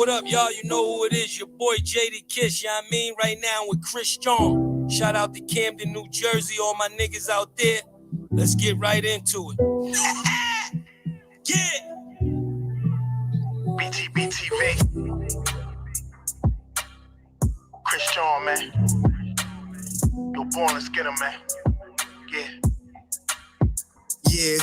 What up, y'all? You know who it is. Your boy JD Kiss, you know what I mean? Right now with Chris John. Shout out to Camden, New Jersey, all my niggas out there. Let's get right into it. Yeah! BTBTV. Chris John, man. Yo, born, let's get him, man. Yeah.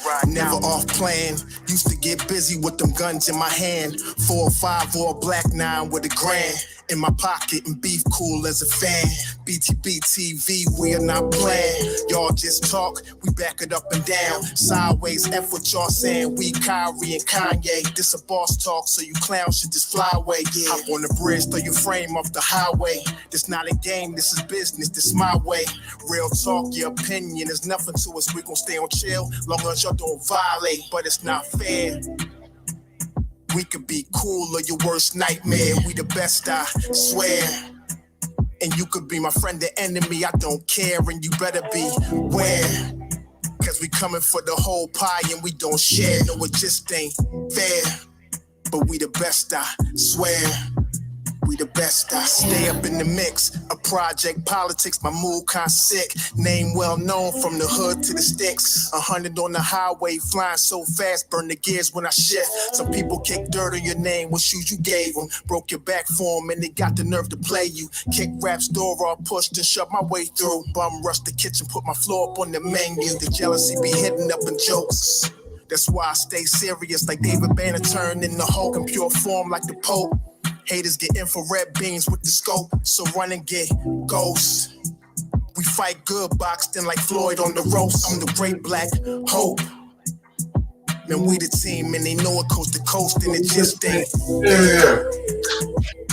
Right never now. Off plan. Used to get busy with them guns in my hand. 4 or 5 or a black 9 with a grand in my pocket and beef cool as a fan. BTBTV, we are not playing. Y'all just talk, we back it up and down. Sideways, F what y'all saying. We Kyrie and Kanye. This a boss talk, so you clowns should just fly away. Yeah. Hop on the bridge, throw your frame off the highway. This not a game, this is business, this my way. Real talk, your opinion is nothing to us. We gon' stay on chill, long as y'all don't violate. But it's not fair. We could be cool or your worst nightmare. We the best, I swear. And you could be my friend or enemy, I don't care. And you better beware. Cause we coming for the whole pie and we don't share. No, it just ain't fair. But we the best, I swear. We the best, I stay up in the mix. A project politics, my mood kinda sick. Name well known from the hood to the sticks. 100 on the highway, flying so fast, burn the gears when I shift. Some people kick dirt on your name, what shoes you gave them. Broke your back for them and they got the nerve to play you. Kick raps, door all pushed and shoved my way through. Bum rush the kitchen, put my floor up on the menu. The jealousy be hitting up in jokes. That's why I stay serious like David Banner turned in the Hulk in pure form like the Pope. Haters get infrared beams with the scope, so run and get ghosts. We fight good, boxed in like Floyd on the ropes. I'm the great black hope. Man, we the team and they know it coast to coast and it just ain't fair.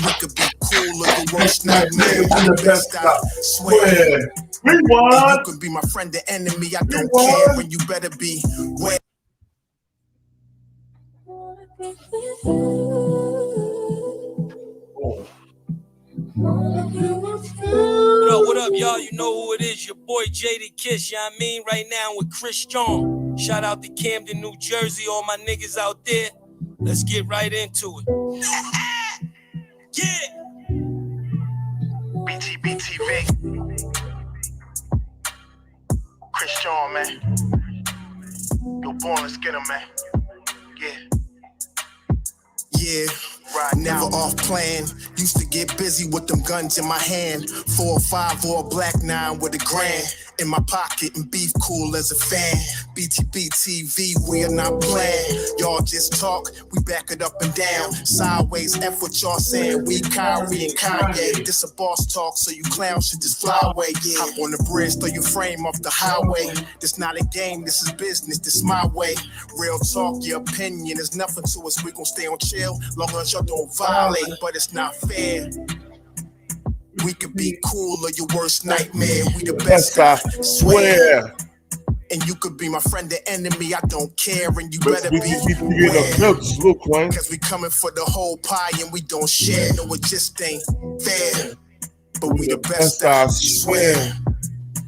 We could be cool or the worst nightmare. We the best, I swear. And you could be my friend or enemy, I don't care. And you better be where. What up, y'all? You know who it is. Your boy JD Kiss, you know what I mean? Right now with Chris John. Shout out to Camden, New Jersey, all my niggas out there. Let's get right into it. Yeah! BTBTV. Chris John, man. Yo, born, let's get him, man. Yeah. Right never off plan. Used to get busy with them guns in my hand. 4 or 5 or a black 9 with a grand in my pocket and beef cool as a fan. BTBTV, we are not playing. Y'all just talk, we back it up and down. Sideways, F what y'all saying. We Kyrie and Kanye. This a boss talk, so you clowns should just fly away. Yeah. Hop on the bridge, throw your frame off the highway. This not a game, this is business, this my way. Real talk, your opinion is nothing to us. We gon' stay on chill, long as y'all don't violate. But it's not fair. We could be cool or your worst nightmare. We the best, I swear. And you could be my friend or enemy, I don't care. And you better be aware. Cause we coming for the whole pie and we don't share. No, it just ain't fair. But we the best, I swear.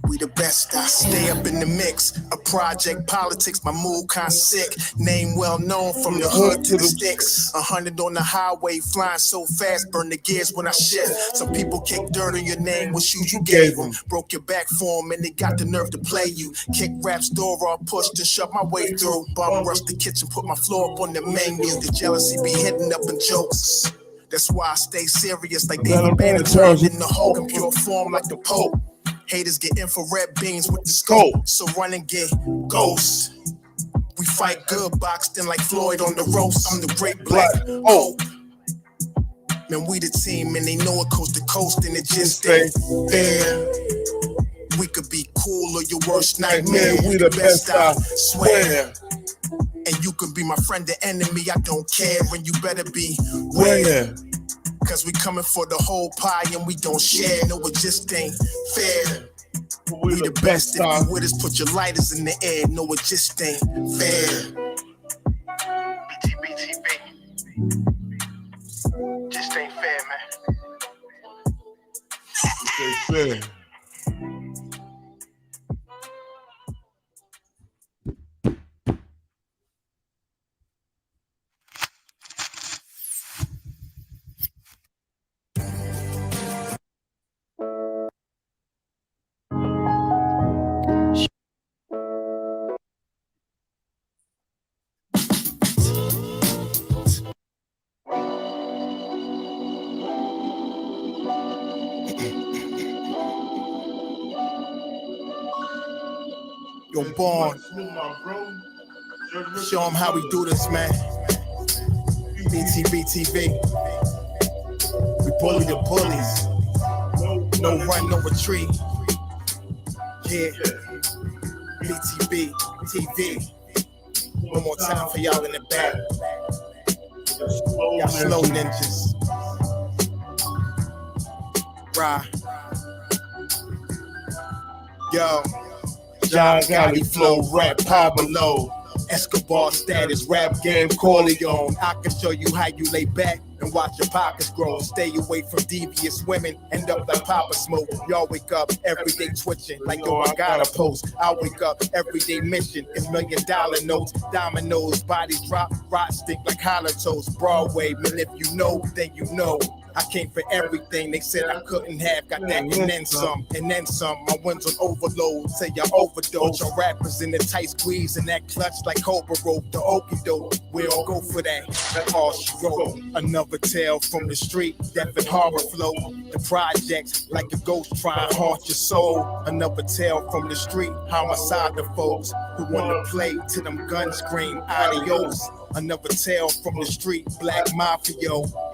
We the best, I stay up in the mix. A project politics, my mood kinda sick. Name well known from the hood to the sticks. 100 on the highway, flying so fast, burn the gears when I shift. Some people kick dirt on your name, what shoes you gave them. Broke your back for them and they got the nerve to play you. Kick raps, door all pushed and shoved my way through. Bum rush the kitchen, put my floor up on the menu. The jealousy be hitting up in jokes. That's why I stay serious like David Banner turned in the Hulk in pure form like the Pope. Haters get infrared beams with the scope, so run and get ghosts. We fight good, boxed in like Floyd on the ropes. I'm the great black hope. Man, we the team and they know it coast to coast and it just ain't fair. We could be cool or your worst nightmare. We the best, I swear. And you could be my friend or enemy, I don't care. And you better be where. Cause we coming for the whole pie and we don't share. No, it just ain't fair. We the best, if you with us, put your lighters in the air. No, it just ain't fair. BTBTV. Just ain't fair, man. Just ain't fair. Yo, Born. Show them how we do this, man. BTBTV. We bully the bullies. No run, no retreat. Yeah. BTB TV. One more time for y'all in the back. Y'all slow ninjas. Right. Yo. John Gotti flow, rap Pablo. Escobar status, rap game Corleone. I can show you how you lay back and watch your pockets grow. Stay away from devious women, end up like Papa Smoke. Y'all wake up every day twitching like, yo, I got a post. I wake up every day mission is $1 million notes. Dominoes, bodies drop, rot stink like hollow toast. Broadway, man, if you know, then you know. I came for everything they said I couldn't have. Got that and then some, and then some. My ones on overload, say y'all overdose. Your rappers in the tight squeeze and that clutch like Cobra rope. The okie doke, we don't go for that. That's all she wrote. Another tale from the street, death and horror flow. The projects like a ghost trying to haunt your soul. Another tale from the street, homicide the folks who wanna play till them guns scream adios. Another tale from the street, black mafia.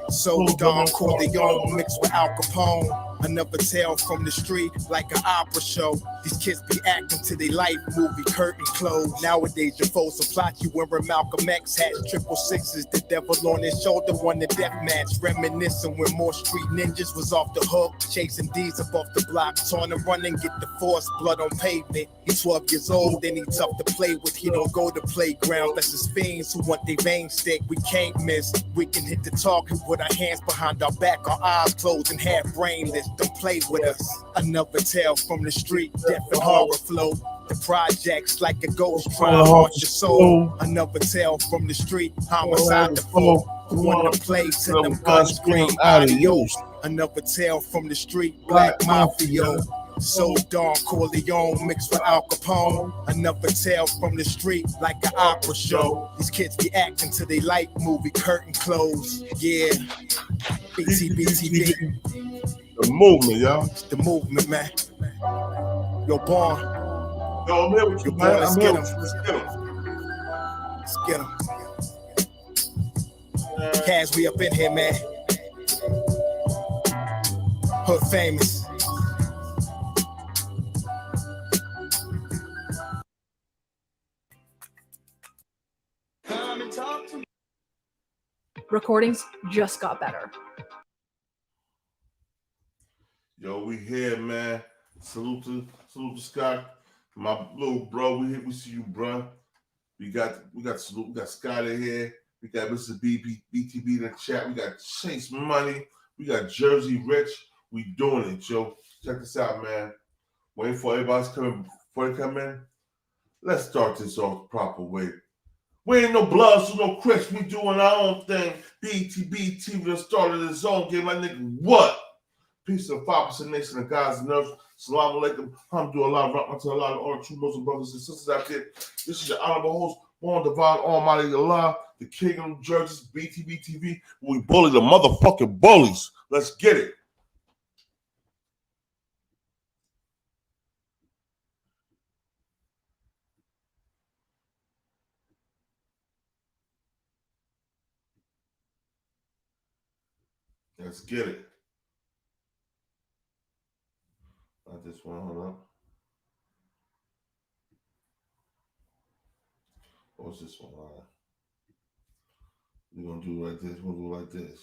So Don Corleone mixed with Al Capone. Another tale from the street, like an opera show. These kids be acting to their life movie, curtain closed. Nowadays your foes will plot you wearing Malcolm X hats, 666, the devil on his shoulder won the death match. Reminiscing when more street ninjas was off the hook, chasing D's up off the block, trying to run and get the force, blood on pavement. He's 12 years old and he's tough to play with. He don't go to playground, that's his fiends who want their vein stick. We can't miss, we can hit the target with our hands behind our back, our eyes closed and half brainless. Don't play with us. Another tale from the street, death and horror flow. The projects like a ghost trying to haunt your soul. Another tale from the street, homicide the foe who wanna play till them guns scream adios. Another tale from the street, black mafia. So Don Corleone mixed with Al Capone. Another tale from the street, like an opera show. These kids be acting till they like movie, curtain closed. Yeah, BTBTV. The movement, y'all. It's the movement, man. Yo, Born. Yo, I'm here with you, man. Let's get him. Let's get him. Cash, we up in here, man. Hood famous. Recordings just got better. Yo, we here, man. Salute to Scott, my little bro. We see you, bro. We got salute. We got Scott in here. We got Mr. BTB in the chat. We got Chase Money. We got Jersey Rich. We doing it, yo. Check this out, man. Waiting for everybody's coming before they come in. Let's start this off the proper way. We ain't no Bloods, no Crips. We doing our own thing. BTB TV started his own game. My nigga, what? Peace and 5% nation of God's nerves. Salam alaikum. Alhamdulillah. Rahmat to Allah, all true Muslim brothers and sisters out there. This is your honorable host, born divine Almighty Allah, the King of New Jersey, BTB TV. We bully the motherfucking bullies. Let's get it. Let's get it. Not this one, hold up. What's this one? All right. We're gonna do like this. We'll go like this.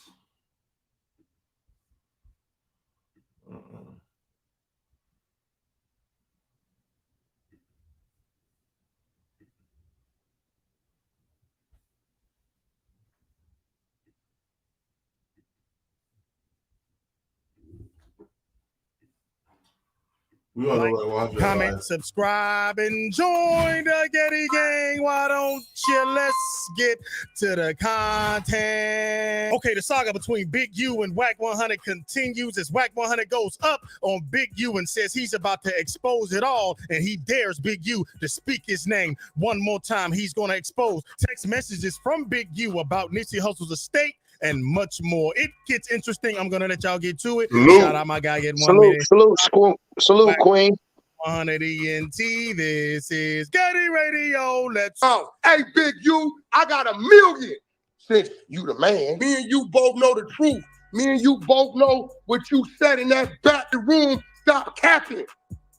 We all know like, comment, subscribe, and join the Getty Gang. Why don't you? Let's get to the content. Okay, the saga between Big U and Wack 100 continues as Wack 100 goes up on Big U and says he's about to expose it all, and he dares Big U to speak his name one more time. He's going to expose text messages from Big U about Nipsey Hussle's estate and much more. It gets interesting. I'm gonna let y'all get to it. Salute. Shout out my guy. Get 1 minute. Salute, Queen. 100 ENT. This is Getty Radio. Let's go. Hey, Big U, I got $1 million. Since you the man, me and you both know the truth. Me and you both know what you said in that back room. Stop capping.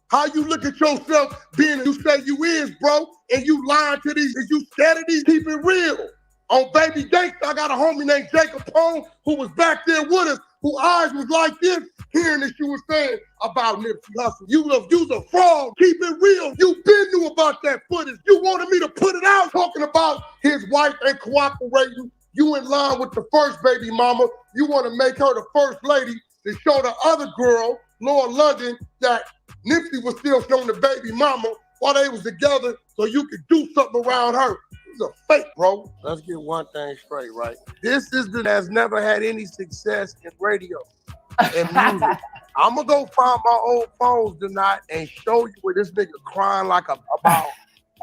How you look at yourself being you say you is, bro, and you lying to these, and you scared of these? Keep it real. On Baby Gangsta, I got a homie named Jacob Pone who was back there with us, whose eyes was like this, hearing that you were saying about Nipsey Hussle. You was a fraud. Keep it real. You been knew about that footage. You wanted me to put it out, talking about his wife ain't cooperating. You in line with the first baby mama. You want to make her the first lady to show the other girl, Lord London, that Nipsey was still showing the baby mama while they was together so you could do something around her. It's a fake, bro. Let's get one thing straight, right? This has never had any success in radio and music. I'm going to go find my old phones tonight and show you where this nigga crying like about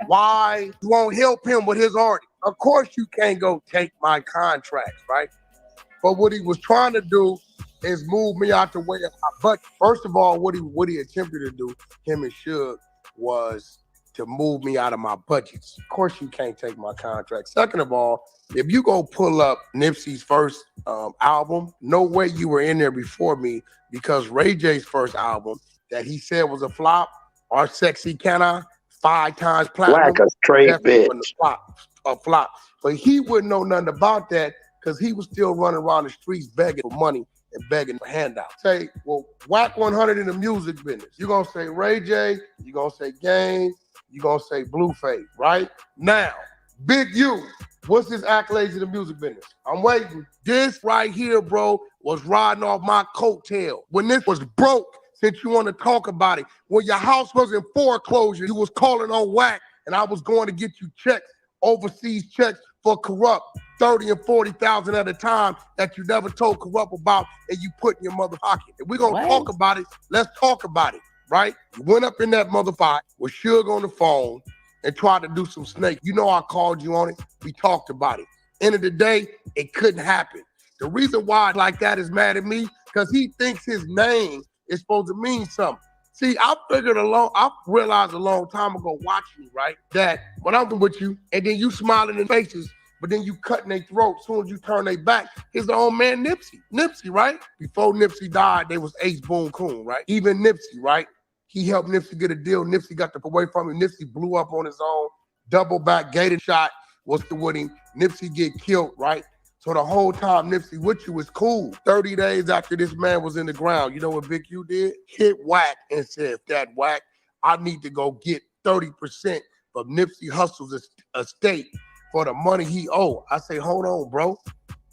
why you won't help him with his art. Of course you can't go take my contracts, right? But what he was trying to do is move me out the way of my budget. First of all, what he attempted to do, him and Suge, was to move me out of my budgets. Of course you can't take my contract. Second of all, if you go pull up Nipsey's first album, no way you were in there before me, because Ray J's first album that he said was a flop, Our Sexy Can I, 5 times platinum. Like a straight bitch. A flop. But he wouldn't know nothing about that because he was still running around the streets begging for money and begging for handouts. Say, well, Wack 100 in the music business. You're going to say Ray J, you're going to say Game, you're going to say Blueface, right? Now, Big U, what's his accolades in the music business? I'm waiting. This right here, bro, was riding off my coattail. When this was broke, since you want to talk about it, when your house was in foreclosure, you was calling on Wack, and I was going to get you checks, overseas checks for Corrupt, 30 and 40,000 at a time that you never told Corrupt about, and you put in your mother pocket. If we're gonna talk about it, let's talk about it, right? You went up in that motherfucker with Suge on the phone and tried to do some snake. You know I called you on it. We talked about it. End of the day, it couldn't happen. The reason why like that is mad at me, because he thinks his name is supposed to mean something. See, I realized a long time ago watching you, right, that when I'm with you, and then you smiling in faces, but then you cutting their throat as soon as you turn their back, his own man Nipsey, right? Before Nipsey died, they was Ace Boone Coon, right? Even Nipsey, right? He helped Nipsey get a deal. Nipsey got the away from him. Nipsey blew up on his own. Double back gated shot was the with him. Nipsey get killed, right? So the whole time Nipsey with you was cool. 30 days after this man was in the ground, you know what Big U did? Hit Wack and said, that Wack, I need to go get 30% of Nipsey Hussle's estate for the money he owe. I say, hold on, bro.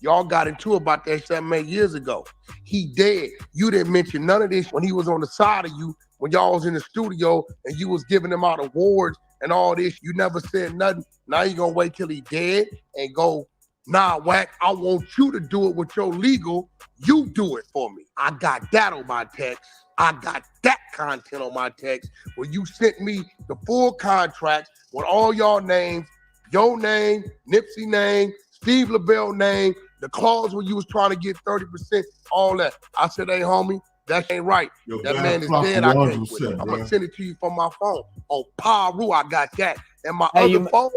Y'all got into about that 7-8 years ago. He dead. You didn't mention none of this when he was on the side of you, when y'all was in the studio and you was giving him out awards and all this. You never said nothing. Now you gonna wait till he dead and go, nah, Wack, I want you to do it with your legal. You do it for me. I got that on my text. I got that content on my text where you sent me the full contract with all y'all names, your name, Nipsey name, Steve LaBelle name, the clause where you was trying to get 30%, all that. I said, hey, homie, that ain't right. Yo, that man is dead. I can't with it. I'm going to send it to you from my phone. On Paru, I got that. And my other phone,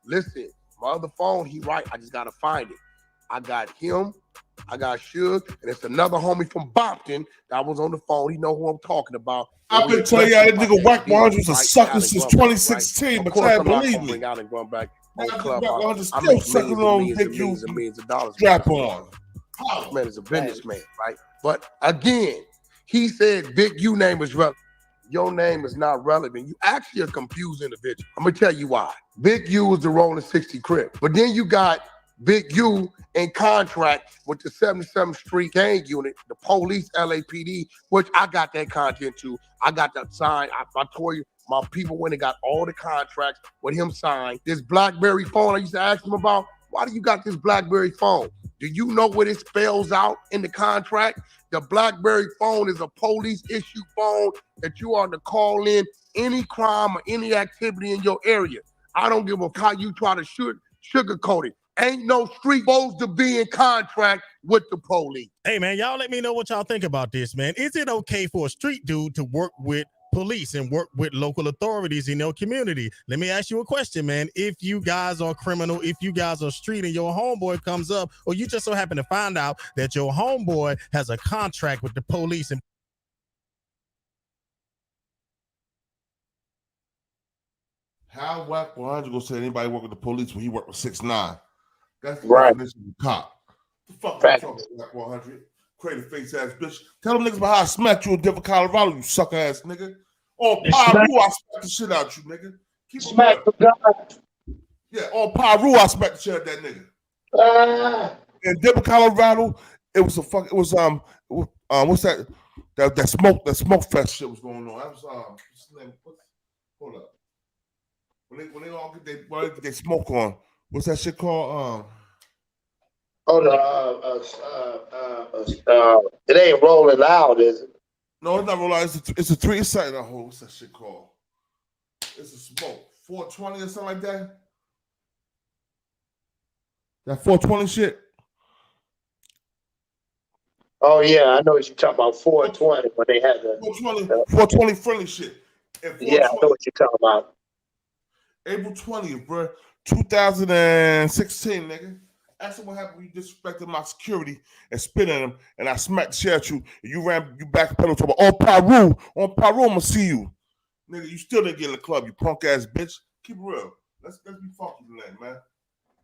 listen, my other phone, he right. I just got to find it. I got him. I got Suge. And it's another homie from Bompton that was on the phone. He know who I'm talking about. I've been telling y'all that nigga Wack 100 was a sucker since 2016, but can't believe me. I'm still sucking on Big U strap on. This man is a businessman, right? But again, he said Big U name is relevant. Your name is not relevant. You actually a confused individual. I'm gonna tell you why. Big U is the Rolling 60 Crip. But then you got Big U in contract with the 77th Street Gang Unit, the police, LAPD, which I got that content too. I got that signed. I told you, my people went and got all the contracts with him signed. This BlackBerry phone I used to ask him about, why do you got this BlackBerry phone? Do you know what it spells out in the contract? The BlackBerry phone is a police issue phone that you are to call in any crime or any activity in your area. I don't give a how you try to sugarcoat it. Ain't no street supposed to be in contract with the police. Hey, man, y'all let me know what y'all think about this, man. Is it okay for a street dude to work with police and work with local authorities in your community. Let me ask you a question, man. If you guys are criminal, if you guys are street and your homeboy comes up, or you just so happen to find out that your homeboy has a contract with the police and How Wack 100 gonna say anybody work with the police when he worked with 6ix9ine? That's the Right. definition of a cop. The fuck Fact. you talking about, Wack 100? Crazy face ass bitch. Tell them niggas about how I smacked you in Denver, Colorado, you sucker ass nigga. On Pyru, I smacked the shit out you, nigga. Keep Smack it the gun. Yeah, on Pyru, I smacked the shit out that nigga. In Denver, Colorado, it was what's that? That smoke fest shit was going on. That was hold up. When they all get their smoke on, what's that shit called? It ain't rolling loud, is it? No, it's not rolling loud. It's a three side. What's that shit called? It's a smoke. 420 or something like that. That 420 shit. Oh yeah, I know what you're talking about. 420 when they had the 420 friendly shit. Yeah, I know what you're talking about. April 20th, bro, 2016, nigga. Ask them what happened when you disrespected my security and spit at him, and I smacked the shit at you, and you backpedal talking about, on Pyru, I'm gonna see you. Nigga, you still didn't get in the club, you punk ass bitch. Keep it real. Let's be funky tonight, man.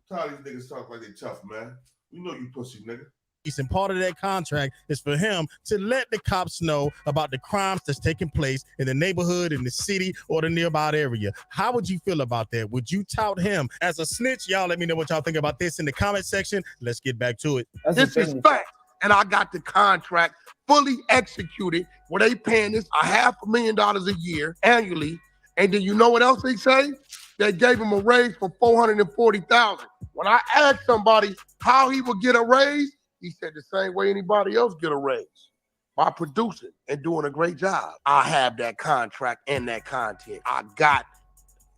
Tired of these niggas talk like they tough, man. We know you pussy, nigga. and part of that contract is for him to let the cops know about the crimes that's taking place in the neighborhood, in the city, or the nearby area. How would you feel about that? Would you tout him as a snitch? Y'all let me know what y'all think about this in the comment section. Let's get back to it. This is fact. And I got the contract fully executed where they paying this $500,000 a year annually. And then you know what else they say? They gave him a raise for $440,000. When I asked somebody how he would get a raise, he said the same way anybody else get a raise, by producing and doing a great job. I have that contract and that content. I got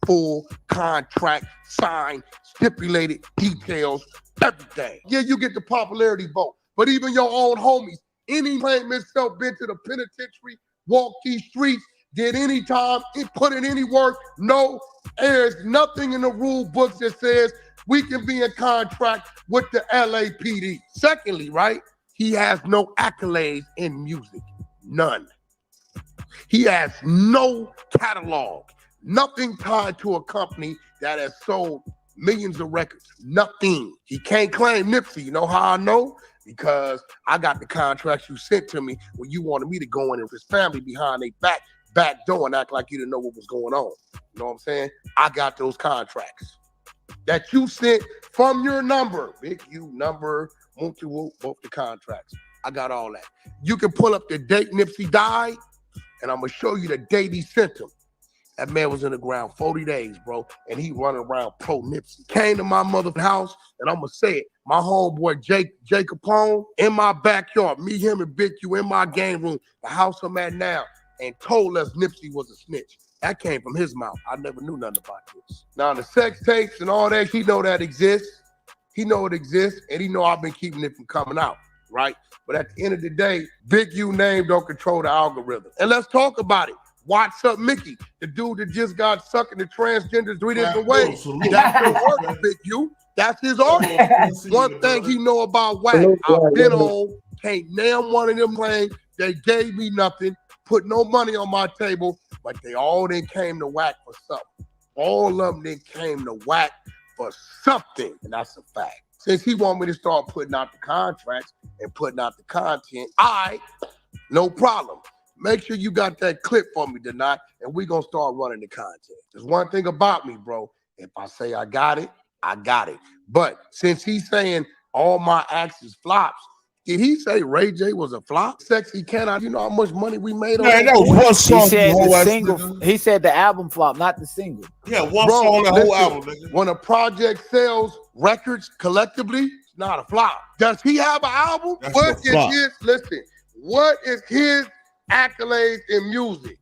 full contract, signed, stipulated details, everything. Yeah, you get the popularity vote, but even your own homies, any claim himself been to the penitentiary, walked these streets, did any time, put in any work, no, there's nothing in the rule books that says we can be in contract with the LAPD. Secondly, right, he has no accolades in music, none. He has no catalog, nothing tied to a company that has sold millions of records, nothing. He can't claim Nipsey. You know how I know? Because I got the contracts you sent to me when you wanted me to go in with his family behind their back door and act like you didn't know what was going on. You know what I'm saying? I got those contracts that you sent from your number, Big U number, Moonty both the contracts. I got all that. You can pull up the date Nipsey died, and I'm gonna show you the date he sent him. That man was in the ground 40 days, bro, and he running around pro Nipsey. Came to my mother's house, and I'm gonna say it. My homeboy Jay Capone in my backyard, me, him, and Big U in my game room, the house I'm at now, and told us Nipsey was a snitch. That came from his mouth. I never knew nothing about this. Now the sex tapes and all that, he know that exists. He know it exists, and he know I've been keeping it from coming out, right? But at the end of the day, Big U name don't control the algorithm. And let's talk about it. What's up, Mickey? The dude that just got sucking the transgenders 3 different ways. That's the work, Big U. That's his art. One thing he know about Wack, I've been on, can't name one of them playing. They gave me nothing, put no money on my table, but they all then came to Wack for something. All of them then came to Wack for something, and that's a fact. Since he want me to start putting out the contracts and putting out the content, no problem. Make sure you got that clip for me tonight, and we gonna start running the content. There's one thing about me, bro. If I say I got it, I got it. But since he's saying all my acts is flops, did he say Ray J was a flop? Sexy Can I? You know how much money we made on that? That was one song. He said the single. He said the album flop, not the single. Yeah, one song on the whole album, nigga. When a project sells records collectively, it's not a flop. Does he have an album? What is his accolades in music?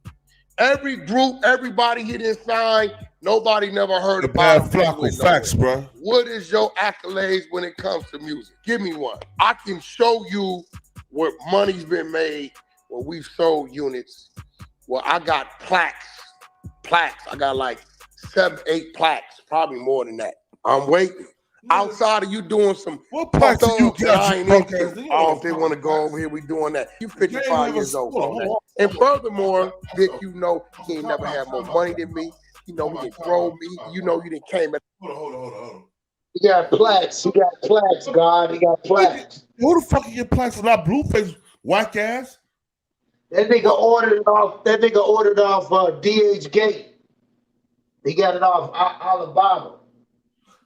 Every group, everybody he didn't sign, nobody never heard about him. Facts, bro. What is your accolades when it comes to music? Give me one. I can show you where money's been made, where we've sold units Well, I got plaques. I got like 7, 8 plaques, probably more than that. I'm waiting. Outside of you doing some what plaques do you that I got? ain't You into. Oh, if they want to go over here, we doing that. You 55 years old. Hold on. And furthermore, Vic, you know he ain't never had more money than me. You know he didn't throw me. You know you didn't came at. Hold on. He got plaques. God. He got plaques. Who the fuck you get plaques for not Blueface, whack ass? That nigga ordered off DH Gate. He got it off Alibaba.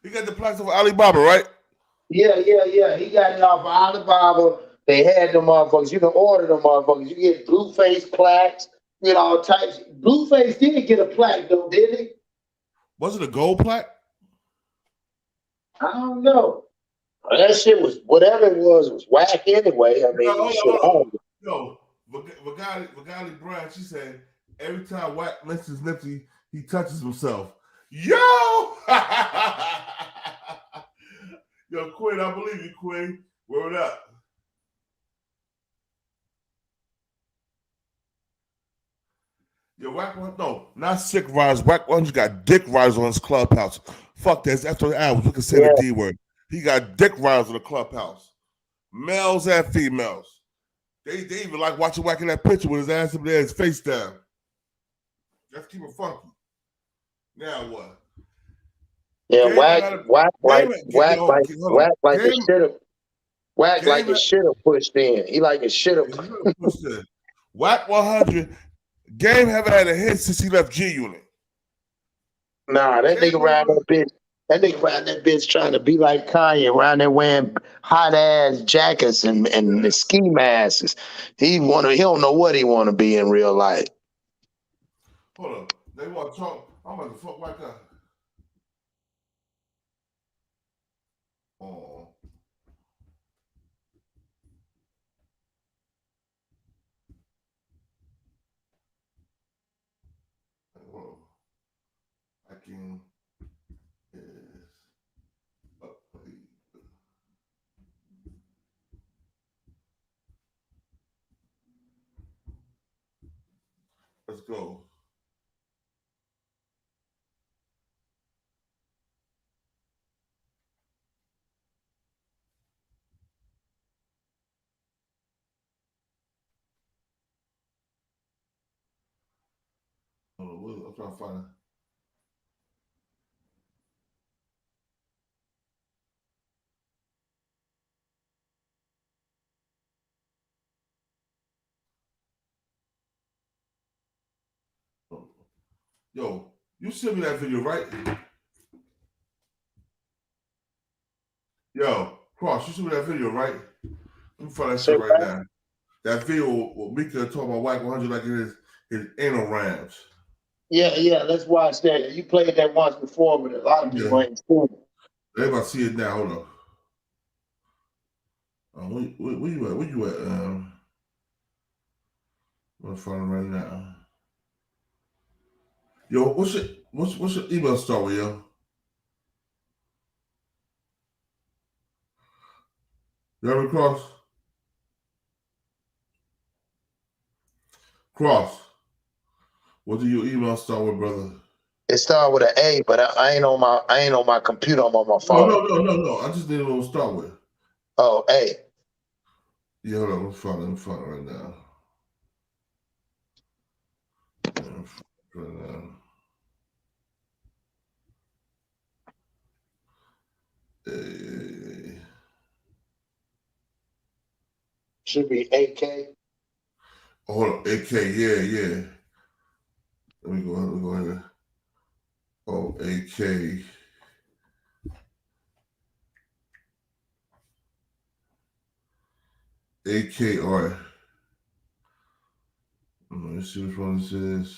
He got the plaques of Alibaba, right? Yeah. He got it off Alibaba. They had them motherfuckers. You can order them motherfuckers. You get Blueface plaques. You get all types. Blueface did get a plaque though, didn't he? Was it a gold plaque? I don't know. That shit was whatever it was whack anyway. I mean, Yo, Vagali Brown, she said every time Wack mentions Nipsey, he touches himself. Yo! Yo, Quinn, I believe you, Quinn. Word up. Yo, Wack one, no, not sick rise. Wack one got dick rise on his clubhouse. Fuck this. After the hours, we can say the D word. He got dick rise on the clubhouse. Males and females. They even like watching Wack in that picture with his ass up there, his face down. Let's keep it funky. Now what? Yeah, Wack like his shit have pushed in. He like his shit have pushed in. Wack 100. Game haven't had a hit since he left G Unit. Nah, that nigga around that bitch. That nigga around that bitch trying to be like Kanye, around there wearing hot ass jackets and the ski masks. He don't know what he want to be in real life. Hold on, they want to talk. I'm about to fuck Wack up. Oh. I can let's go. I'm trying to find it. Yo, you sent me that video, right? Yo, Cross, you sent me that video, right? Let me find that shit right now. That video with Mika talking about Wack 100 like his anal rams. Yeah, let's watch that. You played that once before, but a lot of people ain't seen it. They about to see it now. Hold on. Where you at? Where you at? I'm gonna find it right now. Yo, what's your email start with, yo? You ever Cross? Cross. What do your email start with, brother? It started with an A, but I ain't on my computer. I'm on my phone. No. I just didn't know what to start with. Oh, A. Yeah, hold on. Let me find it right now. Should be AK. Oh, hold on. AK, yeah. Let me go ahead. Oh, AK. AK, all right. Let me see which one this is.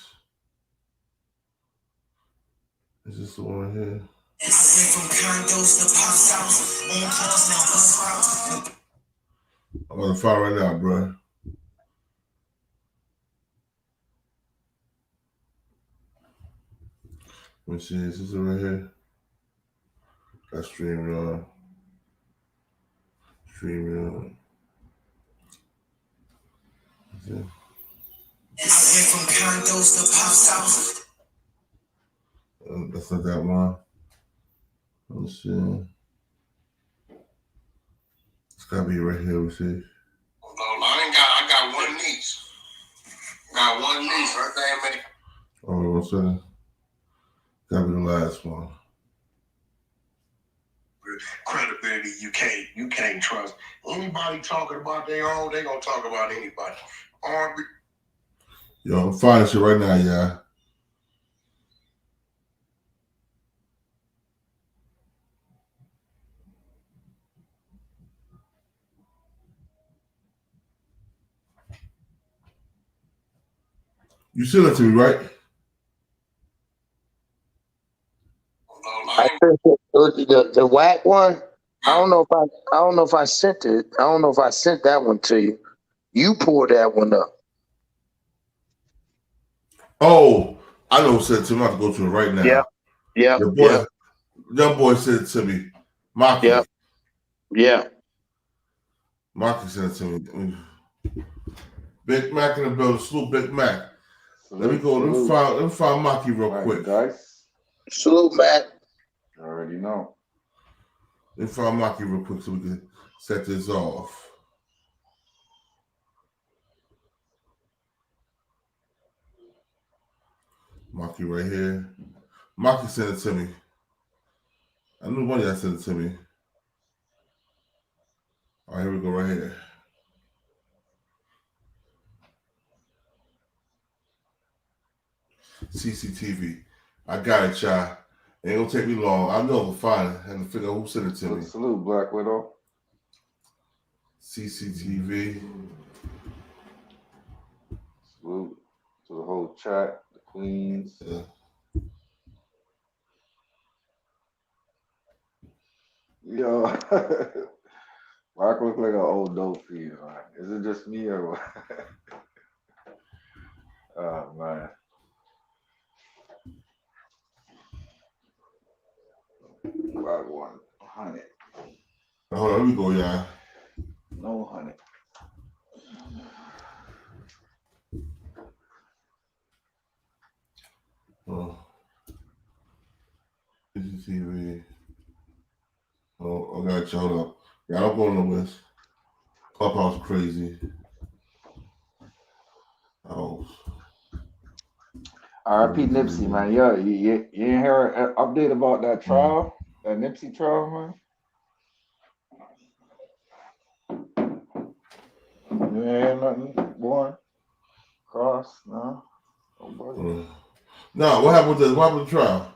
Is this the one right here? I'm on the fire right now, bro. Let me see. Is this it right here? Got StreamYard. StreamYard. Went from condos to pop house. That's not that one. Let's see. It's gotta be right here. Let's see. I got one niece. Got one niece. Her name is. Oh, 1 second. Gotta be the last one. Credibility, you can't trust anybody talking about their own. They gonna talk about anybody. Yo, I'm finding shit right now, y'all. You sent it to me, right? I sent it, the Wack one. I don't know if I sent it. I don't know if I sent that one to you. You pulled that one up. Oh, I know who sent it to me. I'm about to go to it right now. Yeah. Young boy sent it to me. Maki. Yeah. Maki sent it to me. Big Mac in the building. Salute Big Mac. Let me go. Let me find Maki real quick. Guys. Salute, Mac. I already know. Let me find Maki real quick so we can set this off. Maki right here. Maki sent it to me. I knew one of y'all sent it to me. All right, here we go right here. CCTV. I got it, y'all. It ain't gonna take me long. I know to find it and to figure out who sent it to me. Salute, Black Widow. CCTV. Salute to the whole chat, the queens. Yeah. Yo, Rock look like an old dope for you, man. Is it just me or what? Oh, man. Rock 100. Hold on, let me go, y'all. No 100. Oh. CCTV. Oh, I got you. Hold up. Yeah, I don't go nowhere. Clubhouse crazy. Oh. R.I.P. Nipsey, man. Yo, you ain't hear an update about that trial? That Nipsey trial, man? You ain't hear nothing? Born? Cross? No? No, what happened with the trial?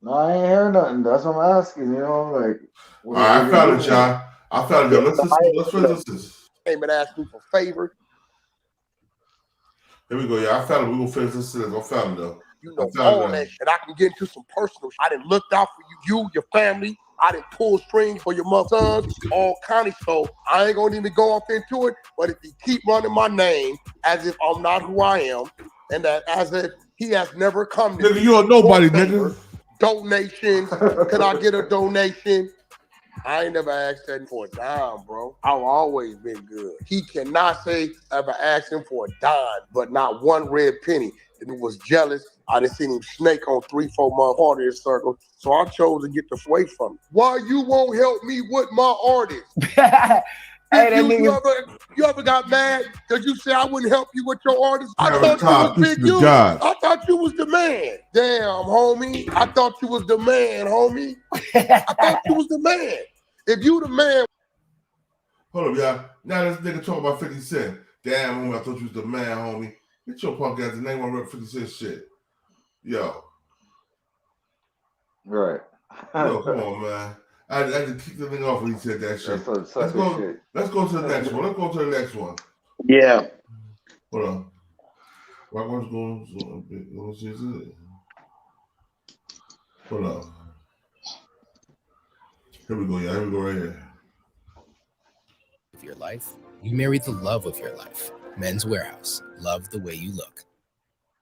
No, I ain't hear nothing. That's what I'm asking, you know, like. All right, I found it, y'all. I found it. Let's finish this. Came and asked me for favor. Here we go, y'all. I found it. We're gonna finish this sentence. I found it though. You know, all that shit. I can get into some personal shit. I done looked out for you, your family. I done pulled strings for your mother, sons, all kind of stuff. I ain't gonna even go off into it, but if you keep running my name as if I'm not who I am, and that as if he has never come to nigga, me. you a nobody, nigga. Donations. Could I get a donation? I ain't never asked that for a dime, bro. I've always been good. He cannot say ever asked him for a dime, but not one red penny. And he was jealous. I done seen him snake on 3-4 month party circle. So I chose to get the away from him. Why you won't help me with my artist? Hey, you ever got mad because you said I wouldn't help you with your artist? I thought you was Big U. I thought you was the man. Damn, homie. I thought you was the man, homie. I thought you was the man. If you the man. Hold up, y'all. Now this nigga talking about 50 Cent. Damn, homie, I thought you was the man, homie. Get your punk ass the name on rep 50 Cent shit. Yo. Right. Yo, come on, man. I had to kick the thing off when he said that shit. Let's go to the next one. Let's go to the next one. Yeah. Hold on. What was going? Hold on. Here we go, y'all. Here we go right here. Of your life, you marry the love of your life. Men's Warehouse. Love the way you look.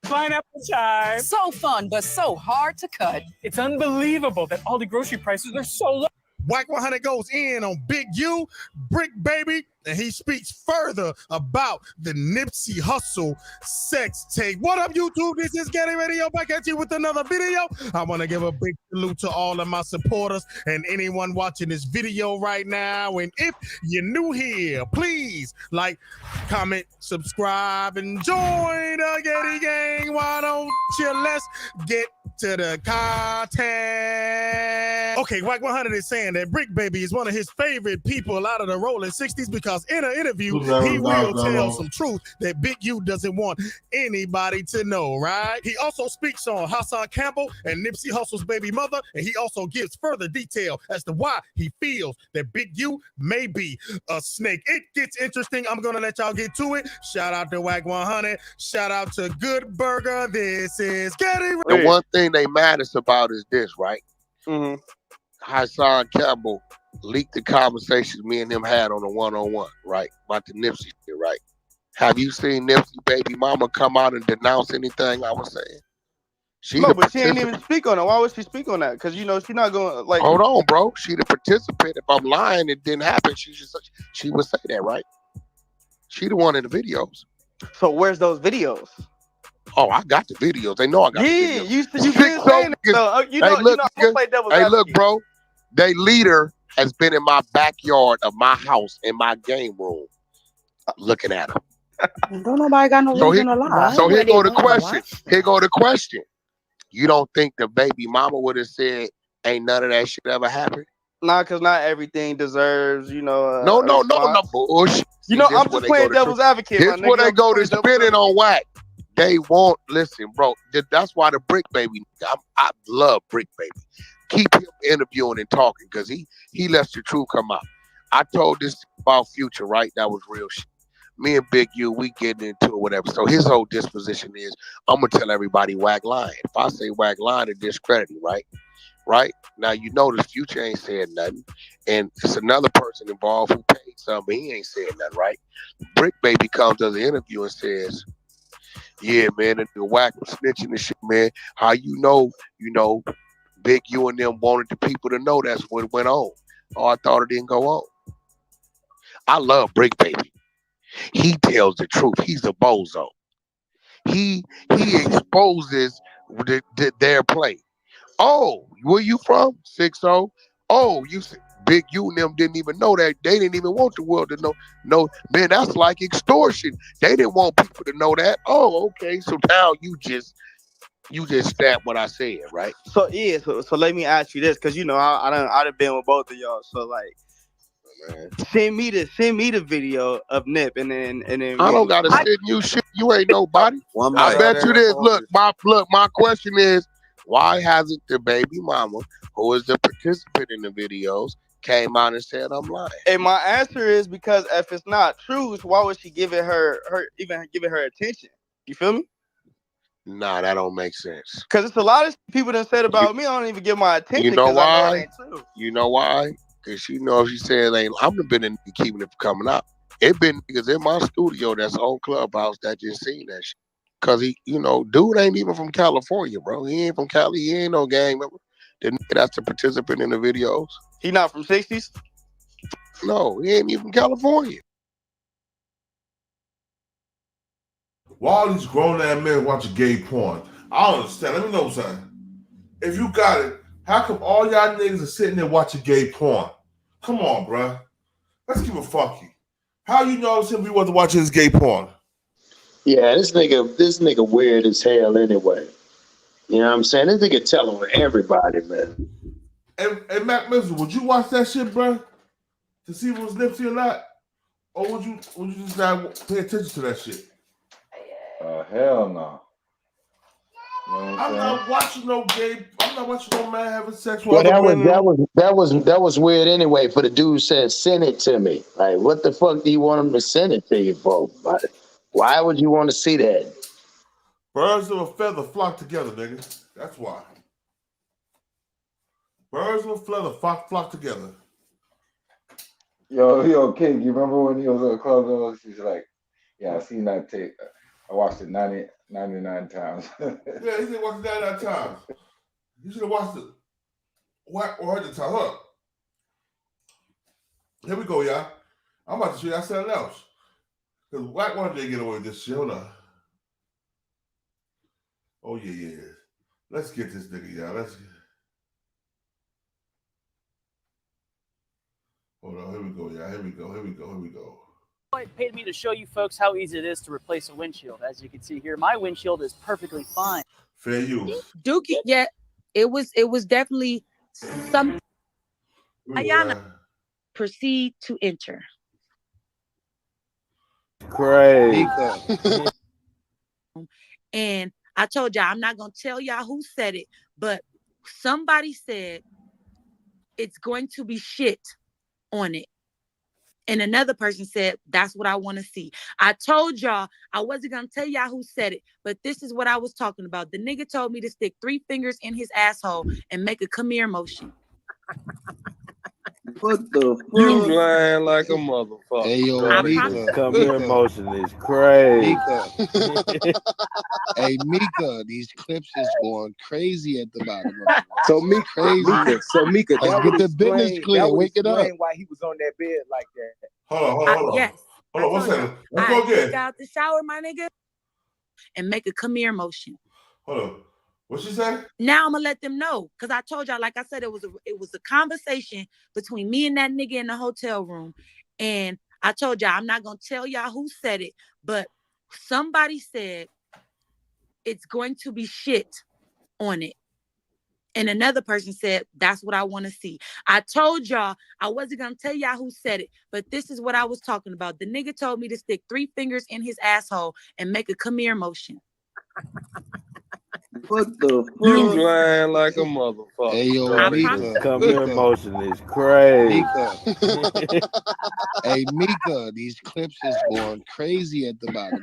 Pineapple time. So fun, but so hard to cut. It's unbelievable that all the grocery prices are so low. Wack 100 goes in on Big U, Brick Baby, and he speaks further about the Nipsey Hussle sex tape. What up, YouTube? This is Getty Radio back at you with another video. I want to give a big salute to all of my supporters and anyone watching this video right now. And if you're new here, please like, comment, subscribe, and join the Getty Gang. Why don't you? Let's get to the content. Okay, Wack 100 is saying that Brick Baby is one of his favorite people out of the rolling 60s because in an interview, he will tell some truth that Big U doesn't want anybody to know, right? He also speaks on Hassan Campbell and Nipsey Hussle's baby mother, and he also gives further detail as to why he feels that Big U may be a snake. It gets interesting. I'm going to let y'all get to it. Shout out to Wack 100. Shout out to Good Burger. This is Getty. The one thing they mad us about is this, right? Mm-hmm. Hassan Campbell leaked the conversations me and him had on the one-on-one, right? About the Nipsey shit, right? Have you seen Nipsey baby mama come out and denounce anything I was saying? No, but she didn't even speak on it. Why would she speak on that? Because, you know, she's not going like... Hold on, bro. She the participant. If I'm lying, it didn't happen. She would say that, right? She the one in the videos. So where's those videos? Oh, I got the videos. They know I got the videos. You been saying it, though. I'm gonna play devil's advocate. Look, bro. They leader has been in my backyard of my house in my game room looking at him. Don't nobody got no reason to lie. So here go the question. Here go the question. You don't think the baby mama would have said, ain't none of that shit ever happened? Nah, because not everything deserves, you know. No, bullshit. You know, I'm just playing devil's advocate. Here's where they go to spinning on Wack. They won't listen, bro. That's why the Brick Baby, I love Brick Baby. Keep him interviewing and talking because he lets the truth come out. I told this about Future, right? That was real shit. Me and Big U, we getting into it, whatever. So his whole disposition is, I'm gonna tell everybody Wack lying. If I say Wack lying, to discredit him, right? Right? Now you notice Future ain't saying nothing, and it's another person involved who paid something, but he ain't saying nothing, right? Brick Baby comes to the interview and says, yeah, man, the Wack was snitching and shit, man. How you know, Big U and them wanted the people to know that's what went on. Oh, I thought it didn't go on. I love Brick Baby. He tells the truth. He's a bozo. He exposes their play. Oh, where you from? 6-0. Oh, you Big U and them didn't even know that. They didn't even want the world to know. No, man, that's like extortion. They didn't want people to know that. Oh, okay. So now you just stabbed what I said, right? So yeah, so let me ask you this, because you know I done been with both of y'all. So like, send me the video of Nip and then I don't gotta send you shit. You ain't nobody. I bet you this. Look, my question is, why hasn't the baby mama, who is the participant in the videos, came out and said I'm lying? And my answer is because if it's not true, why would she give it her attention? You feel me? Nah, that don't make sense. Because it's a lot of people that said about me, I don't even give my attention. You know why? I know it ain't true. You know why? Because she knows she said ain't. I've been in keeping it from coming out. It been niggas in my studio that's on Clubhouse that just seen that shit. Cause he, dude ain't even from California, bro. He ain't from Cali. He ain't no gang member. The nigga that's the participant in the videos. He not from 60s? No, he ain't even from California. Why all these grown-ass men watching gay porn? I don't understand. Let me know something. If you got it, how come all y'all niggas are sitting there watching gay porn? Come on, bruh. Let's keep it funky. How you know we wasn't watching this gay porn? Yeah, this nigga weird as hell anyway. You know what I'm saying? This nigga telling everybody, man. Hey, Mac Mitchell, would you watch that shit, bruh? To see if it was Nipsey or not? Or would you just not pay attention to that shit? Hell no. You know I'm not watching no man having sex with Well, other women. that was weird anyway. For the dude said, send it to me. Like, what the fuck do you want him to send it to you for? Like, why would you want to see that? Birds of a feather flock together, nigga. That's why. Birds of a feather flock together. Yo, King, you remember when he was on Clubhouse? He's like, yeah, I seen that tape. I watched it 99 times. Yeah, he said watch it 99 times. You should have watched it. Or heard the time, huh? Here we go, y'all. I'm about to show y'all something else. Because Wack wanted to get away with this shit. Hold on. Oh, yeah. Let's get this nigga, y'all. Hold on. Here we go, y'all. Here we go. It paid me to show you folks how easy it is to replace a windshield. As you can see here, my windshield is perfectly fine. Fair use. Dookie, yeah, it was definitely some. Ayana, proceed to enter. Crazy. And I told y'all I'm not gonna tell y'all who said it, but somebody said it's going to be shit on it. And another person said, that's what I want to see. I told y'all I wasn't going to tell y'all who said it, but this is what I was talking about. The nigga told me to stick 3 fingers in his asshole and make a come here motion. What the fuck? You lying like a motherfucker. Hey, yo, Mika. Come here motion is crazy. Mika. Hey, Mika, these clips is going crazy at the bottom. So Mika, that get the business clear. Wake it up. Why he was on that bed like that. Hold on. Yes. Hold on, one second. Let's I go just again. got out the shower, my nigga, and make a come here motion. Hold on. What she said? Now I'm gonna let them know, because I told y'all, like I said, it was a conversation between me and that nigga in the hotel room, and I told y'all I'm not gonna tell y'all who said it, but somebody said it's going to be shit on it. And another person said, that's what I want to see. I told y'all I wasn't going to tell y'all who said it, but this is what I was talking about. The nigga told me to stick 3 fingers in his asshole and make a come here motion. What the fuck? You lying like a motherfucker. Hey, yo, Mika. Come here motion is crazy. Hey, Mika, these clips is going crazy at the bottom.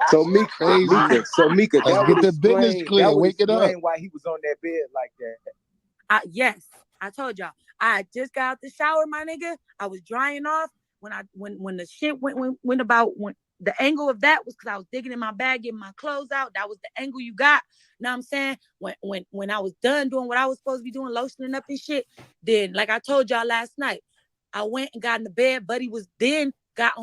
So Mika, that get the business clear. Wake it up. Why he was on that bed like that. Yes, I told y'all. I just got out the shower, my nigga. I was drying off when the shit went about. When the angle of that was because I was digging in my bag, getting my clothes out. That was the angle you got. Know what I'm saying? When I was done doing what I was supposed to be doing, lotioning up and shit, then like I told y'all last night, I went and got in the bed. Buddy was then got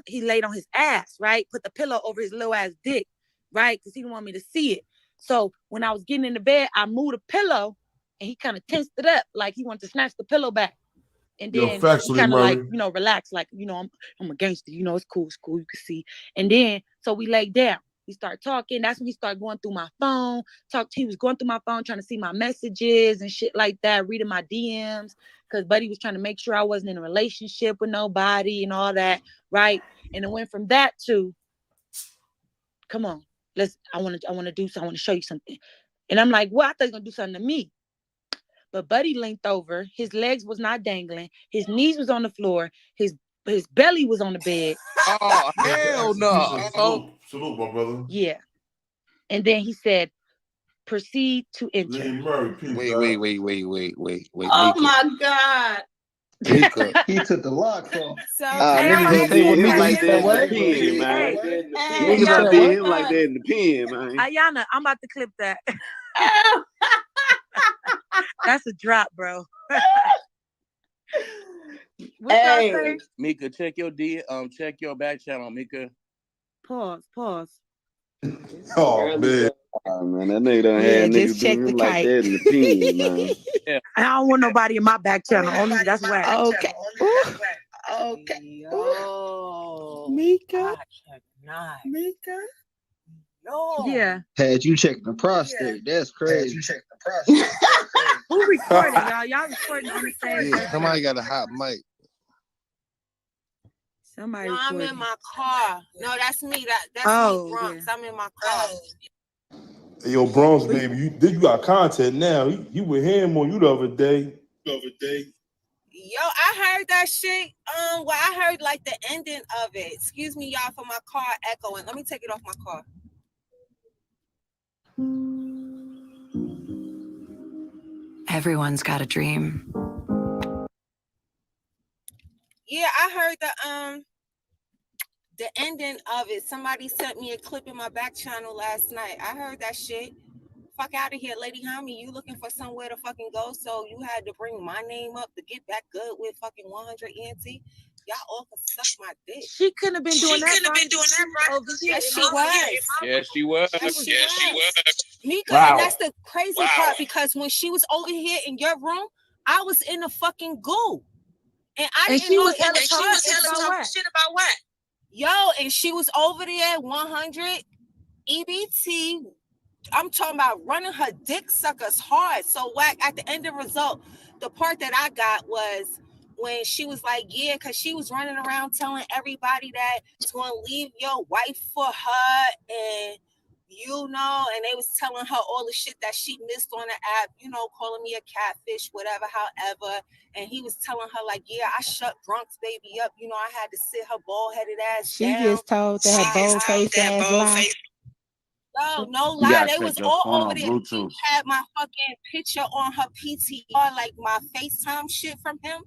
he laid on his ass, right? Put the pillow over his little ass dick, right? Because he didn't want me to see it. So when I was getting in the bed, I moved the pillow and he kind of tensed it up like he wanted to snatch the pillow back. And then he kind of like, relaxed, like, I'm a gangster, it's cool, you can see. And then, so we laid down. We started talking. That's when he started going through my phone. He was going through my phone, trying to see my messages and shit like that, reading my DMs, because Buddy was trying to make sure I wasn't in a relationship with nobody and all that, right? And it went from that to, come on, I want to show you something. And I'm like, well, I thought he was going to do something to me. But Buddy leaned over. His legs was not dangling. His knees was on the floor. His belly was on the bed. Oh, hell no. Salute, my brother. Yeah. And then he said, proceed to enter. Wait. Oh, my God. Mika. He took the locks off. So niggas did him like that in the pen, man. Niggas did him like that in the pen, man. Ayana, I'm about to clip that. That's a drop, bro. Hey, Mika, check your back channel, Mika. Pause. Oh, man. Oh, man, that nigga done had niggas do him like that in the pen, man. Yeah. I don't want nobody in my back channel. Only that's Wack. Okay. Okay. Yo. Mika. Mika. No. Yeah. Had you checked the prostate? That's crazy. Who recording, y'all? Y'all recording on the same. Yeah, somebody got a hot mic. Somebody. No, I'm in my car. No, that's me. That's me, Bronx. Yeah. I'm in my car. Hey, yo, Bronx, baby, you got content now. You with him on you the other day. Yo, I heard that shit. Well, I heard like the ending of it. Excuse me, y'all, for my car echoing. Let me take it off my car. Everyone's got a dream. Yeah, I heard the ending of it. Somebody sent me a clip in my back channel last night. I heard that shit. Fuck out of here, Lady Homie. You looking for somewhere to fucking go, so you had to bring my name up to get back good with fucking 100 ENT. Y'all all can suck my dick. She couldn't have been doing that. Over here. Yes, she was. Yes, she was. Yes, she was. Mika, Wow. and that's the crazy part, because when she was over here in your room, I was in the fucking goo. And I didn't know it was shit about what? Yo, and she was over there 100 EBT. I'm talking about running her dick suckers hard. So Wack, at the end of the result, the part that I got was when she was like, yeah, because she was running around telling everybody that it's going to leave your wife for her, and you know, and they was telling her all the shit that she missed on the app, you know, calling me a catfish, whatever, however. And he was telling her like, yeah, I shut Bronx baby up. You know, I had to sit her bald-headed ass She down. just told that bold-faced ass lie. No lie. They was all over there. She had my fucking picture on her PTR, like my FaceTime shit from him.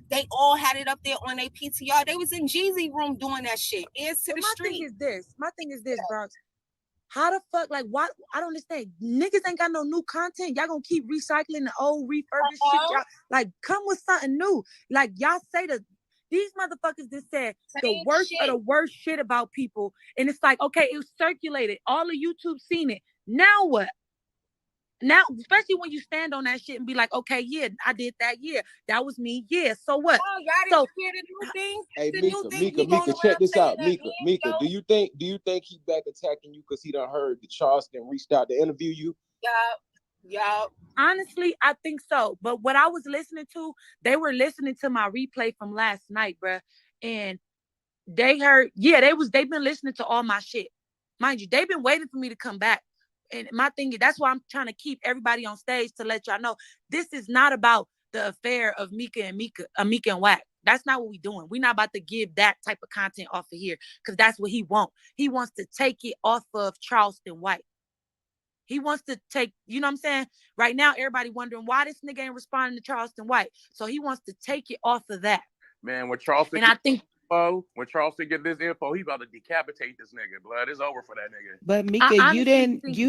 They all had it up there on their PTR. They was in Jeezy room doing that shit. Ears to the street. My thing is this, Bronx. How the fuck, like, why? I don't understand. Niggas ain't got no new content. Y'all gonna keep recycling the old refurbished shit. Y'all, like, come with something new. Like, y'all say these motherfuckers just said the worst of the worst shit about people. And it's like, okay, it was circulated. All of YouTube seen it. Now what? Now, especially when you stand on that shit and be like, okay, yeah, I did that. Yeah, that was me. Yeah, so what? Oh, y'all didn't hear the new thing? Hey, The Mika, new thing, Mika, check this out. Mika, do you think he back attacking you because he done heard the Charleston reached out to interview you? Yeah. Honestly, I think so. But what I was listening to, they were listening to my replay from last night, bruh. And they heard, they've been listening to all my shit. Mind you, they've been waiting for me to come back. And my thing is, that's why I'm trying to keep everybody on stage to let y'all know this is not about the affair of Mika and Wack. That's not what we're doing. We're not about to give that type of content off of here because that's what he wants. He wants to take it off of Charleston White. He wants to take, you know what I'm saying? Right now, everybody wondering why this nigga ain't responding to Charleston White. So he wants to take it off of that. Man, when Charleston get this info, he about to decapitate this nigga. Blood, it's over for that nigga. But Mika, you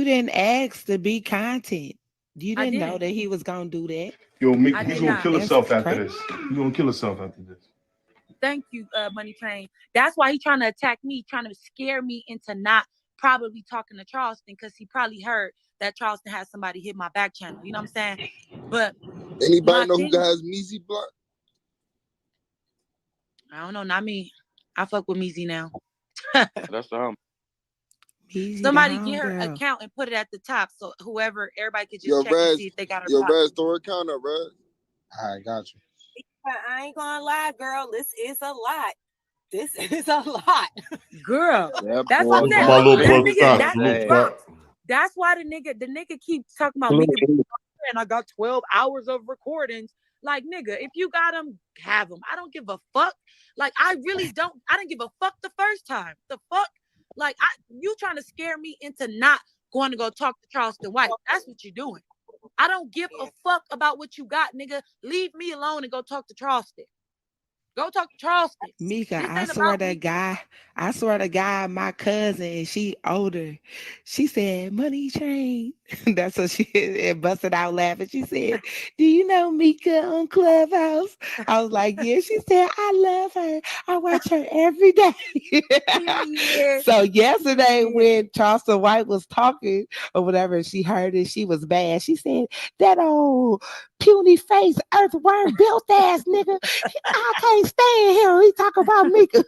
didn't ask to be content. You didn't know that he was gonna do that. Yo, Mika, he's gonna kill himself after this. He's gonna kill himself after this. Thank you, Money Train. That's why he's trying to attack me, trying to scare me into not probably talking to Charleston, because he probably heard that Charleston has somebody hit my back channel. You know what I'm saying? But anybody know who has Meezy blocked? I don't know, not me. I fuck with Meezy now. That's the Somebody get her account and put it at the top, so everybody could just check and see if they got her. Your Red store account up, Red. All right, got you. I ain't gonna lie, girl. This is a lot. This is a lot, girl. Yep, that's boy. what that's why the nigga keeps talking about me. And I got 12 hours of recordings. Like, nigga, if you got them, have them. I don't give a fuck. Like, I really don't. I didn't give a fuck the first time. The fuck? Like, you trying to scare me into not going to go talk to Charleston White. That's what you're doing. I don't give a fuck about what you got, nigga. Leave me alone and go talk to Charleston. Go talk to Charleston. Mika, I swear to God, my cousin, she older. She said, Money Train. That's what she busted out laughing. She said, do you know Mika on Clubhouse? I was like, yeah. She said, I love her. I watch her every day. So yesterday when Charleston White was talking or whatever, she heard it. She was bad. She said, that old puny face earthworm built ass nigga. I can't stand him. He talk about Mika.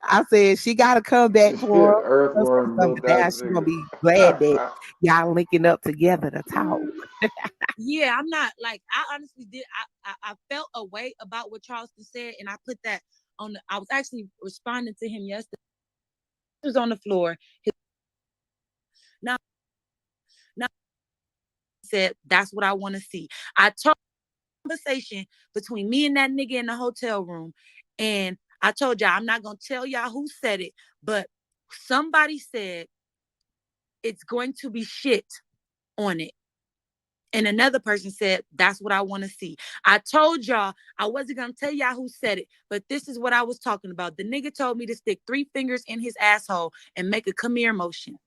I said she gotta come back for Earthworm built now. ass She's gonna be glad that y'all linking up together to talk. Yeah, I'm not like I honestly did. I felt a way about what Charleston said, and I put that on the. I was actually responding to him yesterday. He was on the floor. Now said that's what I want to see. I told conversation between me and that nigga in the hotel room, and I told y'all I'm not gonna tell y'all who said it, but somebody said it's going to be shit on it. And another person said, that's what I want to see. I told y'all I wasn't going to tell y'all who said it, but this is what I was talking about. The nigga told me to stick 3 fingers in his asshole and make a come here motion.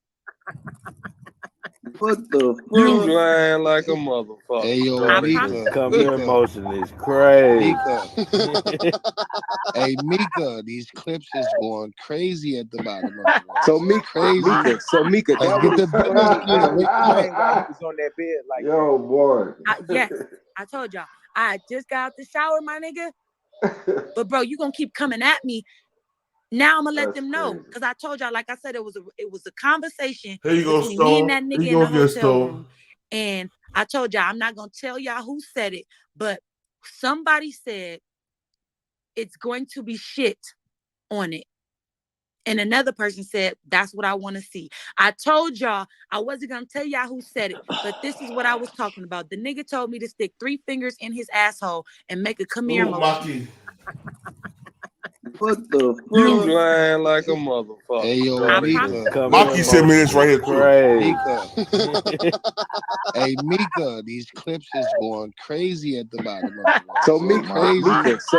What the fuck? You lying like a motherfucker. Hey, yo, Mika. Come here, motion is crazy. Mika. Hey, Mika, these clips is going crazy at the bottom of the wall. So Mika, that get the was business clear. Wake him up. Why he was on that bed like yo, boy. Yes, I told y'all. I just got out the shower, my nigga. But bro, you gonna keep coming at me. Now I'm gonna let them know, because I told y'all, like I said, it was a conversation between me and that nigga in the hotel room. And I told y'all, I'm not gonna tell y'all who said it, but somebody said it's going to be shit on it. And another person said, that's what I want to see. I told y'all I wasn't going to tell y'all who said it, but this is what I was talking about. The nigga told me to stick 3 fingers in his asshole and make a come here motion. What the fuck? You lying like a motherfucker. Hey, yo, Mika. Maki sent me this right here, crazy. Mika. Hey, Mika, these clips is going crazy at the bottom of the wall. So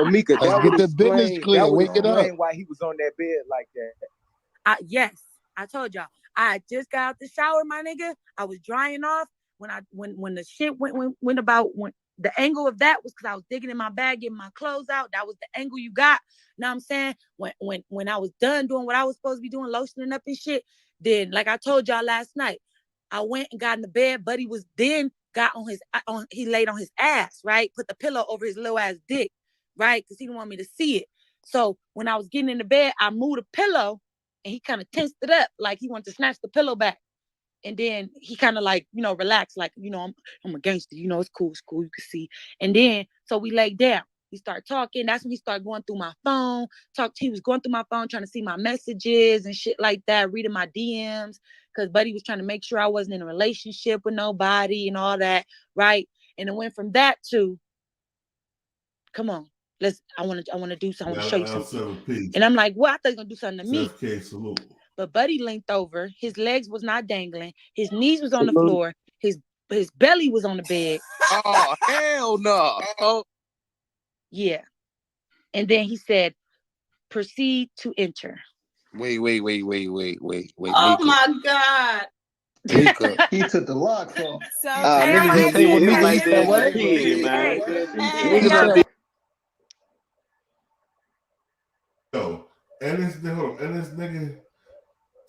Mika, let's get the business clear. Wake it up. Why he was on that bed like that? Yes, I told y'all. I just got out the shower, my nigga. I was drying off when the shit went about. When the angle of that was because I was digging in my bag, getting my clothes out. That was the angle you got. Know what I'm saying? When I was done doing what I was supposed to be doing, lotioning up and shit, then like I told y'all last night, I went and got in the bed. Buddy was then got he laid on his ass, right? Put the pillow over his little ass dick, right? Because he didn't want me to see it. So when I was getting in the bed, I moved the pillow and he kind of tensed it up like he wanted to snatch the pillow back. And then he kind of like, relaxed, like, I'm a gangster, it's cool, you can see. And then, so we laid down. We started talking. That's when he started going through my phone. He was going through my phone, trying to see my messages and shit like that, reading my DMs, because Buddy was trying to make sure I wasn't in a relationship with nobody and all that, right? And it went from that to, come on, I want to do something, I want to show you something. And I'm like, well, I thought he was going to do something to me. Salute. But Buddy leaned over. His legs was not dangling. His knees was on the floor. His belly was on the bed. Oh, hell no. Oh. Yeah. And then he said, proceed to enter. Wait. Oh my God. Mika. He took the locks off. So niggas say what Mika used to what? Yo, and this nigga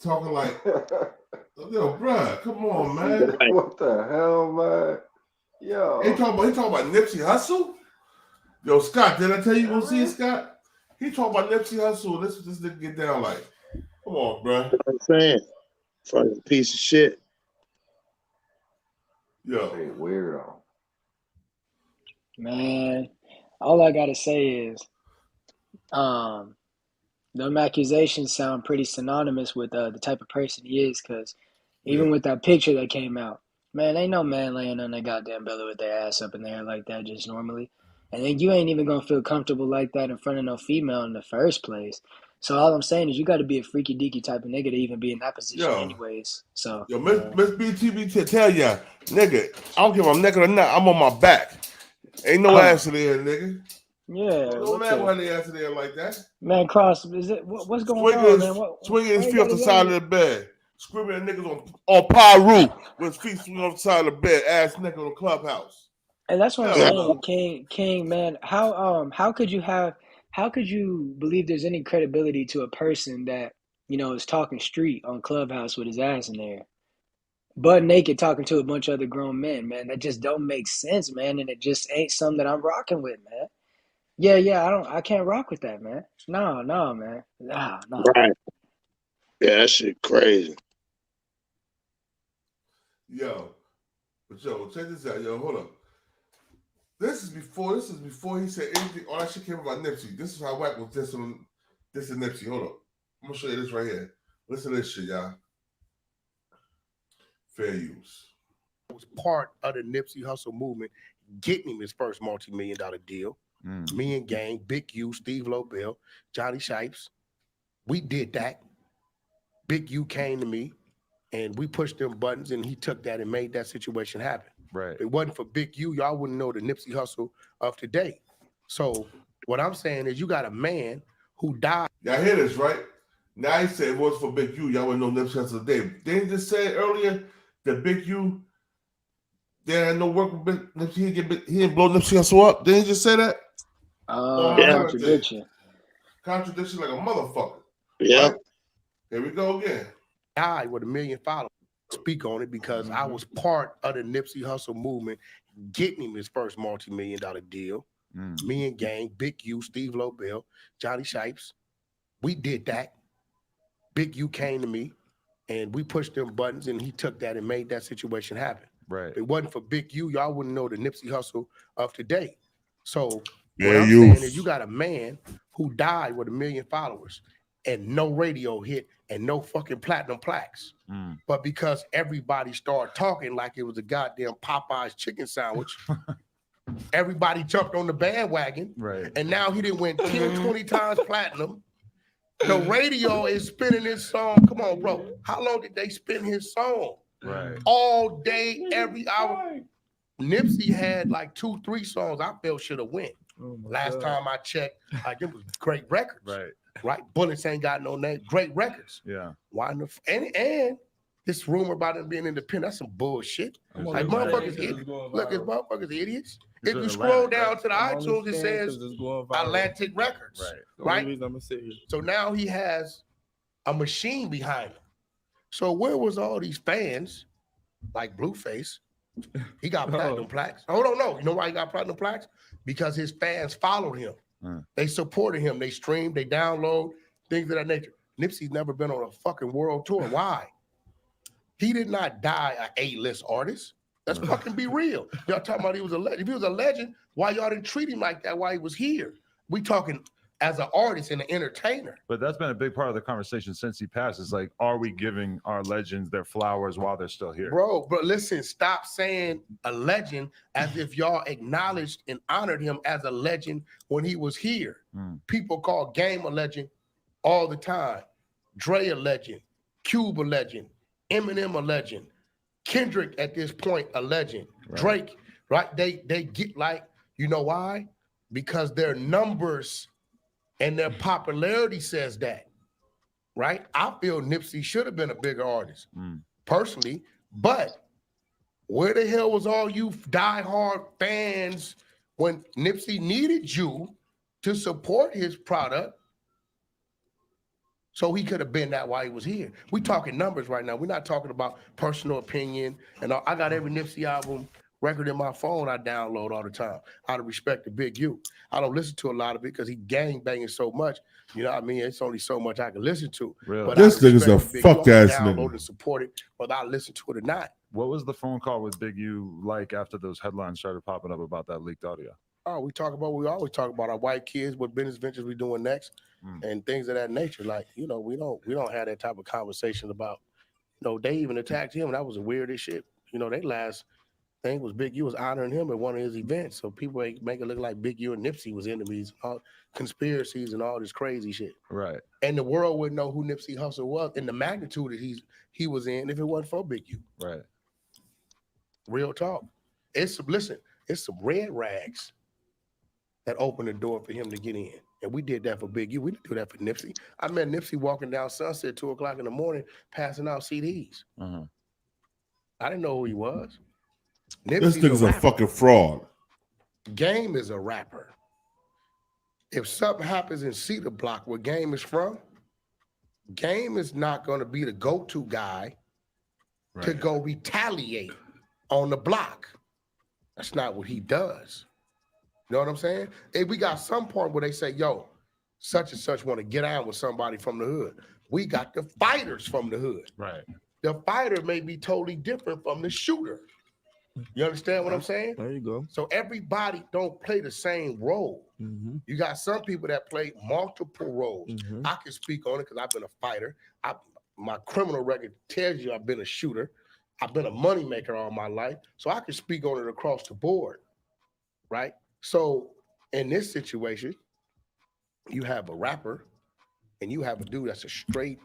talking like, yo, bruh, come on, man. What the hell, man? Yo. He talking about Nipsey Hussle? Yo, Scott, did I tell you gonna see it, Scott? He talking about Nipsey Hussle. This nigga get down like, come on, bruh. I'm saying, fucking piece of shit. Yo, hey, weirdo. Man, all I gotta say is, them accusations sound pretty synonymous with the type of person he is, because even with that picture that came out, man, ain't no man laying on their goddamn belly with their ass up in there like that just normally. And then you ain't even gonna feel comfortable like that in front of no female in the first place. So all I'm saying is you got to be a freaky deaky type of nigga to even be in that position anyways. So Miss BTV tell ya, nigga, I don't care if I'm naked or not, I'm on my back. Ain't no ass in there, nigga. Yeah, no matter why they ass in there like that. Man, Cross, is it what's going on, man? Swinging his feet off the side of the bed, screaming at niggas on Paru with his feet swinging off the side of the bed, ass nigga on the clubhouse. And that's what I'm saying, King, man. How could you believe there's any credibility to a person that is talking street on Clubhouse with his ass in there, butt naked, talking to a bunch of other grown men, man? That just don't make sense, man, and it just ain't something that I'm rocking with, man. Yeah, I can't rock with that, man. No, man. No. Right. Yeah, that shit crazy. Yo, check this out, yo. Hold up. This is before he said anything. All that shit came about Nipsey. This is how Wack was dissing Nipsey. Hold up. I'm gonna show you this right here. Listen to this shit, y'all. Fair use. It was part of the Nipsey Hussle movement, getting him his first multi-million-dollar deal. Me and Gang, Big U, Steve Lobel, Johnny Shipes. We did that. Big U came to me, and we pushed them buttons, and he took that and made that situation happen. Right. If it wasn't for Big U, y'all wouldn't know the Nipsey Hussle of today. So what I'm saying is you got a man who died. Y'all hear this, right? Now he said it was for Big U. Y'all wouldn't know Nipsey Hussle today. Didn't just say it earlier the Big U, there ain't no work with Nipsey. He didn't blow Nipsey Hussle up. Didn't he just say that? Contradiction. Contradiction like a motherfucker. Yeah. Right? Here we go again. Died with 1 million followers. Speak on it because I was part of the Nipsey Hussle movement, getting him his first multi-million-dollar deal. Me and Gang, Big U, Steve Lobel, Johnny Shipes, we did that. Big U came to me, and we pushed them buttons, and he took that and made that situation happen. Right. If it wasn't for Big U, y'all wouldn't know the Nipsey Hussle of today. So what Yeah, I'm saying is you got a man who died with 1 million followers and no radio hit and no fucking platinum plaques. But because everybody started talking like it was a goddamn Popeye's chicken sandwich, everybody jumped on the bandwagon. Right. And now he didn't win 10, 20 times platinum. The radio is spinning his song. Come on, bro. How long did they spin his song? Right. All day, every hour. Nipsey had like 2, 3 songs I felt should have went. Last time I checked, like it was great records. Right. Bullets ain't got no name. Great records. Yeah. Why the and this rumor about him being independent, that's some bullshit. Like motherfuckers idiots. Look, it's motherfuckers idiots. If you scroll down to the iTunes, it says Atlantic Records. Right. I'm gonna sit here. So now he has a machine behind him. So where was all these fans like Blueface? He got platinum plaques. Oh, no. You know why he got platinum plaques? Because his fans followed him. They supported him. They streamed, they download, things of that nature. Nipsey's never been on a fucking world tour. Why? He did not die an A-list artist. Let's fucking be real. Y'all talking about he was a legend. If he was a legend, why y'all didn't treat him like that while he was here? We talking as an artist and an entertainer. But that's been a big part of the conversation since he passed. Is like, are we giving our legends their flowers while they're still here? Bro, but listen, stop saying a legend as if y'all acknowledged and honored him as a legend when he was here. People call Game a legend all the time. Dre a legend, Cube a legend, Eminem a legend, Kendrick at this point a legend, Drake, right? They get like, you know why? Because their numbers and their popularity says that, right? I feel Nipsey should have been a bigger artist, personally, but where the hell was all you diehard fans when Nipsey needed you to support his product so he could have been that while he was here? We talking numbers right now. We're not talking about personal opinion. And I got every Nipsey album record in my phone I download all the time out of respect to Big U. I don't listen to a lot of it because he gang banging so much. You know what I mean? It's only so much I can listen to. Really? But This nigga's a fuck ass download nigga. and support it, whether I listen to it or not. What was the phone call with Big U like after those headlines started popping up about that leaked audio? Oh, we always talk about our white kids, what business ventures we doing next, and things of that nature. Like, you know, we don't have that type of conversation about, you know, they even attacked him. That was the weirdest shit. You know, they last thing was Big U was honoring him at one of his events. So people make it look like Big U and Nipsey was enemies, all conspiracies and all this crazy shit. Right. And the world wouldn't know who Nipsey Hussle was and the magnitude that he was in if it wasn't for Big U. Right. Real talk. It's some red rags that opened the door for him to get in. And we did that for Big U. We didn't do that for Nipsey. I met Nipsey walking down Sunset at 2 o'clock in the morning, passing out CDs. I didn't know who he was. This nigga's a fucking fraud. Game is a rapper. If something happens in Cedar Block where Game is from, Game is not going to be the go-to guy to go retaliate on the block. That's not what he does. You know what I'm saying? If we got some point where they say, yo, such and such want to get out with somebody from the hood. We got the fighters from the hood. Right. The fighter may be totally different from the shooter. You understand what I'm saying? There you go. So everybody don't play the same role. You got some people that play multiple roles. I can speak on it because I've been a fighter. My criminal record tells you I've been a shooter. I've been a moneymaker all my life. So I can speak on it across the board, right? So in this situation, you have a rapper and you have a dude that's a straight,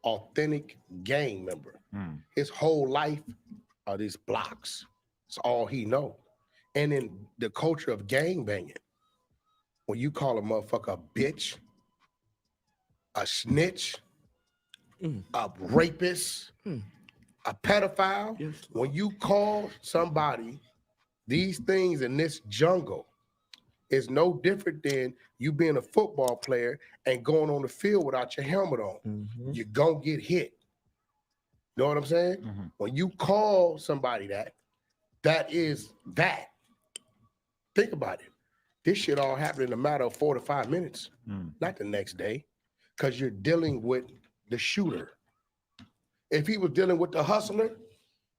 authentic gang member. His whole life are these blocks. It's all he know. And in the culture of gang banging, when you call a motherfucker a bitch, a snitch, a rapist, a pedophile, when you call somebody these things in this jungle, is no different than you being a football player and going on the field without your helmet on. You're gonna get hit. You know what I'm saying? When you call somebody that is that. Think about it. This shit all happened in a matter of 4 to 5 minutes, not the next day, because you're dealing with the shooter. If he was dealing with the hustler,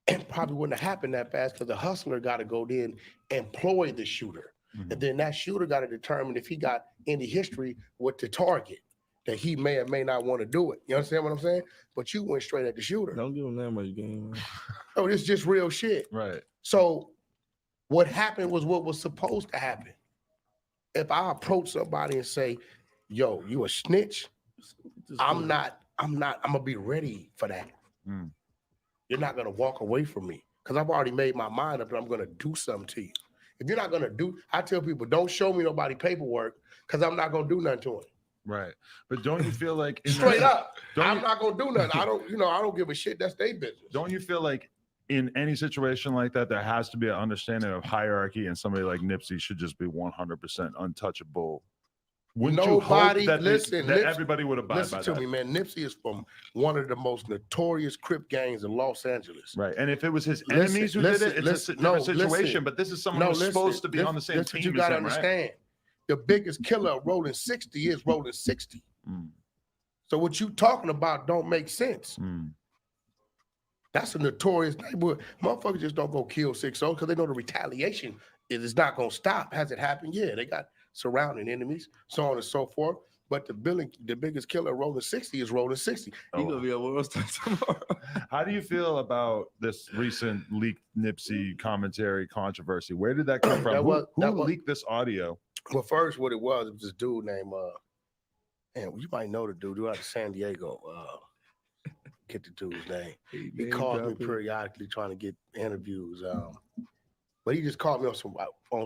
it probably wouldn't have happened that fast because the hustler got to go then employ the shooter. And then that shooter got to determine if he got any history with the target that he may or may not want to do it. You understand what I'm saying? But you went straight at the shooter. Don't give him that much game. Oh, this is just real shit. Right. So what happened was what was supposed to happen. If I approach somebody and say, yo, you a snitch, I'm gonna be ready for that. You're not gonna walk away from me because I've already made my mind up that I'm gonna do something to you. If you're not gonna do, I tell people, don't show me nobody paperwork because I'm not gonna do nothing to him. Right. But don't you feel like straight up, I'm not gonna do nothing. I don't give a shit. That's their business. Don't you feel like in any situation like that, there has to be an understanding of hierarchy, and somebody like Nipsey should just be 100% untouchable? Wouldn't you hope that that everybody would abide by that? Listen to me, man. Nipsey is from one of the most notorious Crip gangs in Los Angeles. Right. And if it was his enemies who did it, it's a different situation. But this is someone who's supposed to be on the same team. You got to understand. Right? The biggest killer of Rolling 60 is Rolling 60. So what you talking about don't make sense. That's a notorious neighborhood. Motherfuckers just don't go kill 6-0 because they know the retaliation is not going to stop. Has it happened? Yeah, they got surrounding enemies, so on and so forth. But the biggest killer of Rolling 60 is Rolling 60. He's going to be a world star tomorrow. How do you feel about this recent leaked Nipsey commentary controversy? Where did that come from? Who leaked this audio? Well, first, what it was this dude named, and you might know the dude out of San Diego. Get the dude's name. He called me periodically trying to get interviews. But he just called me on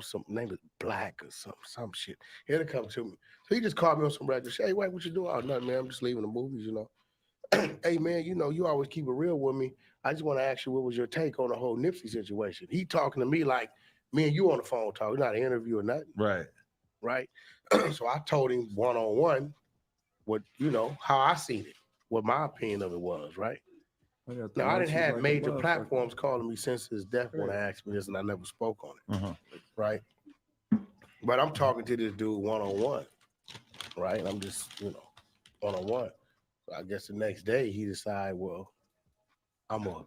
some name is Black or some shit. He'll come to me. So he just called me on some regular shit. Hey, Wack, what you doing? Oh, nothing, man. I'm just leaving the movies, you know. Hey, man, you know, you always keep it real with me. I just want to ask you, what was your take on the whole Nipsey situation? He talking to me like me and you on the phone talking, not an interview or nothing. Right. Right. So I told him one-on-one what, you know, how I seen it, what my opinion of it was, right? Now, I didn't have major platforms calling me since his death when I asked me this, and I never spoke on it, right? But I'm talking to this dude one-on-one, right? And I'm just, you know, one-on-one. So I guess the next day he decided, well, I'm going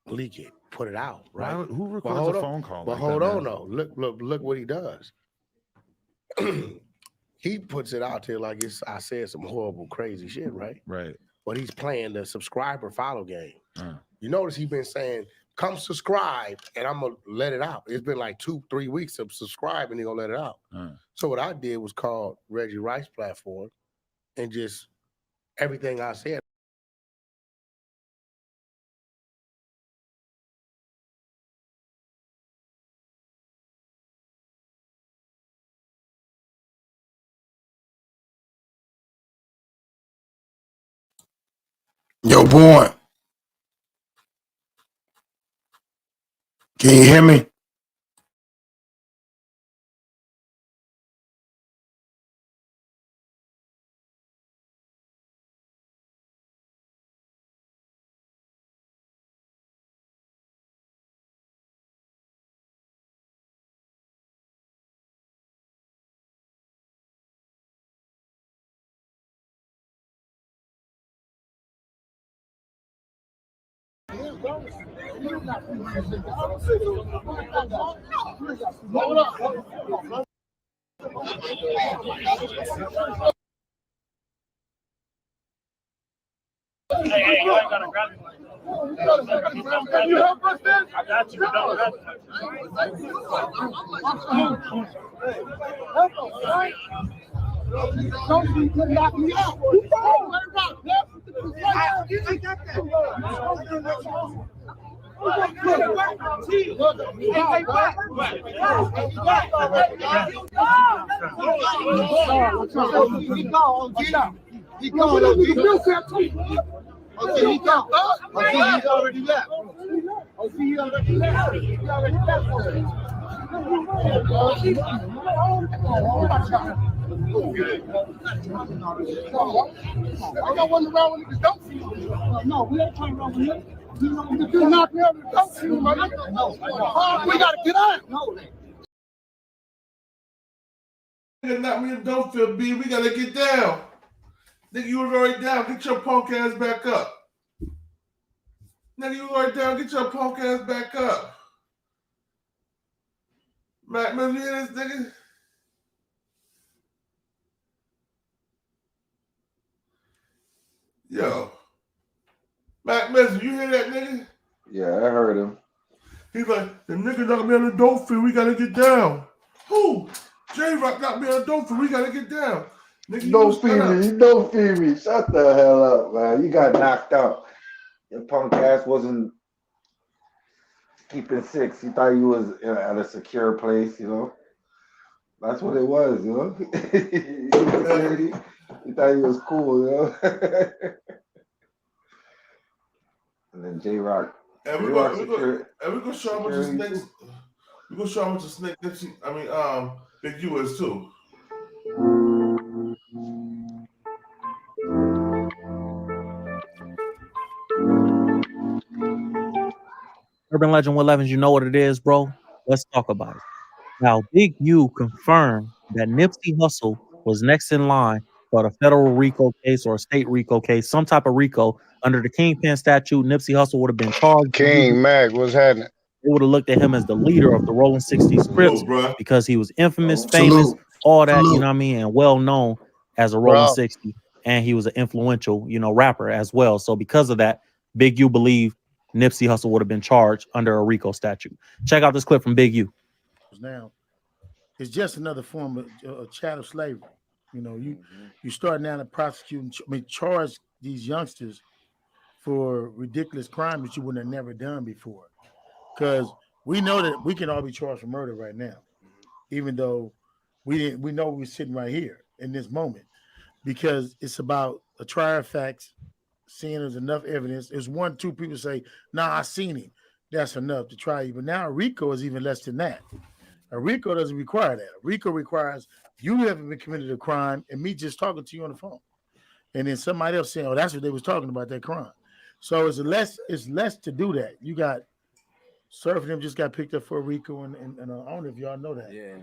to leak it, put it out, right? Who records a phone call? But like hold that, on, man? though. Look what he does. He puts it out there like I said some horrible, crazy shit, right? Right. But he's playing the subscriber follow game. You notice he's been saying, come subscribe, and I'm going to let it out. It's been like 2-3 weeks of subscribe, and he's going to let it out. So what I did was called Reggie Rice platform, and just everything I said. Yo, boy. Can you hear me? Hey, you ain't gotta grab me. Can you help us then? I got you. Don't knock me out. I got Oh, see, he got up. Oh, see, he's already left. Oh, see, he already left. He already left already. I don't want to run with niggas don't see you. No, we ain't trying to run with you. You knock me out with the don't see you, my nigga. No, we gotta get out. No. Nigga, knock me in the dope field, B. We gotta get down. Nigga, you was already down. Get your punk ass back up. Nigga, you was already down. Get your punk ass back up. Mac, man, you hear this nigga? Yo. Mac Messer, you hear that nigga? Yeah, I heard him. He's like, the nigga knocked me on the dope field. We gotta get down. Who? J-Rock knocked me on the dope field. We gotta get down. Nigga, Don't feed me. Don't feed me. Shut the hell up, man. You got knocked out. Your punk ass wasn't keeping six. He thought you was at a secure place, you know. That's what it was, you know. Security. He thought he was cool, you know. And then J-Rock. And we're gonna show him what the snakes. We're gonna show him what the snake. Big U is too. Urban Legend 111, you know what it is, bro. Let's talk about it. Now, Big U confirmed that Nipsey Hussle was next in line for the federal RICO case or a state RICO case, some type of RICO. Under the Kingpin statute, Nipsey Hussle would have been charged. King Mac, what's happening? They would have looked at him as the leader of the Rolling 60s Crips because he was infamous, famous, all that, you know what I mean, and well known as a Rolling 60. And he was an influential, rapper as well. So because of that, Big U believed Nipsey Hussle would have been charged under a RICO statute. Check out this clip from Big U. Now, it's just another form of chattel slavery. You start now to prosecute, charge these youngsters for ridiculous crimes that you would have never done before. Because we know that we can all be charged for murder right now, even though we know we're sitting right here in this moment, because it's about a trial of facts, seeing there's enough evidence. There's 1, 2 people say, nah, I seen him. That's enough to try you. But now a RICO is even less than that. A RICO doesn't require that. A RICO requires you haven't been committed a crime and me just talking to you on the phone. And then somebody else saying, oh, that's what they was talking about, that crime. So it's less to do that. You got Surf and them just got picked up for a RICO and I don't know if y'all know that. Yeah,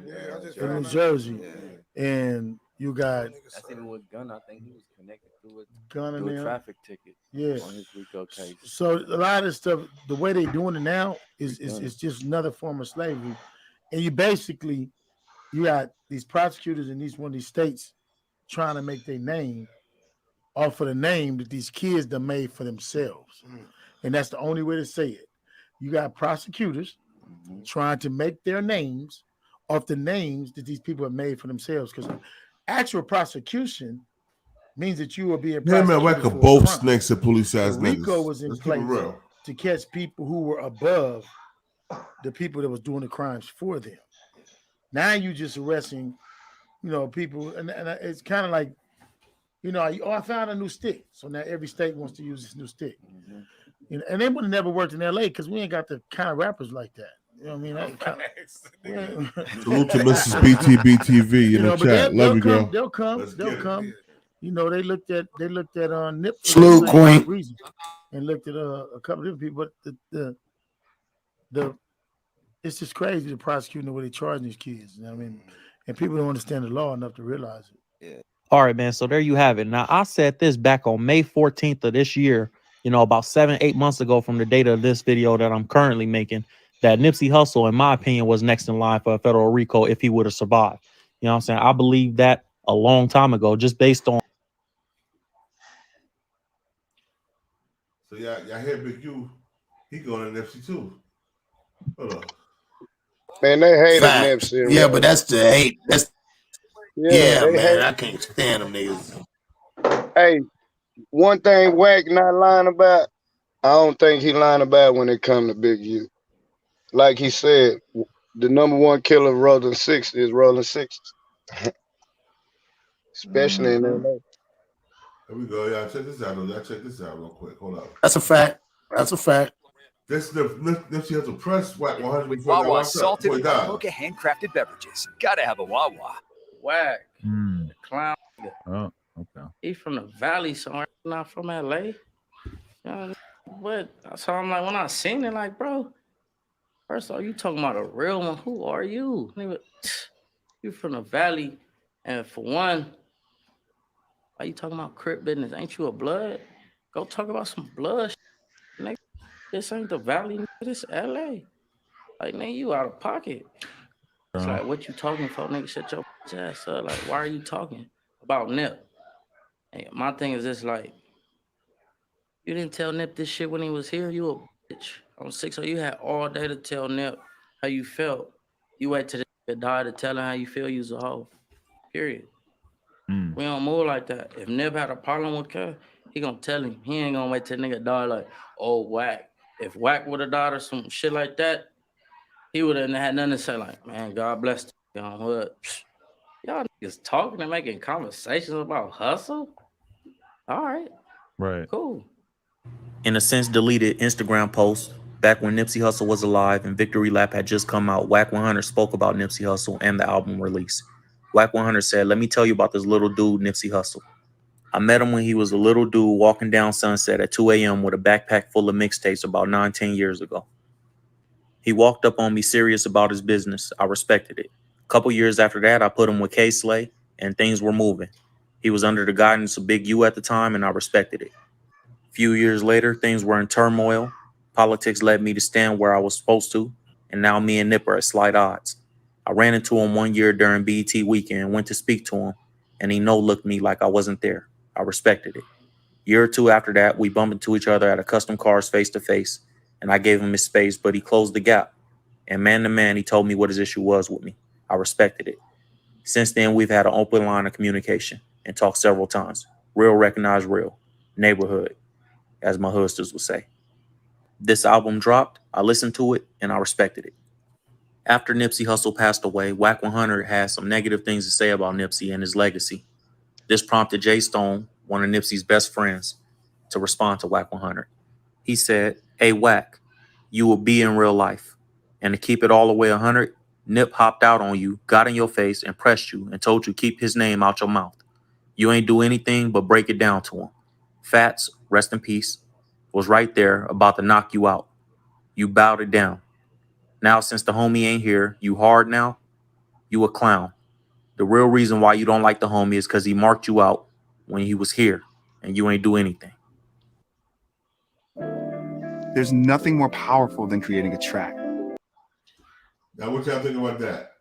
in New Jersey. Yeah. And you got that's even with Gunn. I think he was connected to a traffic ticket on his RICO case. So a lot of stuff, the way they're doing it now is just another form of slavery. And you got these prosecutors in one of these states trying to make their name off of the name that these kids done made for themselves. And that's the only way to say it. You got prosecutors trying to make their names off the names that these people have made for themselves. Because actual prosecution means that you will be a prosecutor. Wack are both snakes and police ass niggas. RICO was in place to catch people who were above the people that was doing the crimes for them. Now you just arresting, people, and it's kind of like, I found a new stick. So now every state wants to use this new stick. And they would have never worked in LA because we ain't got the kind of rappers like that. You know what I mean? Salute to Mrs. BTBTV in the chat. Love you, girl. They'll come. They looked at Nip. Salute, Queen. And looked at a couple of different people, but the it's just crazy to prosecute the way they charging these kids. You know what I mean? And people don't understand the law enough to realize it. Yeah. All right, man. So there you have it. Now, I said this back on May 14th of this year, about 7-8 months ago from the date of this video that I'm currently making, that Nipsey Hussle, in my opinion, was next in line for a federal RICO if he would have survived. You know what I'm saying? I believe that a long time ago, just based on. So y'all hear Big U, he going to Nipsey too. Hold on. Man, they hate Nipsey. Yeah, but that's the hate. That's man. Hate. I can't stand them niggas. Hey, one thing Wack not lying about, I don't think he lying about when it come to Big U. Like he said, the #1 killer of Rolling 60 is Rolling 60. Especially in LA. Here we go. Y'all check this out. Y'all check this out real quick. Hold up. That's a fact. That's a fact. This Nipsey Hussle press Wack 100 With before Wawa salted he died. mocha handcrafted beverages. Gotta have a Wawa. Wack. The clown. Oh, okay. He from the valley somewhere, not from LA. But so I'm like, when I seen it, like, bro, first of all, you talking about a real one. Who are you? Nigga, you from the valley. And for one, why you talking about crip business? Ain't you a blood? Go talk about some blood. Nigga, this ain't the valley. Nigga, this LA. Like, nigga, you out of pocket. It's like, what you talking for, nigga? Shut your ass up. Like, why are you talking about Nip? And my thing is this, like, you didn't tell Nip this shit when he was here. You a bitch. On 6-0, you had all day to tell Nip how you felt. You wait till the die to tell him how you feel. You's a hoe. Period. We don't move like that. If Nip had a problem with Kev, he gonna tell him. He ain't gonna wait till nigga die like, oh, Wack. If Wack would have died or some shit like that, he would have had nothing to say like, man, God bless you on hood. Y'all niggas talking and making conversations about hustle? All right. Right. Cool. In a since deleted Instagram post, back when Nipsey Hussle was alive and Victory Lap had just come out, Wack 100 spoke about Nipsey Hussle and the album release. Wack 100 said, let me tell you about this little dude, Nipsey Hussle. I met him when he was a little dude walking down Sunset at 2 a.m. with a backpack full of mixtapes about 9-10 years ago. He walked up on me serious about his business. I respected it. A couple years after that, I put him with K-Slay, and things were moving. He was under the guidance of Big U at the time, and I respected it. A few years later, things were in turmoil. Politics led me to stand where I was supposed to, and now me and Nip are at slight odds. I ran into him one year during BET weekend and went to speak to him, and he no-looked me like I wasn't there. I respected it. A year or two after that, we bumped into each other at a custom cars face-to-face, and I gave him his space, but he closed the gap. And man to man, he told me what his issue was with me. I respected it. Since then, we've had an open line of communication and talked several times. Real recognize real. Neighborhood, as my hustlers would say. This album dropped, I listened to it, and I respected it. After Nipsey Hussle passed away, Wack 100 had some negative things to say about Nipsey and his legacy. This prompted Jay Stone, one of Nipsey's best friends, to respond to Wack 100. He said, hey, Wack, you will be in real life. And to keep it all the way 100, Nip hopped out on you, got in your face, and pressed you, and told you keep his name out your mouth. You ain't do anything but break it down to him. Fats, rest in peace, was right there about to knock you out. You bowed it down. Now, since the homie ain't here, you hard now? You a clown. The real reason why you don't like the homie is because he marked you out when he was here, and you ain't do anything. There's nothing more powerful than creating a track. Now, what y'all think about that?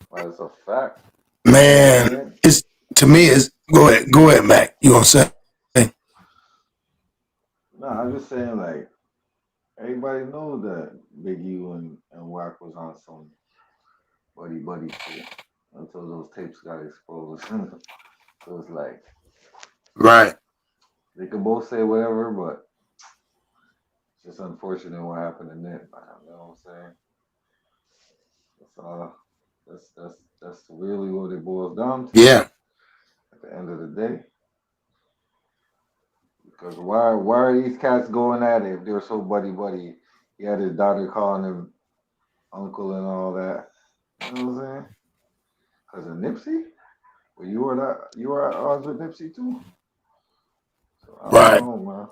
Well, it's a fact. Man, it's to me. It's go ahead, Mac. You gonna say? No, I'm just saying, like, everybody knows that Big U and Wack was on some buddy shit until those tapes got exposed. So it's like, right. They could both say whatever, but it's just unfortunate what happened to Nip. You know what I'm saying? That's really what it boils down to. Yeah. At the end of the day. Because why are these cats going at it if they're so buddy? He had his daughter calling him uncle and all that. You know what I'm saying? Because of Nipsey? Well, you were at odds with Nipsey too. So I don't know, man.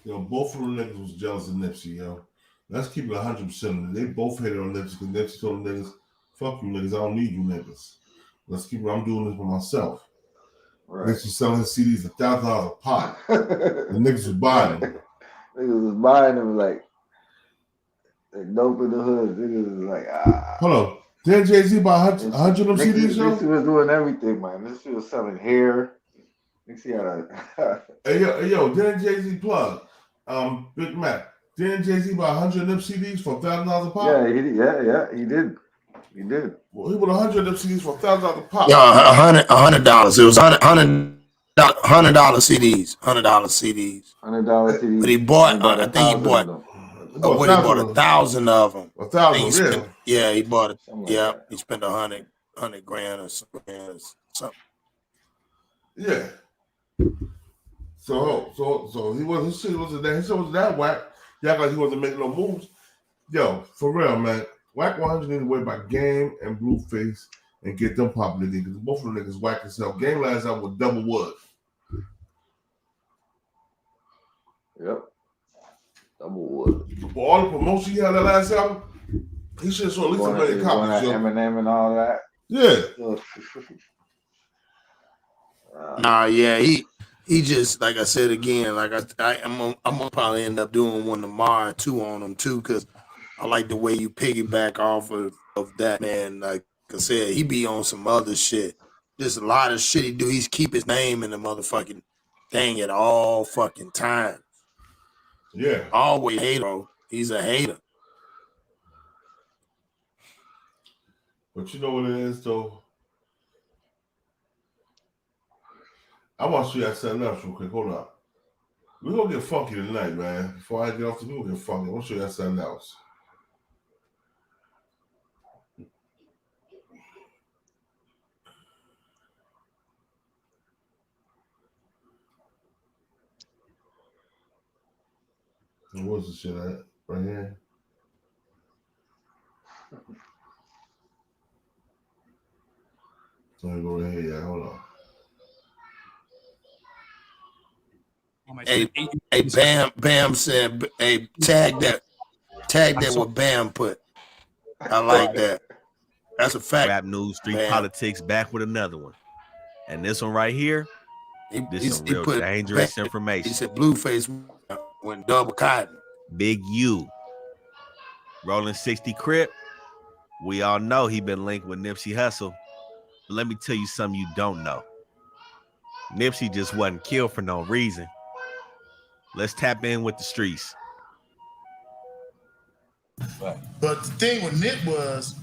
Yo, both of them niggas was jealous of Nipsey, yo. Let's keep it 100%. They both hated on Nipsey because Nipsey told them niggas, fuck you niggas, I don't need you niggas. Let's keep it, I'm doing this for myself. Right. Nipsey selling his CDs $1,000 a pop. The niggas was buying them. Niggas was buying them like dope in the hood. Niggas was like, Hold on. Didn't Jay-Z buy 100 of them CDs, yo? Nipsey was doing everything, man. Nipsey was selling hair. Nipsey had a... Hey, yo, didn't Jay-Z plug? Big Mac. Didn't Jay-Z buy 100 of them CDs for $1,000 a pop? Yeah, he did. He did. Well, he bought 100 of them CDs for $1,000 a pop. Yeah, $100. It was $100 CDs. $100 CDs. $100 CDs. But he bought. I think he bought. He bought 1,000 of them. 1,000, yeah. Yeah, he bought it. Yeah, he spent 100. 100 grand or something. Yeah. So he wasn't. His shit wasn't that. His shit was that whack. He act like he wasn't making no moves. Yo, for real, man. Wack 100 need to wait by Game and Blueface and get them popular again because both of them niggas whack as hell. Game last out with Double Wood. Yep. Double Wood. For all the promotion he had that last album, he should have sold at least a million copies. Yo. Eminem and all that. Yeah. Nah, yeah, he just, like I said again, like I'm gonna probably end up doing one tomorrow too on him too, because I like the way you piggyback off of that, man. Like I said, he be on some other shit. There's a lot of shit he do. He's keep his name in the motherfucking thing at all fucking times. Yeah. Always hater, bro. He's a hater. But you know what it is, though? I want to show you that something else real quick. Hold on. We're going to get funky tonight, man. Before I get off the we're going to get funky. I want to show you that something else. And what's the shit at? Right here. Let me go right here. Yeah, hold on. Hey, Bam said, hey, tag that what Bam put. I like that. That's a fact. Rap news, street politics, back with another one. And this one right here, this is some real dangerous information. He said Blueface went double cotton. Big U. Rolling 60 Crip. We all know he been linked with Nipsey Hussle. But let me tell you something you don't know. Nipsey just wasn't killed for no reason. Let's tap in with the streets. But the thing with Nip was,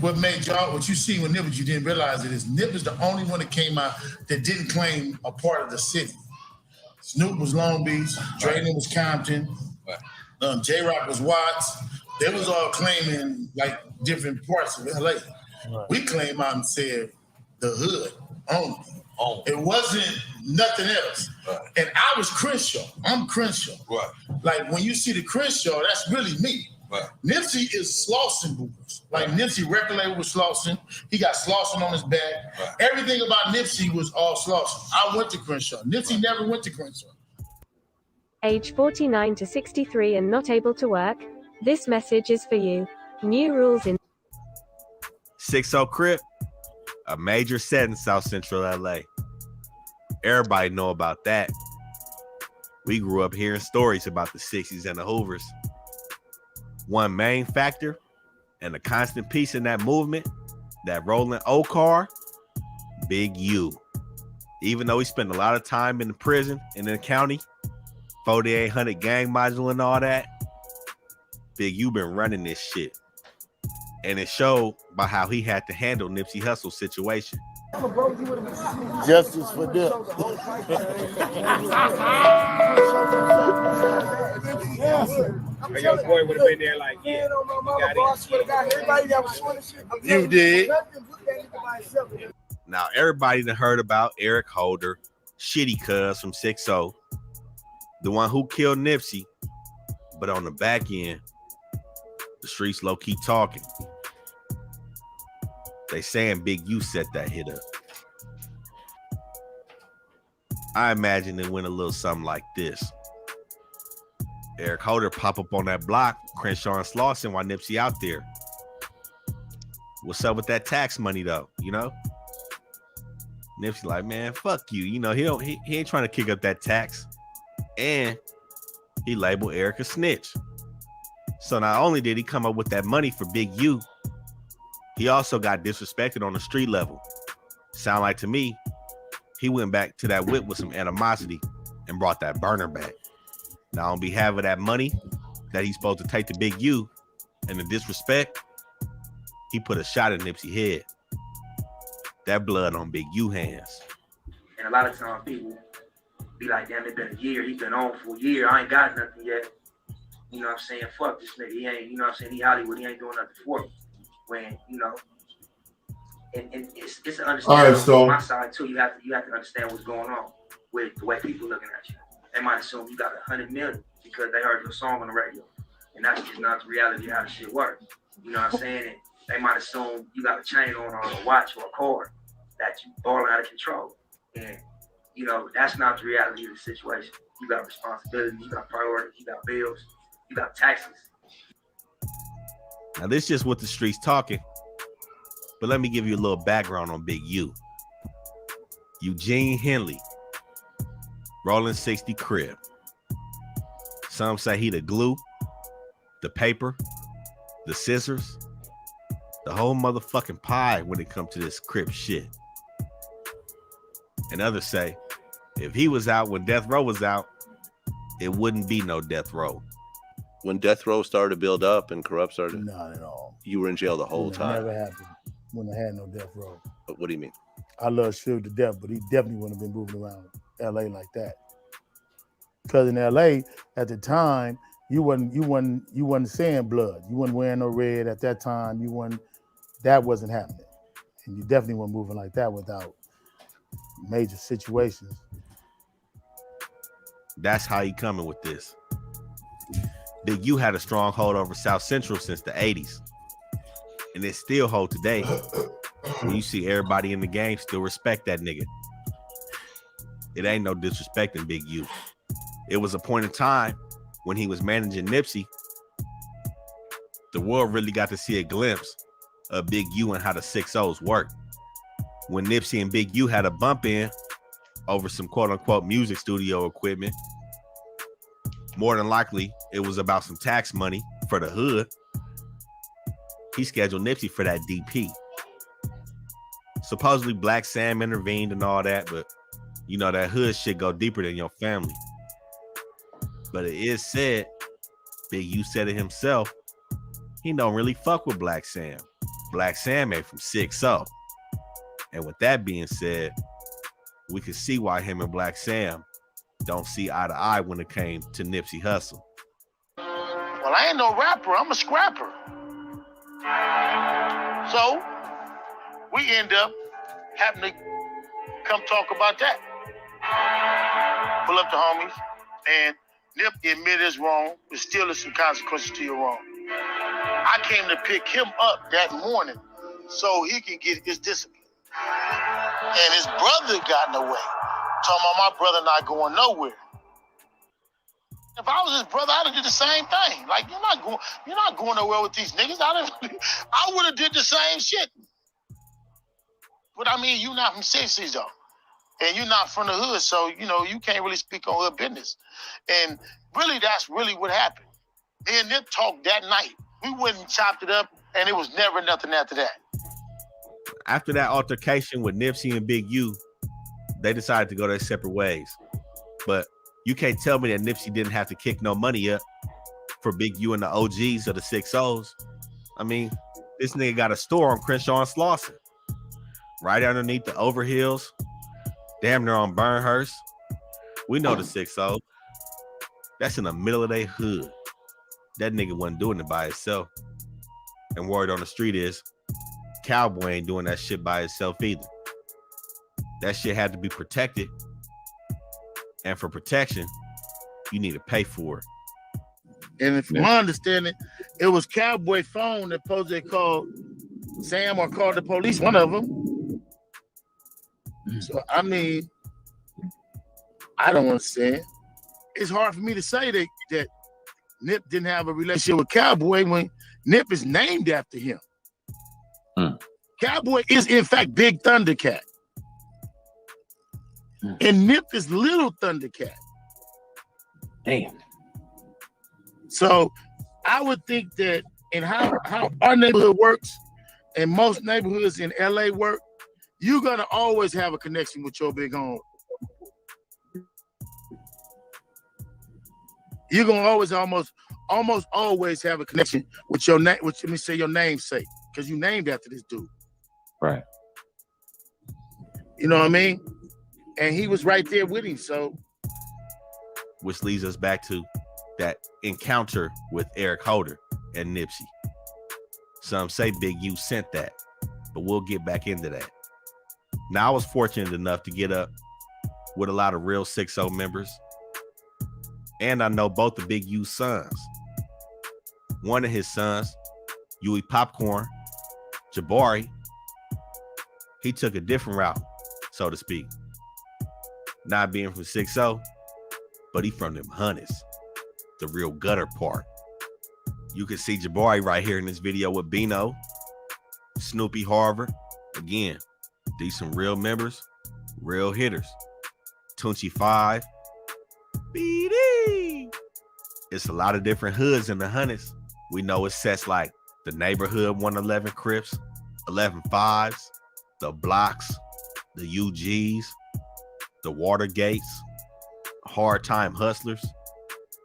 what made y'all, what you see with Nip, but you didn't realize it is, Nip is the only one that came out that didn't claim a part of the city. Snoop was Long Beach, Drayden was Compton, J-Rock was Watts. They was all claiming like different parts of LA. Right. We came out and said the hood only. It wasn't nothing else. Right. And I was Crenshaw. I'm Crenshaw. Right. Like when you see the Crenshaw, that's really me. Right. Nipsey is Slauson Boomers. Like Nipsey record label was Slauson. He got Slauson on his back. Right. Everything about Nipsey was all Slauson. I went to Crenshaw. Nipsey never went to Crenshaw. Age 49 to 63 and not able to work. This message is for you. New rules in 60 Crip, a major set in South Central LA. Everybody know about that. We grew up hearing stories about the 60s and the Hoovers. One main factor and a constant piece in that movement, that rolling O car, Big U. Even though he spent a lot of time in the prison and in the county, 4800 gang module and all that, Big U been running this shit. And it showed by how he had to handle Nipsey Hussle's situation. Justice for them. Hey, your boy would have been there like, yeah, you did. Now, everybody done heard about Eric Holder, Shitty Cuz from 6-0, the one who killed Nipsey. But on the back end, the streets low-key talking. They saying Big U set that hit up. I imagine it went a little something like this. Eric Holder pop up on that block, Crenshaw and Slauson while Nipsey out there. What's up with that tax money though, you know? Nipsey like, man, fuck you. You know, he ain't trying to kick up that tax. And he labeled Eric a snitch. So not only did he come up with that money for Big U, he also got disrespected on the street level. Sound like to me, he went back to that whip with some animosity and brought that burner back. Now on behalf of that money that he's supposed to take to Big U and the disrespect, he put a shot in Nipsey's head. That blood on Big U hands. And a lot of times people be like, damn, it's been a year. He's been on for a year. I ain't got nothing yet. You know what I'm saying? Fuck this nigga. He ain't, you know what I'm saying? He Hollywood. He ain't doing nothing for me. When, you know, and it's an understanding All right, so on my side too. You have to understand what's going on with the way people looking at you. They might assume you got 100 million because they heard your song on the radio, and that's just not the reality of how the shit works. You know what I'm saying? And they might assume you got a chain on or a watch or a car that you balling out of control, and you know that's not the reality of the situation. You got responsibilities, you got priorities, you got bills, you got taxes. Now this is just what the streets talking, but let me give you a little background on Big U. Eugene Henley, Rolling 60 crib. Some say he the glue, the paper, the scissors, the whole motherfucking pie when it comes to this crib shit. And others say if he was out when Death Row was out, it wouldn't be no Death Row. When Death Row started to build up and Corrupt started, not at all. You were in jail the whole time. Never happened when I had no Death Row. But what do you mean? I love Suge to death, but he definitely wouldn't have been moving around LA like that. Because in LA at the time, you wasn't saying blood. You wasn't wearing no red at that time. That wasn't happening. And you definitely weren't moving like that without major situations. That's how he coming with this. Big U had a strong hold over South Central since the 80s. And it still hold today. When you see everybody in the game still respect that nigga. It ain't no disrespecting Big U. It was a point in time when he was managing Nipsey. The world really got to see a glimpse of Big U and how the 6-0s work. When Nipsey and Big U had a bump in over some quote-unquote music studio equipment, more than likely, it was about some tax money for the hood. He scheduled Nipsey for that DP. Supposedly Black Sam intervened and all that, but you know that hood shit go deeper than your family. But it is said, Big U said it himself, he don't really fuck with Black Sam. Black Sam ain't from 6-0. And with that being said, we can see why him and Black Sam don't see eye to eye when it came to Nipsey Hussle. Well, I ain't no rapper, I'm a scrapper. So we end up having to come talk about that. Pull up the homies, and Nip admit is wrong, but still there's some consequences to your wrong. I came to pick him up that morning so he can get his discipline. And his brother got in the way, talking about my brother not going nowhere. If I was his brother, I'd have did the same thing. Like, you're not going nowhere with these niggas. I would have did the same shit. But I mean, you're not from 60s though. And you're not from the hood, so you know you can't really speak on hood business. And really, that's really what happened. Me and Nip talked that night. We went and chopped it up, and it was never nothing after that. After that altercation with Nipsey and Big U, they decided to go their separate ways. But you can't tell me that Nipsey didn't have to kick no money up for Big U and the OGs of the 6-0s. I mean, this nigga got a store on Crenshaw and Slauson, right underneath the Overhills, damn near on Burnhurst. We know the 6-0. That's in the middle of their hood. That nigga wasn't doing it by himself. And word on the street is, Cowboy ain't doing that shit by himself either. That shit had to be protected. And for protection, you need to pay for it. And from my understanding, it was Cowboy phone that Posey called Sam or called the police, one of them. So, I mean, I don't understand. It's hard for me to say that Nip didn't have a relationship with Cowboy when Nip is named after him. Cowboy is, in fact, Big Thundercat. And Nip is Little Thundercat. Damn. So I would think that in how our neighborhood works and most neighborhoods in LA work, you're gonna always have a connection with your big home. You're gonna almost always have a connection with your name, let me say your namesake, because you named after this dude. Right. You know what I mean? And he was right there with him, so. Which leads us back to that encounter with Eric Holder and Nipsey. Some say Big U sent that. but we'll get back into that. Now, I was fortunate enough to get up with a lot of real 6-0 members, and I know both the Big U's sons. One of his sons, Huey Popcorn, Jabari, he took a different route, so to speak. Not being from 6-0, but he from them hundreds, the real gutter part. You can see Jabari right here in this video with Bino, Snoopy Harvard. Again, these some real members, real hitters. Tunchi 5, BD. It's a lot of different hoods in the hundreds. We know it's sets like the neighborhood 111 Crips, 11 5s, the blocks, the UGs, the Watergates, Hard Time Hustlers,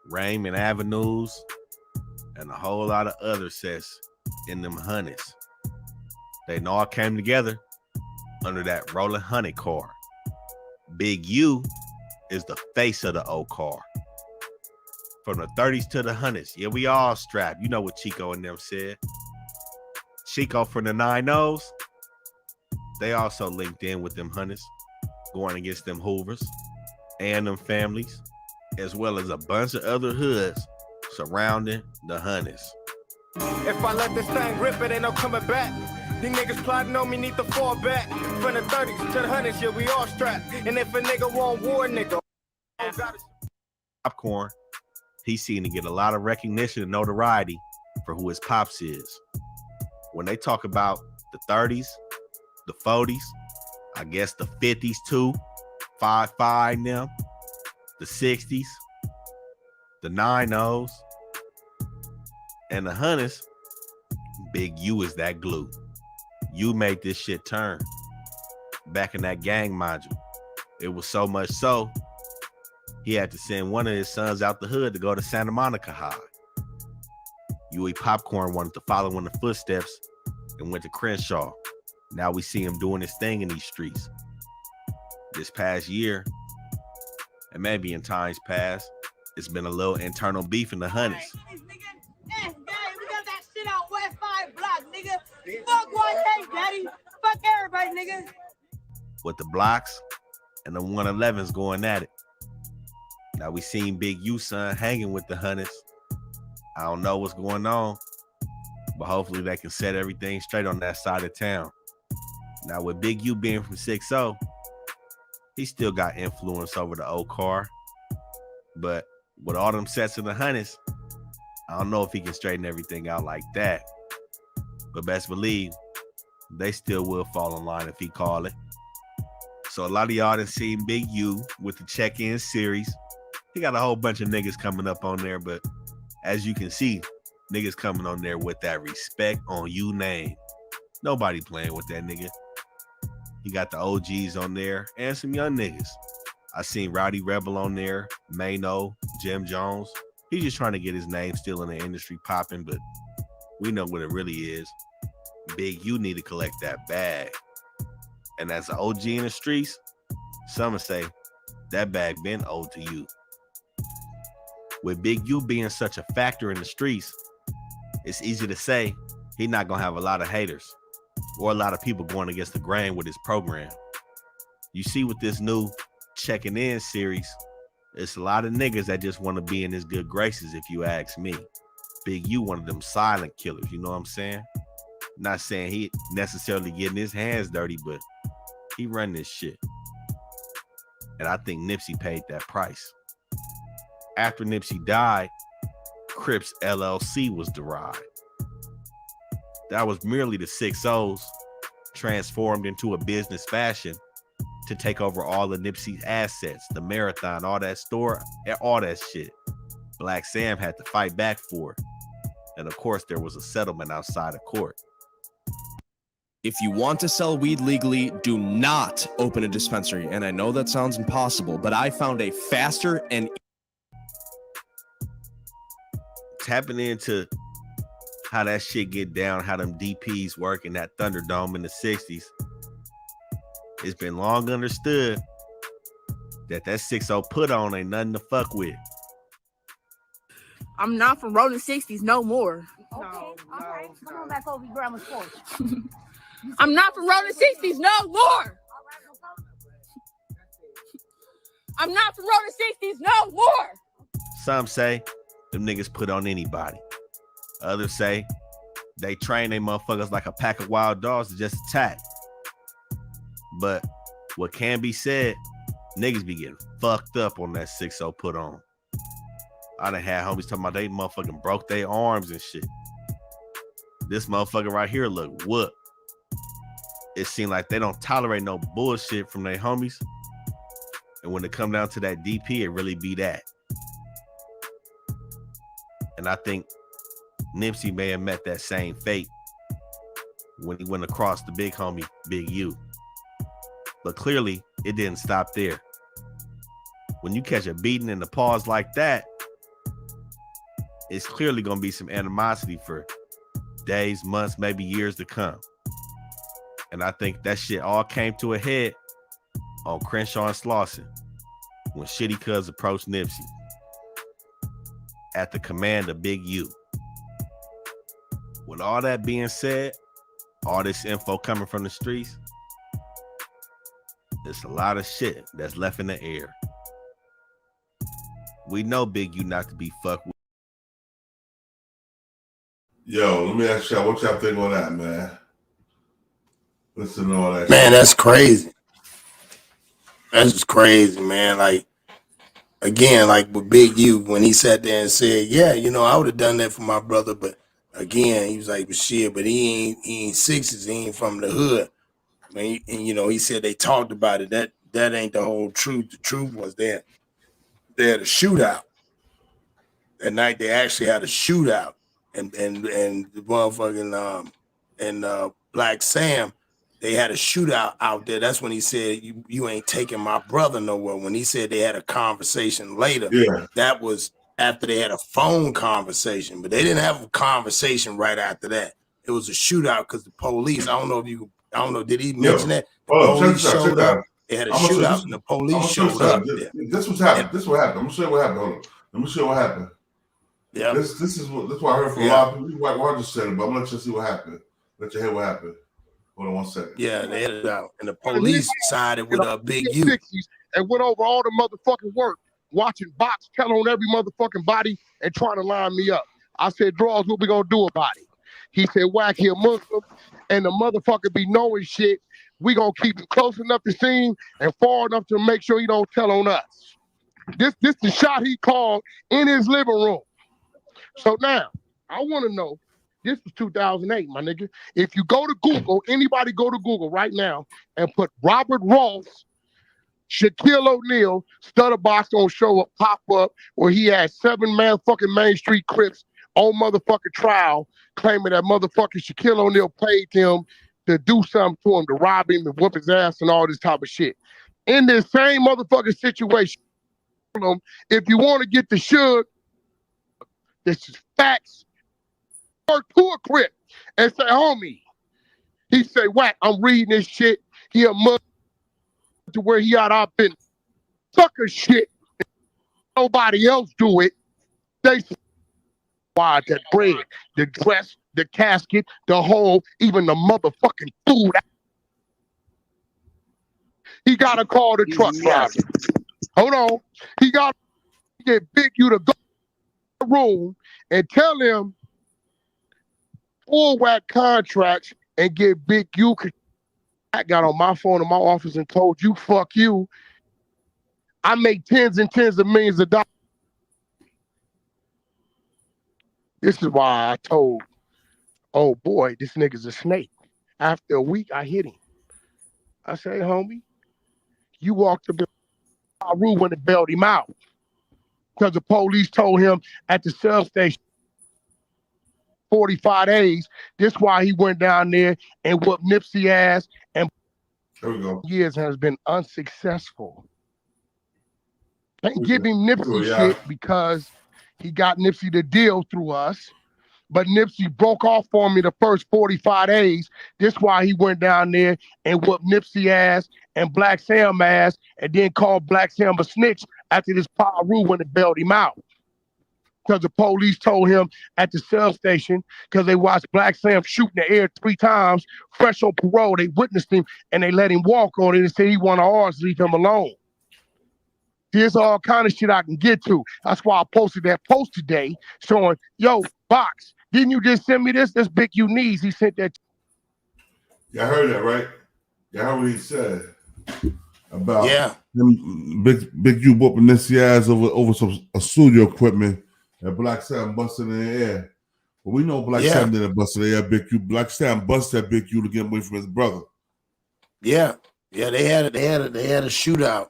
Raymond Avenues, and a whole lot of other sets in them hundreds. They all came together under that rolling honey car. Big U is the face of the old car. From the 30s to the hundreds, yeah, we all strapped. You know what Chico and them said. Chico from the 9-0s, they also linked in with them hundreds, going against them Hoovers and them families, as well as a bunch of other hoods surrounding the hundreds. If I let this thing rip, it ain't no coming back. These niggas plotting on me need to fall back. From the 30s to the hundreds, yeah, we all strapped. And if a nigga want war, nigga. Popcorn, he's seen to get a lot of recognition and notoriety for who his pops is. When they talk about the 30s, the 40s, I guess the 50s too, 5-5 them, the 60s, the 9-0s, and the hundreds, Big U is that glue. You made this shit turn. Back in that gang module, it was so much so, he had to send one of his sons out the hood to go to Santa Monica High. Huey Popcorn wanted to follow in the footsteps and went to Crenshaw. Now we see him doing his thing in these streets. This past year, and maybe in times past, it's been a little internal beef in the hundreds. Fuck 1K, daddy. Fuck everybody, nigga. With the blocks and the 111s going at it. Now we seen Big U son hanging with the hundreds. I don't know what's going on, but hopefully they can set everything straight on that side of town. Now with Big U being from 6-0, he still got influence over the old car. But with all them sets in the hundreds, I don't know if he can straighten everything out like that. But best believe, they still will fall in line if he call it. So a lot of y'all done seen Big U with the check-in series. He got a whole bunch of niggas coming up on there, but as you can see, niggas coming on there with that respect on you name. Nobody playing with that nigga. He got the OGs on there and some young niggas. I seen Rowdy Rebel on there, Mano, Jim Jones. He's just trying to get his name still in the industry popping, but we know what it really is. Big U need to collect that bag. And as an OG in the streets, some would say that bag been owed to you. With Big U being such a factor in the streets, it's easy to say he's not gonna have a lot of haters or a lot of people going against the grain with his program. You see with this new checking in series, it's a lot of niggas that just want to be in his good graces, if you ask me. Big U, one of them silent killers, you know what I'm saying? Not saying he necessarily getting his hands dirty, but he run this shit. And I think Nipsey paid that price. After Nipsey died, Crips LLC was derived. That was merely the 6-0s transformed into a business fashion to take over all of Nipsey's assets, the marathon, all that store, all that shit. Black Sam had to fight back for it. And of course, there was a settlement outside of court. If you want to sell weed legally, do not open a dispensary. And I know that sounds impossible, but I found a faster and tapping into how that shit get down, how them DPs work in that Thunderdome in the 60s. It's been long understood that 6-0 put on ain't nothing to fuck with. I'm not from rolling 60s no more. Okay, come on back over to grandma's porch. I'm not from rolling 60s no more. I'm not from rolling 60s no more. Some say them niggas put on anybody. Others say they train they motherfuckers like a pack of wild dogs to just attack. But what can be said, niggas be getting fucked up on that 6-0 put on. I done had homies talking about they motherfucking broke their arms and shit. This motherfucker right here look whoop. It seemed like they don't tolerate no bullshit from their homies. And when it come down to that DP, it really be that. And I think Nipsey may have met that same fate when he went across the big homie, Big U. But clearly, it didn't stop there. When you catch a beating in the paws like that, it's clearly going to be some animosity for days, months, maybe years to come. And I think that shit all came to a head on Crenshaw and Slauson when Shitty Cuz approached Nipsey at the command of Big U. With all that being said, all this info coming from the streets, there's a lot of shit that's left in the air. We know Big U not to be fucked with. Yo, let me ask y'all, what y'all think on that, man? Listen to all that Man, shit. that's crazy. That's just crazy, man. Like, again, like with Big U, when he sat there and said, yeah, you know, I would have done that for my brother, but again, he was like, well, shit, but he ain't sixes, he ain't from the hood. And you know, he said they talked about it. That ain't the whole truth. The truth was they had a shootout. That night they actually had a shootout. And the motherfucking and Black Sam, they had a shootout out there. That's when he said, you ain't taking my brother nowhere. When he said they had a conversation later, that was after they had a phone conversation, but they didn't have a conversation right after that. It was a shootout because the police, I don't know, did he mention that? The police showed up. They had a shootout and the police showed up. This was happened. This is what happened. I'm gonna show you what happened. Hold on. Let me show you what happened. Yeah. This is what I heard from a lot of people. Why just said it, but I'm gonna let you see what happened. Let you hear what happened. Hold on 1 second. Yeah, they had it out. And the police sided with a Big U. 60s and went over all the motherfucking work, watching Box tell on every motherfucking body and trying to line me up. I said, Draws, what we gonna do about it? He said, Wack, he a Muslim, and the motherfucker be knowing shit. We gonna keep him close enough to see him and far enough to make sure he don't tell on us. This the shot he called in his living room. So now, I want to know, this was 2008, my nigga. If you go to Google, anybody go to Google right now and put Robert Ross, Shaquille O'Neal, Stutterbox gonna show up, pop up, where he had 7 motherfucking Main Street Crips on motherfucking trial, claiming that motherfucking Shaquille O'Neal paid him to do something to him, to rob him and whoop his ass and all this type of shit. In this same motherfucking situation, if you want to get the Suge, this is facts, or to a Crip and say, homie, he say, Wack, I'm reading this shit. He a mother to where he ought to been sucker shit. Nobody else do it. They why that bread, the dress, the casket, the whole, even the motherfucking food. He gotta call the truck driver. Hold on. He got to get Big U to go to the room and tell him full Wack contracts and get Big U. I got on my phone in my office and told you, fuck you. I make tens and tens of millions of dollars. This is why I told, oh boy, this nigga's a snake. After a week, I hit him. I say, homie, you walked up the room when they bailed him out. Because the police told him at the substation 45 days. This why he went down there and whooped Nipsey ass and years has been unsuccessful. Can't give him Nipsey shit because he got Nipsey the deal through us. But Nipsey broke off for me the first 45 days. This why he went down there and whooped Nipsey ass and Black Sam ass and then called Black Sam a snitch after this Paru when it bailed him out. because the police told him at the substation, because they watched Black Sam shoot in the air 3 times, fresh on parole, they witnessed him, and they let him walk on it and said he wanted ours, leave him alone. There's all kind of shit I can get to. That's why I posted that post today showing, yo, Box, didn't you just send me this? This Big U needs. He sent that. Y'all heard that, right? Y'all heard what he said about him, Big U whooping this ass over some studio equipment and Black Sam busting in the air. But we know Black Sam didn't bust in the air, Big U. Black Sam busted that Big U to get away from his brother. Yeah, they had a shootout.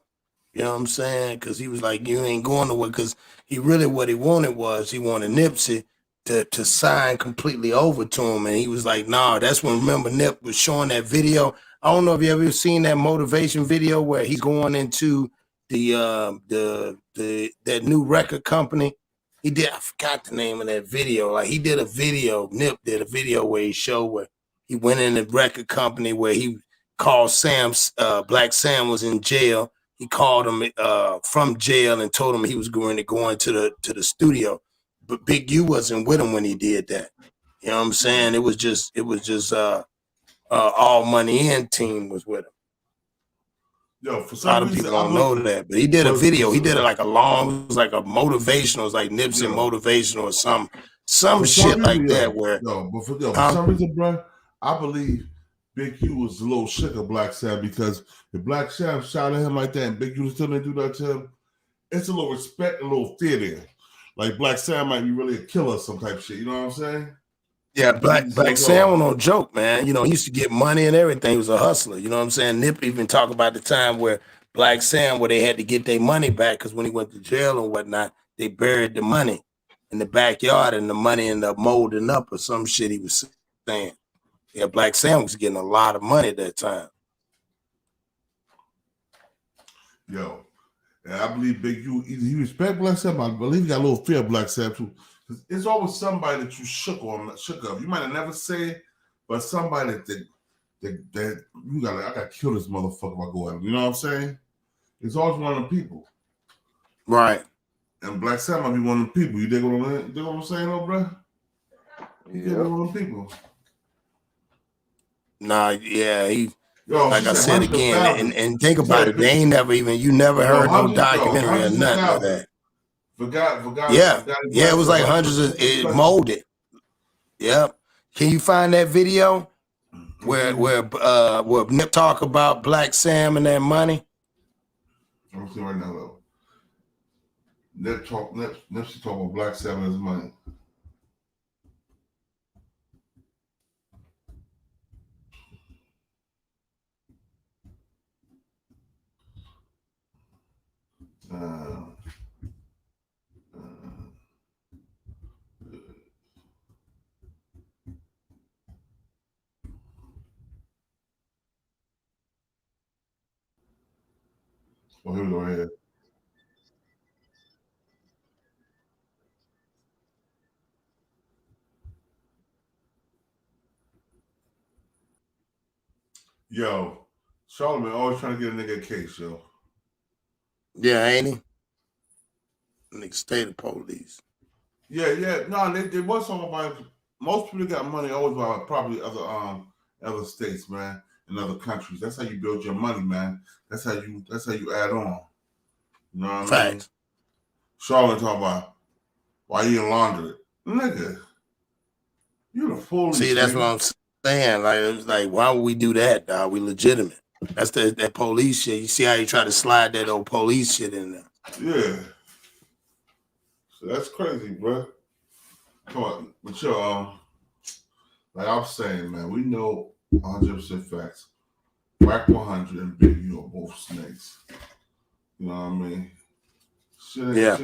You know what I'm saying? Because he was like, you ain't going nowhere. Because what he wanted Nipsey to sign completely over to him. And he was like, nah, that's when, remember, Nip was showing that video. I don't know if you ever seen that motivation video where he's going into that new record company. I forgot the name of that video. Like he did a video, Nip did a video where he showed where he went in the record company where he called Black Sam was in jail. He called him from jail and told him he was going to go into the studio, but Big U wasn't with him when he did that. You know what I'm saying? It was just All Money In team was with him. Yo, for a lot of people don't know that, but he did a video. He did it like it was like a motivational, it was like Nipsey motivational or some shit like that. Where for some reason, bro, I believe Big U was a little shook of Black Sam, because if Black Sam shot at him like that and Big U still didn't do that to him, it's a little respect and a little fear there. Like Black Sam might be really a killer or some type of shit. You know what I'm saying? Yeah, Black Sam was no joke, man. You know, he used to get money and everything. He was a hustler. You know what I'm saying? Nip even talk about the time where Black Sam, where they had to get their money back because when he went to jail and whatnot, they buried the money in the backyard and the money ended up molding up or some shit he was saying. Yeah, Black Sam was getting a lot of money at that time. Yo, and I believe Big U, he respect Black Sam. I believe he got a little fear of Black Sam too. It's always somebody that you shook of. You might have never said it, but somebody that you got. I got to kill this motherfucker if I go out. You know what I'm saying? It's always one of the people, right? And Black Sam might be one of the people. You dig what I'm saying, though, bro? You one of the people. Nah, yeah, like I said again, and think about it, they ain't you never heard no documentary or nothing of that. Forgot. Yeah, it was like hundreds of it molded. Yep. Can you find that video where Nip talk about Black Sam and that money? I'm seeing right now though. Nipsey talk about Black Sam and his money. Oh, here we go here. Yo, Charlamagne always trying to get a nigga a case, yo. Yeah, ain't he? Nigga, stay the police. Yeah. No, they was talking about most people got money always by probably other states, man, and other countries. That's how you build your money, man. That's how you add on. You know what I mean? Charlamagne talking about why you launder it, nigga. You the fool. See, that's what I'm saying. Like, it was like, why would we do that, dog? We legitimate. That's that police shit. You see how you try to slide that old police shit in there? Yeah. So that's crazy, bro. Come on, but yo, like I was saying, man, we know 100% facts. Wack 100 and Big U are both snakes. You know what I mean? Shit.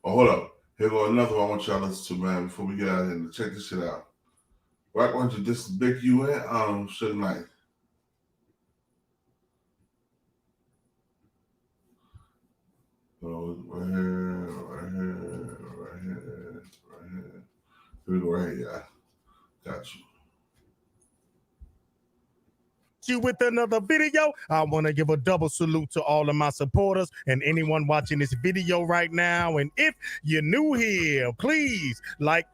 Oh, hold up. Here go another one I want y'all to listen to, man, before we get out of here and check this shit out. Wack 100, this is Big U and Suge Knight. So right here. Here we go, right here, y'all. Got you. you with another video. I want to give a double salute to all of my supporters and anyone watching this video right now. And if you're new here, please like,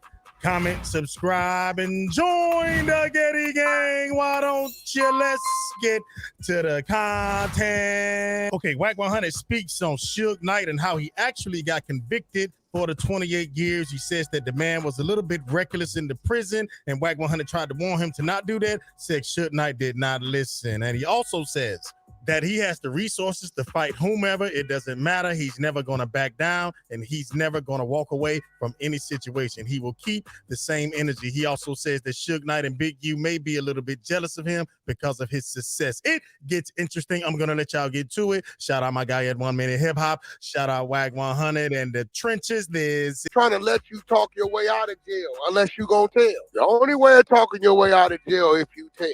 comment, subscribe, and join the Getty Gang. Why don't you? Let's get to the content. Okay, Wack 100 speaks on Suge Knight and how he actually got convicted for the 28 years. He says that the man was a little bit reckless in the prison, and Wack 100 tried to warn him to not do that. Said Suge Knight did not listen. And he also says that he has the resources to fight whomever. It doesn't matter. He's never going to back down, and he's never going to walk away from any situation. He will keep the same energy. He also says that Suge Knight and Big U may be a little bit jealous of him because of his success. It gets interesting. I'm going to let y'all get to it. Shout out my guy at 1 Minute Hip Hop. Shout out Wack 100 and the trenches. There's trying to let you talk your way out of jail unless you gonna tell. The only way of talking your way out of jail if you tell.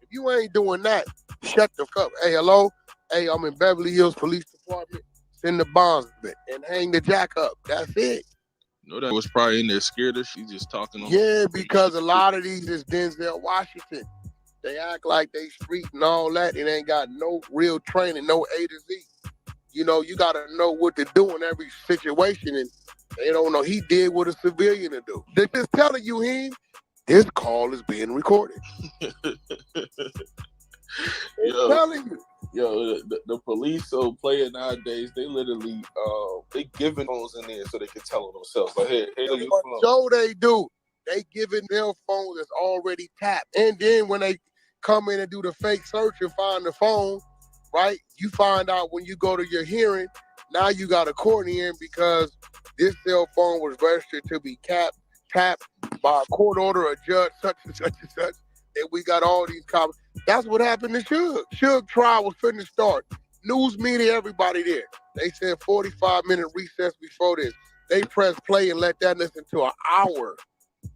If you ain't doing that, shut the fuck up. Hey, hello? Hey, I'm in Beverly Hills Police Department. Send the bondsman and hang the jack up. That's it. No, that was probably in there scared of. She just talking on. Yeah, because a lot of these is Denzel Washington. They act like they street and all that. It ain't got no real training, no A to Z. You know, you got to know what to do in every situation, and they don't know. He did what a civilian to do. They're just telling you, this call is being recorded. Yo, telling you. Yo, the police so player nowadays, they literally they giving phones in there so they can tell on themselves. Like, hey, look your phone. So they do. They giving their phone that's already tapped. And then when they come in and do the fake search and find the phone, right? You find out when you go to your hearing, now you got a court hearing because this cell phone was registered to be tapped by a court order, a judge, such and such and such. And we got all these copies. That's what happened to Suge. Suge trial was finna start. News media, everybody there. They said 45-minute recess before this. They pressed play and let that listen to an hour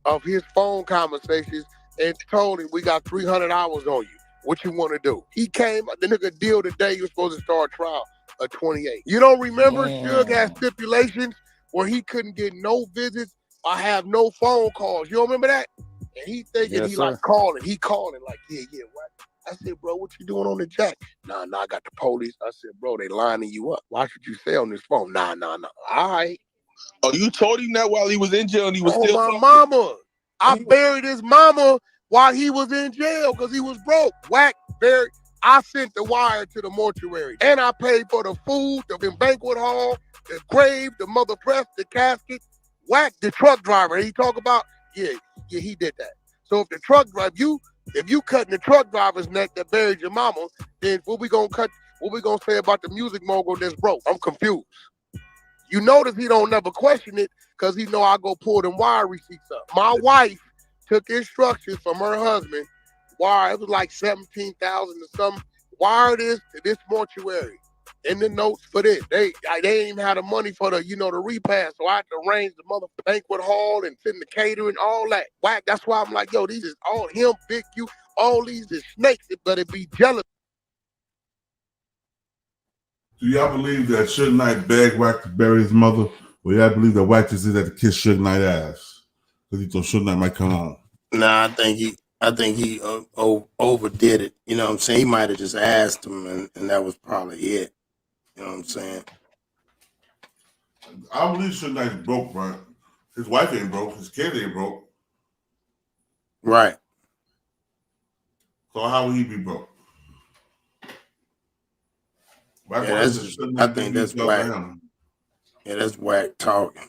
of his phone conversations and told him, we got 300 hours on you. What you want to do? He came, the nigga deal the day he was supposed to start trial of 28. You don't remember Suge had stipulations where he couldn't get no visits or have no phone calls. You don't remember that? And he thinking he like calling. He calling like, yeah, what? I said, bro, what you doing on the jack? Nah, I got the police. I said, bro, they lining you up. Why should you say on this phone? Nah. All right. Oh, you told him that while he was in jail and he was still my talking? Mama. I buried his mama while he was in jail because he was broke. Wack buried. I sent the wire to the mortuary. And I paid for the food, the banquet hall, the grave, the mother press, the casket. Wack, the truck driver. He talk about, yeah, he did that. So if the truck driver, if you cutting the truck driver's neck that buried your mama, then what we gonna say about the music mogul that's broke? I'm confused. You notice he don't never question it because he know I go pull them wire receipts up. My wife took instructions from her husband. Wire, it was like 17,000 or something. Wire this to this mortuary. In the notes for this. They ain't even had the money for the, the repast. So I had to arrange the mother banquet hall and send the catering, all that. Wack, that's why I'm like, yo, these is all him, Big U, all these is snakes. It better be jealous. Do y'all believe that Suge Knight begged Wack to bury his mother? Or y'all believe that Wack just did that to kiss Suge Knight ass? Because he thought Suge Knight might come home. Nah, I think he overdid it. You know what I'm saying? He might have just asked him, and that was probably it. You know what I'm saying? I believe Suge Knight's broke, bro. His wife ain't broke. His kid ain't broke. Right. So how would he be broke? Yeah, I think that's Wack. Yeah, that's Wack talking.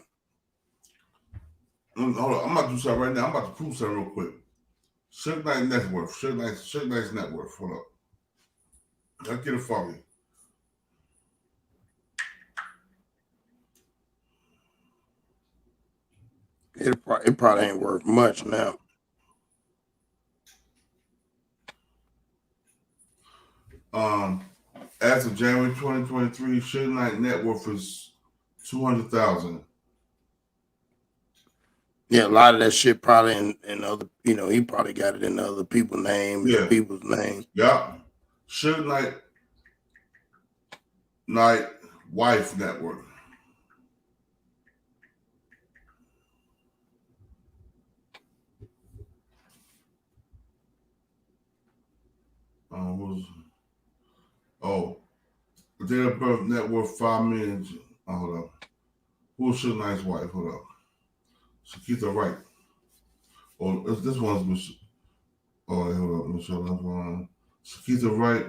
Hold on, I'm about to do something right now. I'm about to prove something real quick. Suge Knight's net worth. Suge Knight's net worth. Hold up. Let's get it for me. It probably ain't worth much now. As of January 2023, Suge Knight net worth is $200,000. Yeah, a lot of that shit probably in other, he probably got it in other people's names, people's names. Yeah. Suge Knight wife net worth. The date of birth, net worth $5 million. Hold up. Who's Suge Knight's wife? Hold up. Shakita Wright. Oh, this one's Michelle. Oh, wait, hold up. Michelle. That's one. Shakita Wright.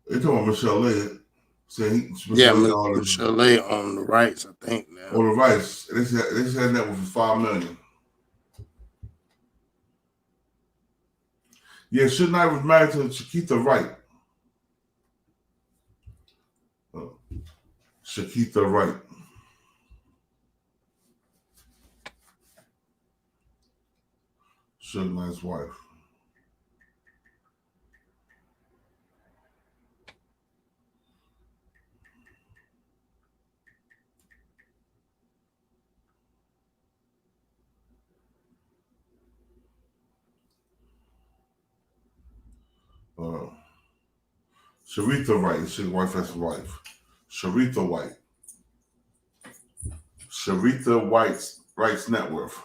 They talking about Michelle Lay. Saying Michelle Lay on the rights, I think now. Oh, the rights. They said that was for $5 million. Yeah, Suge Knight was married to Shakita Wright. Shakita Wright. Suge Knight's wife. Sharitha Wright. It's his wife. That's his wife. Sharitha White. Sharitha Wright's net worth.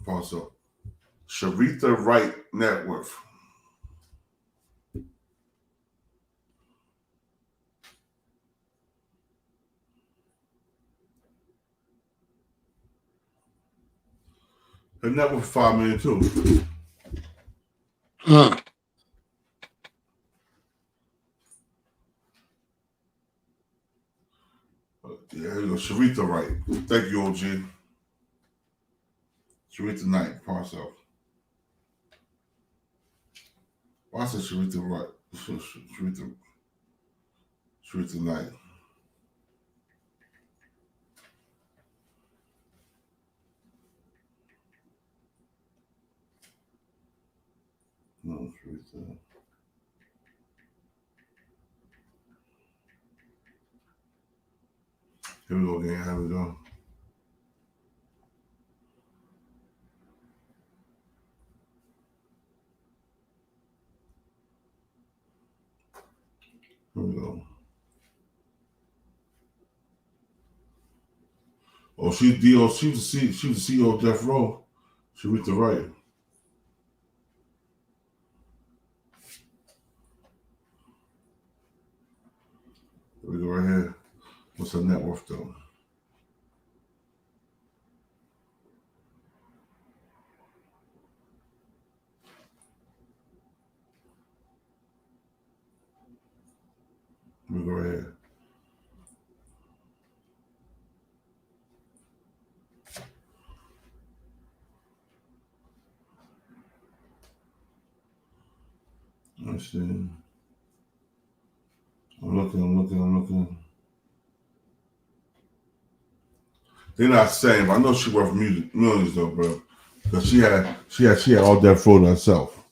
Pause up. Sharitha Wright net worth. Her net worth $5 million too. Yeah, here you go. Sharitha Wright. Thank you, OG. Sharitha Knight, parts out. Why I said Sharitha Wright? Sharitha Knight. No, Sharitha. Here we go again. How we go? Here we go. Oh, she was the CEO of Death Row. Sharitha Wright. Here we go right here. What's her net worth though? Here we go right here. Let's see. I'm looking. They're not saying, but I know she worth millions though, bro. Because she had all that fraud herself.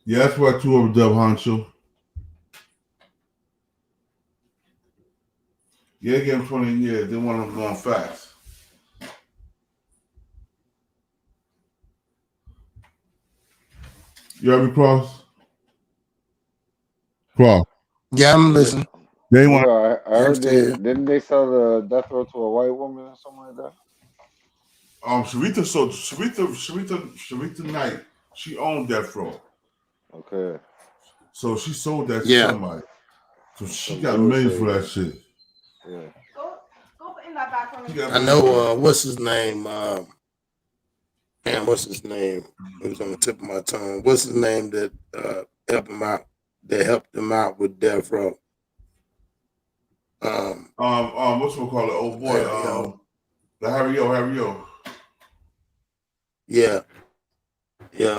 Yeah, that's why two of them Dub Honcho. Yeah, they gave him 20 years. They want him going fast. You heard me, Cross? Cross. Yeah, I'm listening. They want. I heard didn't they sell the death row to a white woman or something like that? Sharitha Knight, she owned Death Row. Okay. So she sold that to somebody. So she got millions for that shit. Yeah. Go in that bathroom. I know what's his name? What's his name? It was on the tip of my tongue. What's his name that helped him out? That helped him out with Death Row. What's we call it? Oh boy, the Harry O. Yeah. Yeah.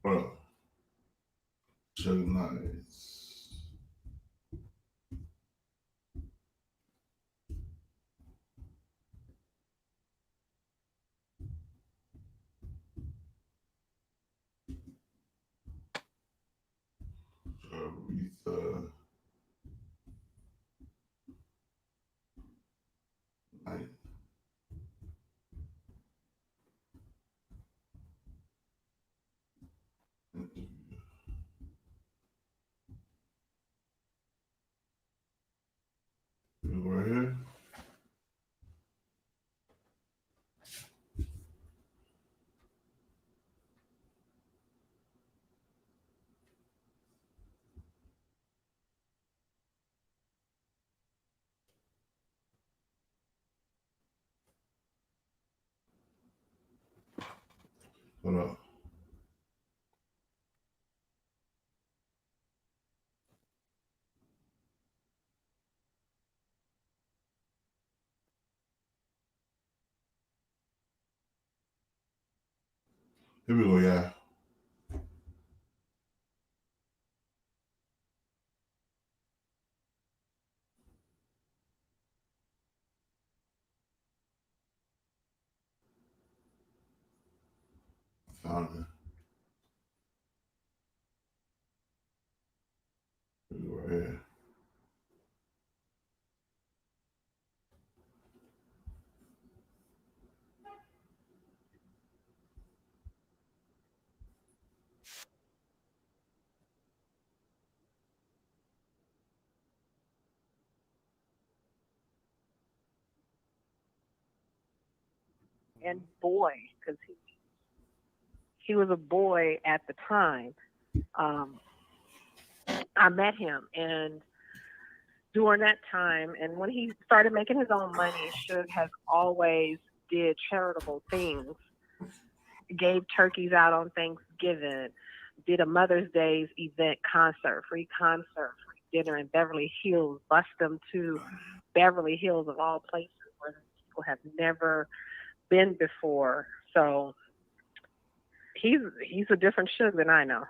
Bro. Suge Knight. Sharitha Knight. Hold up. Here we go, yeah. Found it. Here we go right here. And boy, because he was a boy at the time. I met him, and during that time, and when he started making his own money, Suge has always did charitable things, gave turkeys out on Thanksgiving, did a Mother's Day event free dinner in Beverly Hills, bust them to Beverly Hills of all places where people have never been before. So he's a different Suge than I know.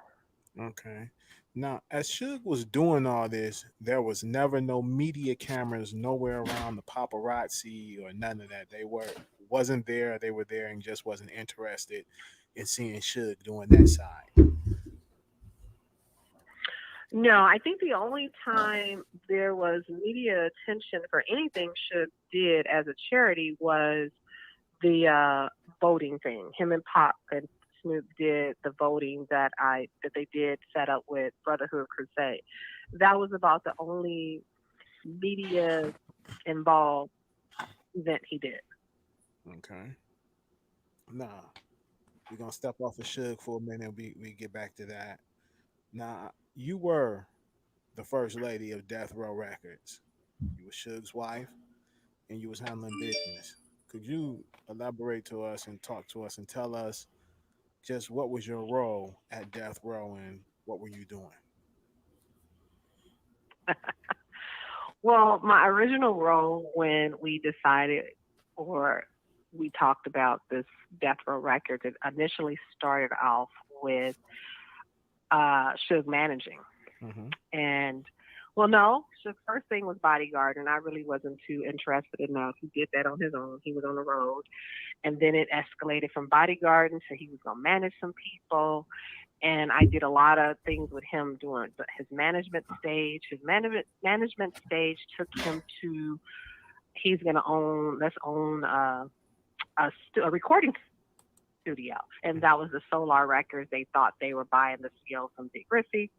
Okay. Now, as Suge was doing all this, there was never no media cameras nowhere around the paparazzi or none of that. They wasn't there. They were there and just wasn't interested in seeing Suge doing that side. No, I think the only time there was media attention for anything Suge did as a charity was the voting thing. Him and Pop and Snoop did the voting that they did set up with Brotherhood Crusade. That was about the only media involved event he did. Okay. Now, we're gonna step off of Suge for a minute. We get back to that. Now, you were the first lady of Death Row Records. You were Suge's wife, and you was handling business. Could you elaborate to us and talk to us and tell us just what was your role at Death Row and what were you doing? Well, my original role when we decided or we talked about this Death Row Records, it initially started off with Suge managing. And well, no, Suge's first thing was bodyguard, and I really wasn't too interested in that. He did that on his own. He was on the road. And then it escalated from bodyguard, and so he was going to manage some people. And I did a lot of things with him during his management stage. His management stage took him to, he's going to let's own a recording studio. And that was the Solar Records. They thought they were buying the studio from Dick Griffey.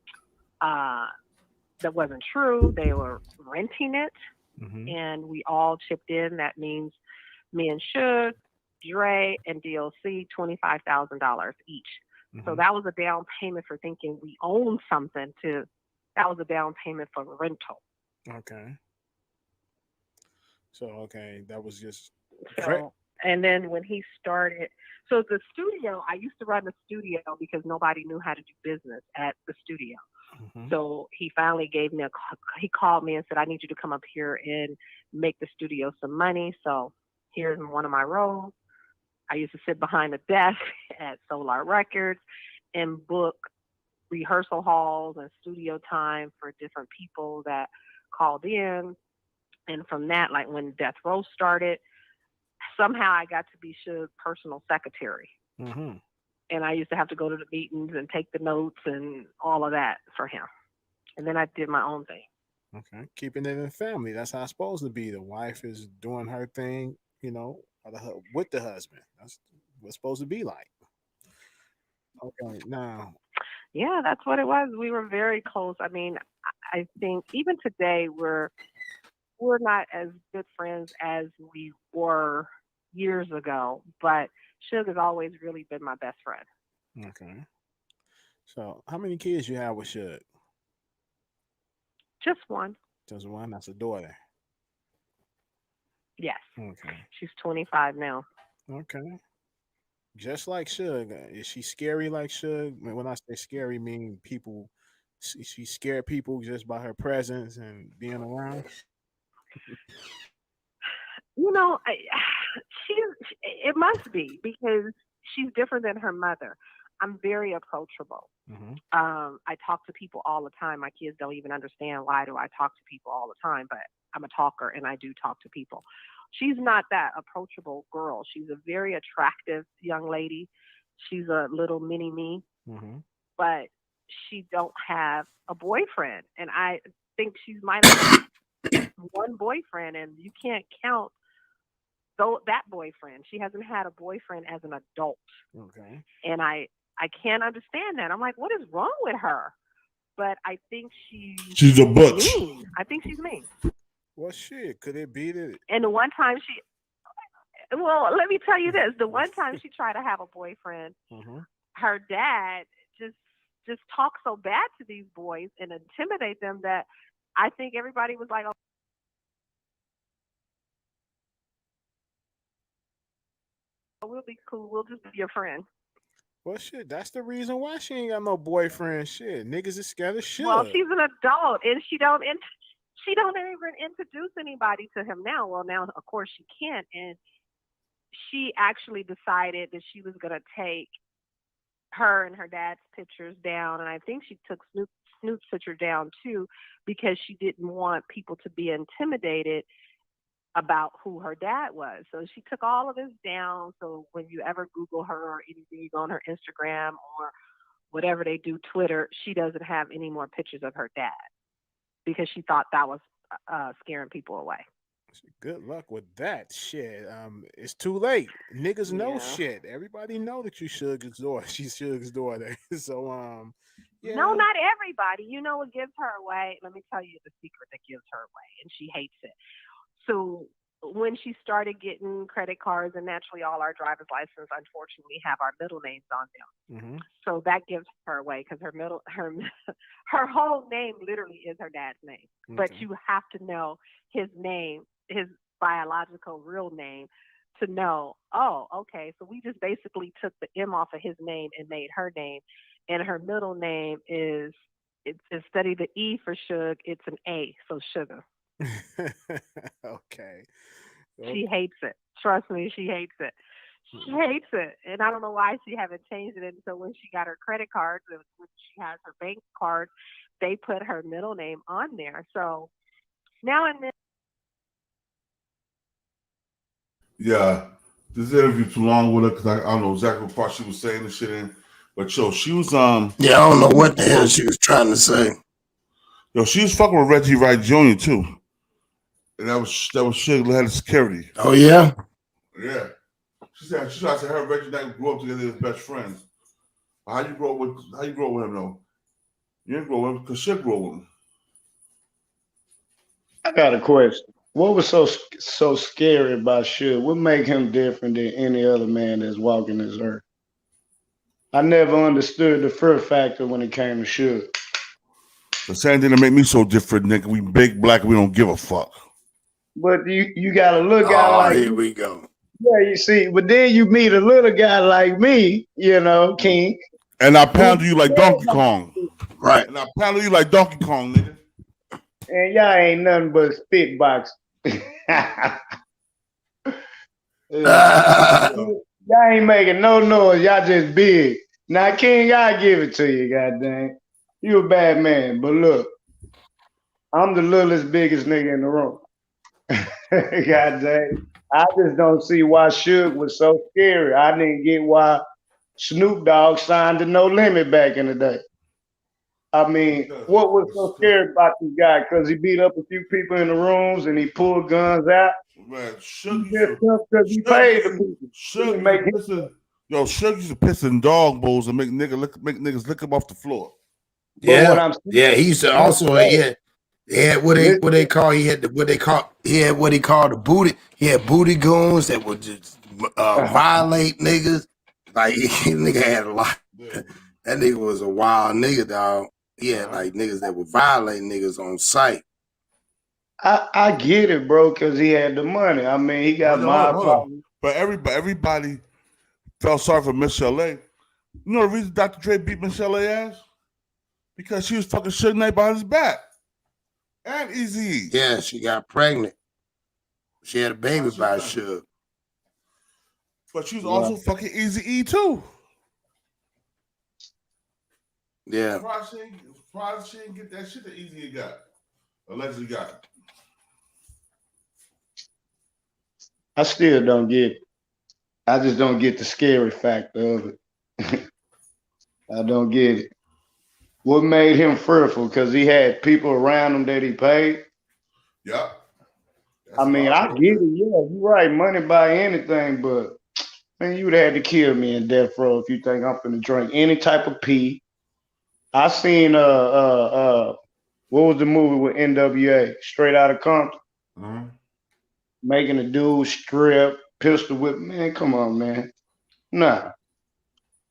That wasn't true. They were renting it, and we all chipped in. That means me and Suge, Dre, and DLC, $25,000 each. So that was a down payment for thinking we own something. That was a down payment for rental. Okay. So that was just. So, and then when he started, so the studio, I used to run the studio because nobody knew how to do business at the studio. So he finally gave me he called me and said, I need you to come up here and make the studio some money. So here's one of my roles. I used to sit behind the desk at Solar Records and book rehearsal halls and studio time for different people that called in. And from that, like when Death Row started, somehow I got to be Suge's personal secretary. And I used to have to go to the meetings and take the notes and all of that for him. And then I did my own thing. Okay. Keeping it in the family. That's how it's supposed to be. The wife is doing her thing, with the husband. That's what it's supposed to be like. Okay. Now. Yeah, that's what it was. We were very close. I mean, I think even today we're not as good friends as we were years ago, but Suge has always really been my best friend. Okay. So, how many kids you have with Suge? Just one. Just one? That's a daughter. Yes. Okay. She's 25 now. Okay. Just like Suge. Is she scary like Suge? When I say scary, mean people. She scared people just by her presence and being around. You know, it must be because she's different than her mother. I'm very approachable. Mm-hmm. I talk to people all the time. My kids don't even understand why do I talk to people all the time, but I'm a talker and I do talk to people. She's not that approachable girl. She's a very attractive young lady. She's a little mini me, Mm-hmm. but she don't have a boyfriend. And I think she might have one boyfriend, and you can't count that boyfriend. She hasn't had a boyfriend as an adult. Okay. And I can't understand that. I'm like, what is wrong with her? But I think she's a butch. Mean. I think she's mean. Well, shit, could it be that? And the one time well, let me tell you this. The one time she tried to have a boyfriend, Mm-hmm. her dad just talked so bad to these boys and intimidate them that I think everybody was like, oh, we'll be cool. We'll just be your friend. Well, shit, that's the reason why she ain't got no boyfriend. Shit, niggas is scared of shit. Well, she's an adult, and she don't even introduce anybody to him now. Well, now of course she can't, and she actually decided that she was gonna take her and her dad's pictures down, and I think she took Snoop's picture down too because she didn't want people to be intimidated about who her dad was. So she took all of this down. So when you ever Google her or anything, you go on her Instagram or whatever they do, Twitter, she doesn't have any more pictures of her dad because she thought that was scaring people away. Good luck with that shit. It's too late. Niggas know shit. Everybody know that you Suge's daughter. She's Suge's daughter. So yeah. No, not everybody. You know what gives her away? Let me tell you the secret that gives her away, and she hates it. So when she started getting credit cards, and naturally all our driver's licenses, unfortunately, have our middle names on them. Mm-hmm. So that gives her away because her whole name literally is her dad's name. Okay. But you have to know his name, his biological real name, to know, oh, okay, so we just basically took the M off of his name and made her name. And her middle name is, instead of the E for Suge, it's an A, so Sugar. Okay. She hates it. Trust me, she hates it. She hates it. And I don't know why she haven't changed it. And so when she got her credit cards, when she has her bank cards, they put her middle name on there. So now and then. Yeah, this interview too long with her because I don't know exactly what part she was saying and shit in. But yo, she was Yeah, I don't know what the hell she was trying to say. Yo, she was fucking with Reggie Wright Jr. too. And that was shit head of security. Oh yeah? Yeah. She said her and Reggie Knight grew up together as best friends. How you grow with him though? You didn't grow with him because shit grew with him. I got a question. What was so scary about Suge? What make him different than any other man that's walking this earth? I never understood the fear factor when it came to Suge. The same thing that make me so different, nigga. We big black, we don't give a fuck. But you got a little guy like here we go. Yeah, you see, but then you meet a little guy like me, King. And I pounded you like Donkey Kong. Right. And I pounded you like Donkey Kong, nigga. And y'all ain't nothing but spit box. Y'all ain't making no noise. Y'all just big. Now, King, I give it to you, goddamn. You a bad man, but look, I'm the littlest, biggest nigga in the room. Goddamn. I just don't see why Suge was so scary. I didn't get why Snoop Dogg signed to No Limit back in the day. I mean, what was so scary about this guy? Because he beat up a few people in the rooms and he pulled guns out. Man, Suge Suge used to piss in dog bowls and make niggas lick him off the floor. Yeah, he used to also he had what they call what he called the booty. He had booty goons that would just violate niggas. Like nigga had a lot. That nigga was a wild nigga, dog. He had like niggas that would violate niggas on sight. I get it, bro, because he had the money. I mean, he got my hold on. But everybody felt sorry for Michelle A. You know the reason Dr. Dre beat Michelle A ass? Because she was fucking Suge Knight behind his back. And Easy. Yeah, she got pregnant. She had a baby by Suge. But she was also fucking Easy E too. Yeah. Surprised she didn't get that shit that Easy got. Allegedly got. I still don't get it. I just don't get the scary factor of it. I don't get it. What made him fearful? Because he had people around him that he paid? Yeah. I mean, I get it. Yeah, you're right. Money buy anything, but man, you would have had to kill me in death row if you think I'm gonna drink any type of pee. I seen what was the movie with NWA? Straight Outta Compton. Mm-hmm. Making a dude strip, pistol whip. Man, come on, man. Nah.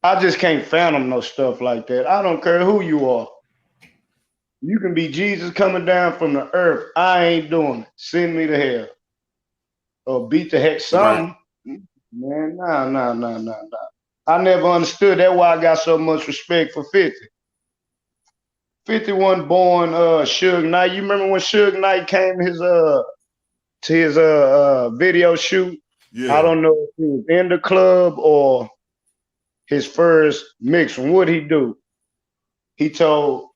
I just can't fathom no stuff like that. I don't care who you are. You can be Jesus coming down from the earth. I ain't doing it. Send me to hell. Or beat the heck something. Right. Man, nah. I never understood. That's why I got so much respect for 50. 50 wasn't born Suge Knight. You remember when Suge Knight came to his video shoot? Yeah. I don't know if he was in the club or his first mix. From what he do? He told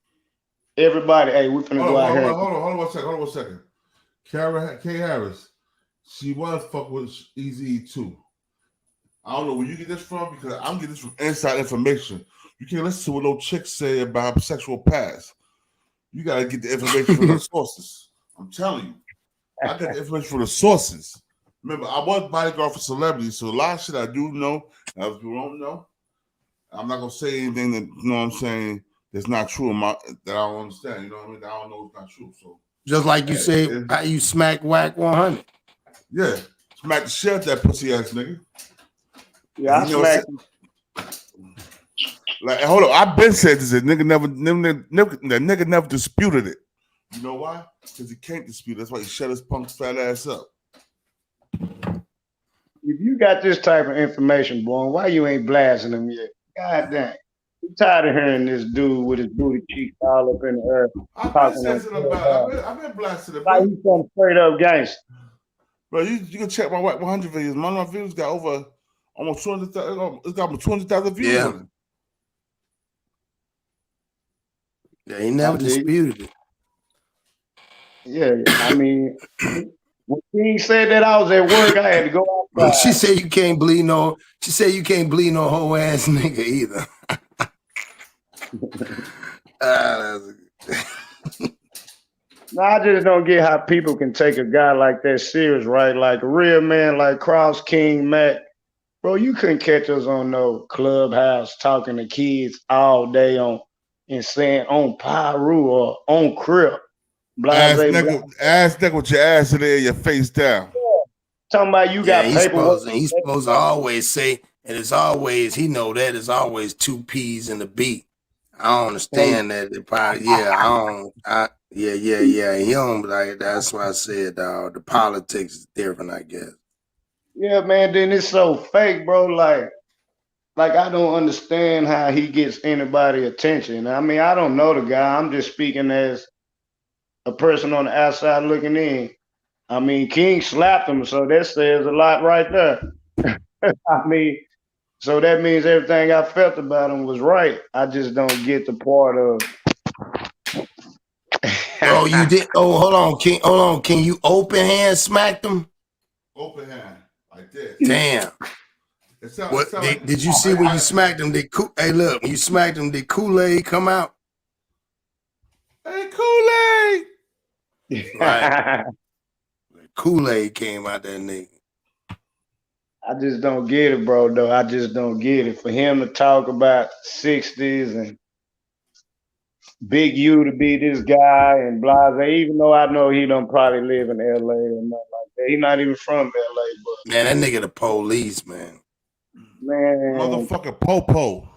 everybody, "Hey, we're finna go out here." Hold on one second. K Harris, she was fuck with Easy too. I don't know where you get this from because I'm getting this from inside information. You can't listen to what no chicks say about her sexual past. You gotta get the information from the sources. I'm telling you, I got the information from the sources. Remember, I was bodyguard for celebrities, so a lot of shit I do know, other people don't know. I'm not gonna say anything that, you know what I'm saying, that's not true that I don't understand. You know what I mean? That I don't know it's not true. So just like you say, how you smack Wack 100. Yeah, smack the shit out that pussy ass nigga. Yeah, I smacked him. Like, hold on, I've been said this. That nigga never disputed it. You know why? Because he can't dispute it. That's why he shut his punk fat ass up. If you got this type of information, boy, why you ain't blasting him yet? God damn. I'm tired of hearing this dude with his booty cheeks all up in the air. I've been blasting it, bro. Like he's some straight up gangster. Bro, you can check my Wack 100 videos. My videos got over almost 200,000. It's got almost 200,000 views on it. Yeah, he never disputed it. Yeah, I mean, when he said that I was at work, I had to go outside. She said you can't bleed no. She said you can't bleed no whole ass nigga either. No, I just don't get how people can take a guy like that serious, right? Like a real man, like Cross King Mac. Bro, you couldn't catch us on no Clubhouse talking to kids all day and saying on Pyru or on Crip. Ass nigga with your ass in there, your face down. Yeah. Talking about you got paperwork. He's supposed to always say, and it's always, he know that it's always 2 P's in the beat. I don't understand that. It probably, he don't, like, that's why I said, the politics is different, I guess. Yeah, man, then it's so fake, bro. Like I don't understand how he gets anybody attention. I mean, I don't know the guy. I'm just speaking as a person on the outside looking in. I mean, King slapped him, so that says a lot right there. I mean, so that means everything I felt about him was right. I just don't get the part of. Oh, you did? Oh, hold on, King. Hold on, King. You open hand smacked him? Open hand, like this. Damn. Did you see when you smacked him? Hey, look, when you smacked him, did Kool-Aid come out? Hey, Kool-Aid. Right. Kool-Aid came out that nigga. I just don't get it, bro, though. I just don't get it. For him to talk about 60s and Big U to be this guy and blase, even though I know he don't probably live in LA or nothing like that. He's not even from LA, but man, that nigga the police, man. Man. Motherfucker Popo.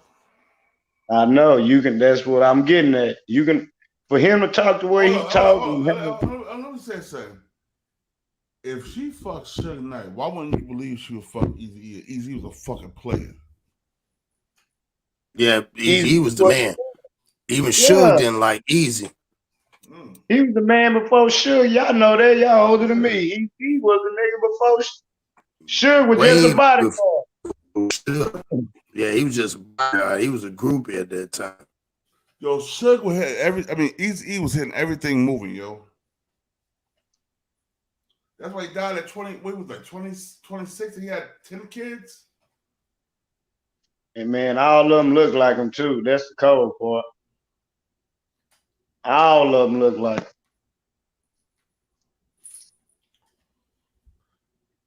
I know you can, that's what I'm getting at. You can, for him to talk the way he talking. Let me say something. If she fucked Suge Knight, why wouldn't you believe she would fuck Eazy? Eazy was a fucking player. Yeah, Easy he was the was, man. Even yeah, Suge didn't like Easy. he was the man before Suge. Y'all know that. Y'all older than me. He was the nigga before Suge was just a Way bodyguard. before Suge. Yeah, he was just he was a groupie at that time. Yo, Suge was hitting Eazy-E was hitting everything moving, yo. That's why he died at 20. What was like 26? And he had 10 kids. And man, all of them look like him too. That's the cold part. All of them look like him.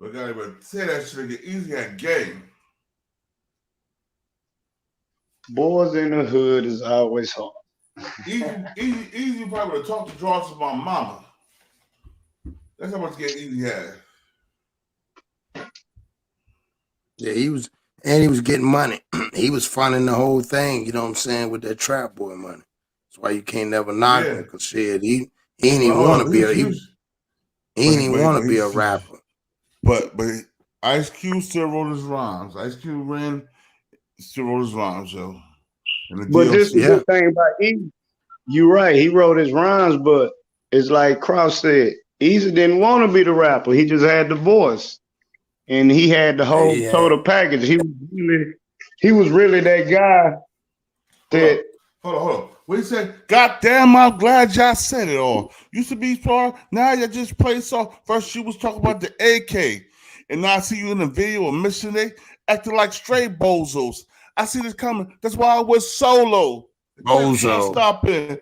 But gotta even say that shit again. Easy had game. Boys in the hood is always hard. Easy probably would have talked to Draws to my mama. That's how much game Easy had. Yeah, he was getting money. He was funding the whole thing, you know what I'm saying, with that trap boy money. That's why you can't never knock him, because shit, he ain't even want to be a rapper. But Ice Cube still wrote his rhymes. Ice Cube still wrote his rhymes, yo. But this is the good thing about Easy. You're right, he wrote his rhymes, but it's like Cross said, Easy didn't want to be the rapper. He just had the voice. And he had the whole total package. He was really that guy that Hold on. What he said? Goddamn, I'm glad y'all said it all. Used to be part, now you just play song. First you was talking about the AK. And now I see you in the video of Mission A acting like straight bozos. I see this coming. That's why I was solo. Bozo. Stopping.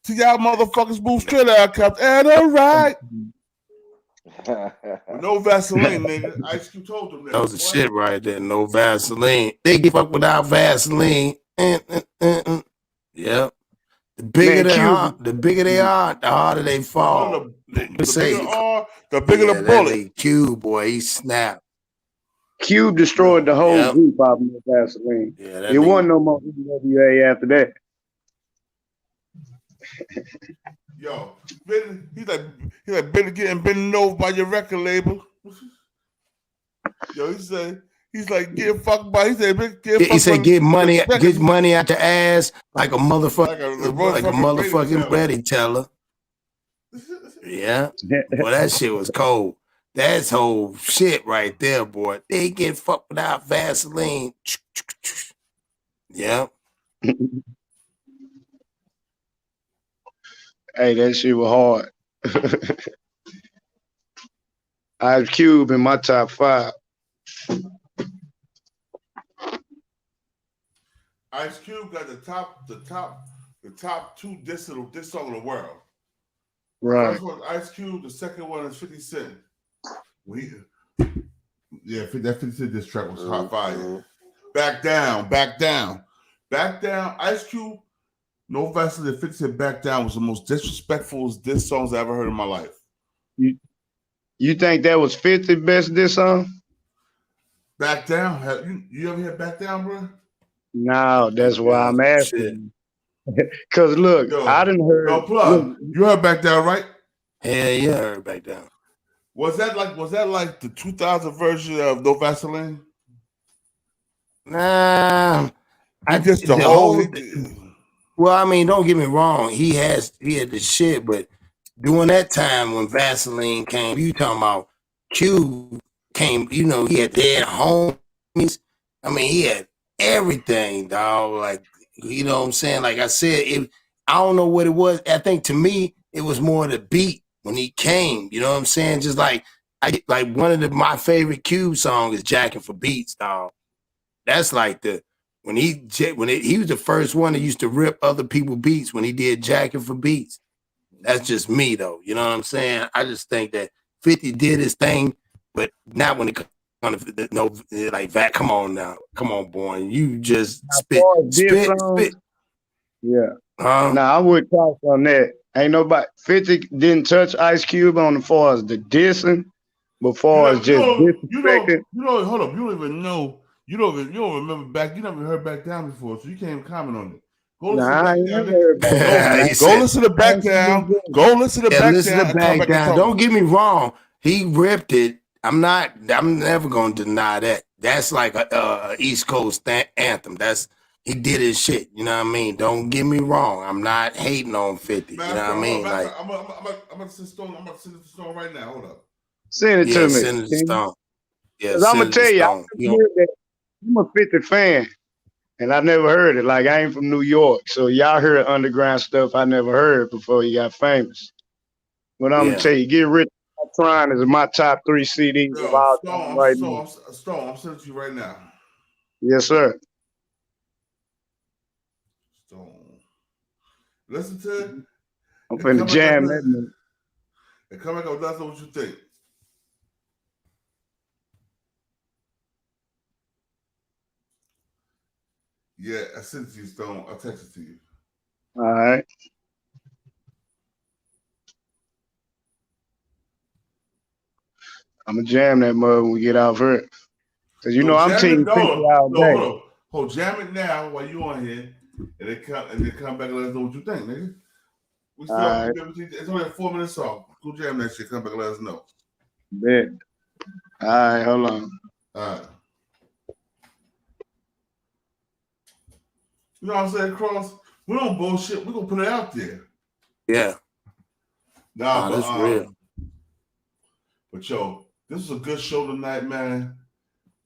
Till y'all motherfuckers move straight out cup. And all right. No Vaseline, nigga. Ice Cube told them that. That was the shit right there. No Vaseline. They give up without Vaseline. Yep. The bigger they are, the harder they fall. The bigger the bullet. Cube, boy, he snapped. Cube destroyed the whole group out of Vaseline. Yeah, it wasn't no more NWA after that. Yo, he's like bending over by your record label. Yo, he's like get fucked by. He said get money out the ass like a motherfucker, like a motherfucking ready teller. Yeah, well that shit was cold. That's whole shit right there, boy. They get fucked without Vaseline. Yeah. Hey, that shit was hard. Ice Cube in my top 5. Ice Cube got the top 2 diss song in the world. Right. The first one is Ice Cube. The second one is 50 Cent. That 50 Cent diss track was hot fire. Back down. Ice Cube. No Vaseline, 50 Cent Back Down was the most disrespectful diss songs I ever heard in my life. You think that was 50's best diss song? Back Down? You ever hear Back Down, bro? No, that's why I'm asking. Because look, I didn't heard. No, plug. You heard Back Down, right? Hell yeah, I heard Back Down. Was that like the 2000 version of No Vaseline? Nah. Well, I mean, don't get me wrong. He had the shit, but during that time when Vaseline came, you talking about Cube came, he had dead homies. I mean, he had everything, dog. Like, you know what I'm saying? Like I said, I don't know what it was. I think to me, it was more the beat when he came. You know what I'm saying? Just like one of my favorite Cube songs is Jacking for Beats, dog. That's like when he was the first one that used to rip other people's beats when he did Jacking for Beats. That's just me though. You know what I'm saying? I just think that 50 did his thing, but not when it comes to like that. Come on now. Come on, boy. You just spit. Yeah. Nah, I would talk on that. Ain't nobody 50 didn't touch Ice Cube on as far as the dissing, before as just disrespecting. Hold up. You don't even know. You don't remember back. You never heard Back Down before, so you can't even comment on it. Go listen to Back Down. Go listen to Back Down. Don't get me wrong. He ripped it. I'm never gonna deny that. That's like a East Coast anthem. He did his shit. You know what I mean? Don't get me wrong. I'm not hating on 50. You know what I mean? Like, I'm gonna send Stone. I'm about to send it to Stone right now. Hold up. Send it to me. Send it to Stone. Yeah, I'm gonna send it to tell you, Stone. I'm a 50 fan, and I never heard it. Like I ain't from New York, so y'all heard underground stuff I never heard before he got famous. But I'm gonna tell you, Get Rich Trying is my top 3 CDs of all time right now. Stone, I'm sending it to you right now. Yes, sir. Stone. Listen to it. I'm finna jam that. And come back and let us know what you think. Yeah, I sent it to you, Stone. I'll text it to you. All right. I'm gonna jam that mug when we get out here. Cause you know I'm team 50 all day. Hold, jam it now while you on here, and then come back and let us know what you think, nigga. We still right. It's only a 4-minute song. Go jam that shit. Come back and let us know. Bet. All right, hold on. All right. You know what I'm saying, Cross? We don't bullshit. We're gonna put it out there. Yeah. Nah, that's real. But yo, this is a good show tonight, man.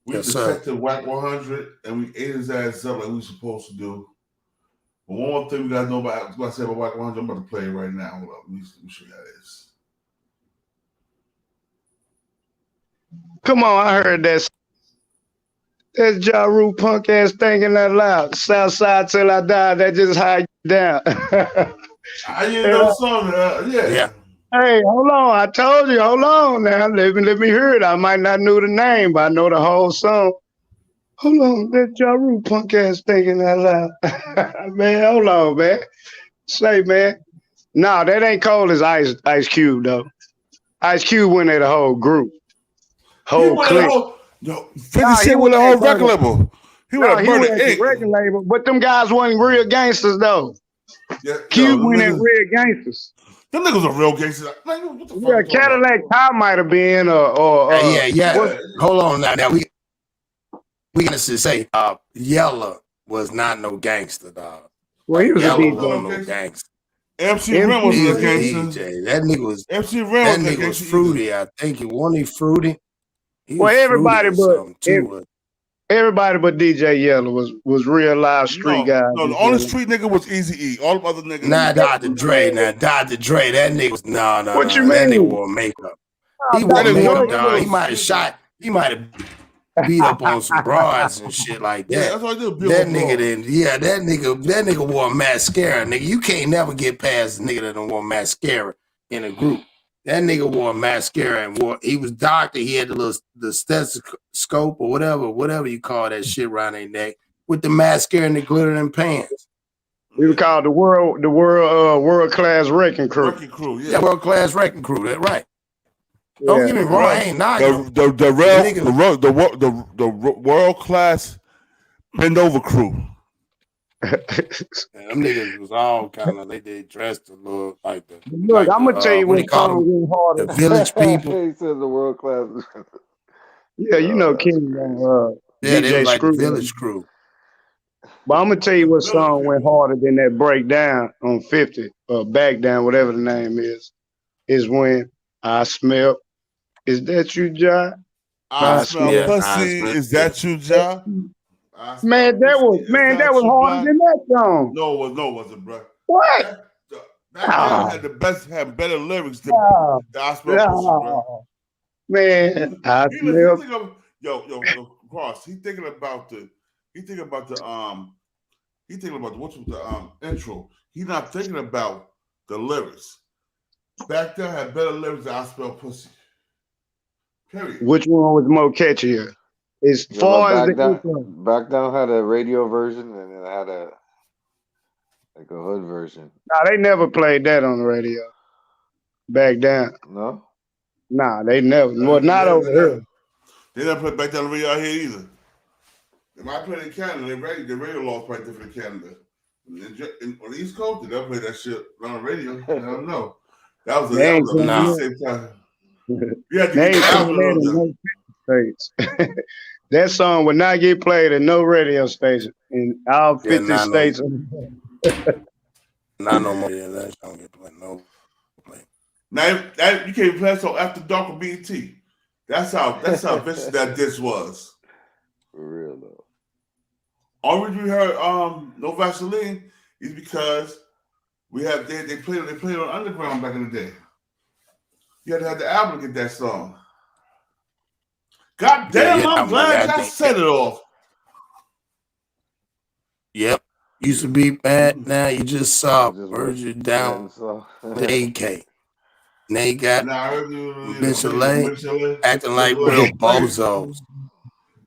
We Sir. Wack 100 and we ate his ass up like we supposed to do. But one more thing we gotta know about what I said about Wack 100, I'm about to play it right now. Hold up, let me show you how it is. Come on, I heard that. That's Ja Rule punk ass thinking that loud. Southside till I die. That just hide you down. I didn't know the song. Yeah. Hey, hold on. I told you. Hold on now. Let me hear it. I might not know the name, but I know the whole song. Hold on. That Ja Rule punk ass thinking that loud. Man, hold on, man. Say, man. Nah, that ain't cold as Ice Cube, though. Ice Cube went at the whole group. Whole clique. Yo, 50 Cent with a whole record label. He went at Murder Inc. Record label, but them guys wasn't real gangsters though. Yeah, Cube went at real gangsters. Them niggas are real gangsters. Man, what the fuck Yeah, Cadillac Cow might have been yeah. Hold on now. We gotta say Yella was not no gangster, dog. Well, he was Yella a DJ. wasn't no gangster. MC Ren was a gangster. DJ. That nigga was fruity. I think he wasn't fruity. Well, everybody but DJ Yella was real live street guys. No, the only street nigga was Eazy-E. All the other niggas. Nah, Dr. Dre. Dr. Dre. That nigga was no. What you mean? That nigga wore makeup. He wore makeup, dog. He might have shot. He might have beat up on some broads and shit like that. Yeah, that's what I did. That nigga didn't. Yeah, that nigga wore mascara. Nigga, you can't never get past the nigga that don't wear mascara in a group. That nigga wore mascara and he was doctor. He had the stethoscope or whatever you call that shit around their neck with the mascara and the glittering pants. We were called the world class wrecking crew. Wrecking crew, yeah. World class wrecking crew. That's right. Don't get me wrong. I ain't knocking the world class bend over crew. Them niggas was all kind of they dressed a little like the. Look, I'm gonna tell you what song went harder. The village people. He said the world class. Yeah, you know King. Yeah, DJ they was like Screw. the village crew. But I'm gonna tell you what song went harder than that breakdown on 50 or back down, whatever the name is when I smell. Is that you, Ja? I smell pussy. Is that you, Ja? Man, that was harder than that song. No, it wasn't, bro. What? That had better lyrics than I smell pussy, bro. Man, I smell. Yo, Cross. He thinking about the what's with the intro. He's not thinking about the lyrics. Back there had better lyrics than I smell pussy. Period. Which one was more catchier? As far as Back Down had a radio version and it had a hood version. Nah, they never played that on the radio. Back Down. No? Nah, they never. Well, not over here. They never played Back Down on the radio out here either. They might play it in Canada. The radio laws quite different in Canada. On the East Coast, they never play that shit on the radio. I don't know. That was a same time. You had to get states. That song would not get played at no radio station in all 50 states. Not no more. Yeah, that don't get played. No play. Now you can't play that song after dark on BET. That's how vicious that diss was. For real though. Only reason we heard No Vaseline is because they played it on Underground back in the day. You had to have the album to get that song. God damn, I'm glad I set it off. Yep. Used to be bad. Now you just saw Virgil down to AK. Now you got Mitchell acting like real bozos.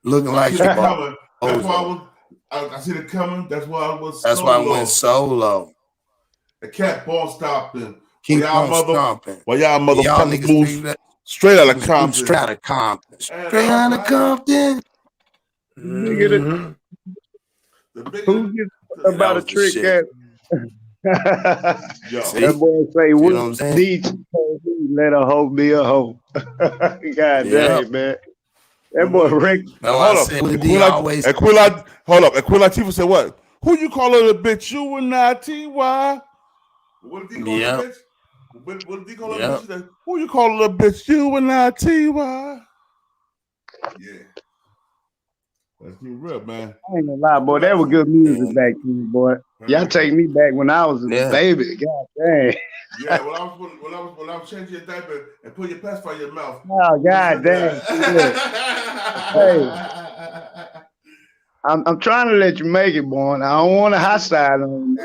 Looking like bozos. That's why I see it coming. That's why I was. That's why I went solo. The cat ball stopping. Keep on stomping. Well, y'all motherfuckers move straight out of Compton. Straight out of Compton. Straight out of Compton. Who gives about a trick that? That boy say, "What needs let a hoe be a hoe." God damn, man. That boy Rick. Hold up. Aquila Latifah said what? Who you call her a bitch? You and not T.Y. What did he call her a bitch? What did he call her a bitch? Who you call her a bitch? You and not T.Y. Yeah. Let's be real, man. I ain't gonna lie, boy. That was good music back then, boy. Y'all take me back when I was a baby. God dang. Yeah, when I was changing your diaper and put your pacifier in your mouth. Oh, God damn. Hey. I'm trying to let you make it, boy. I don't want a hot side on you.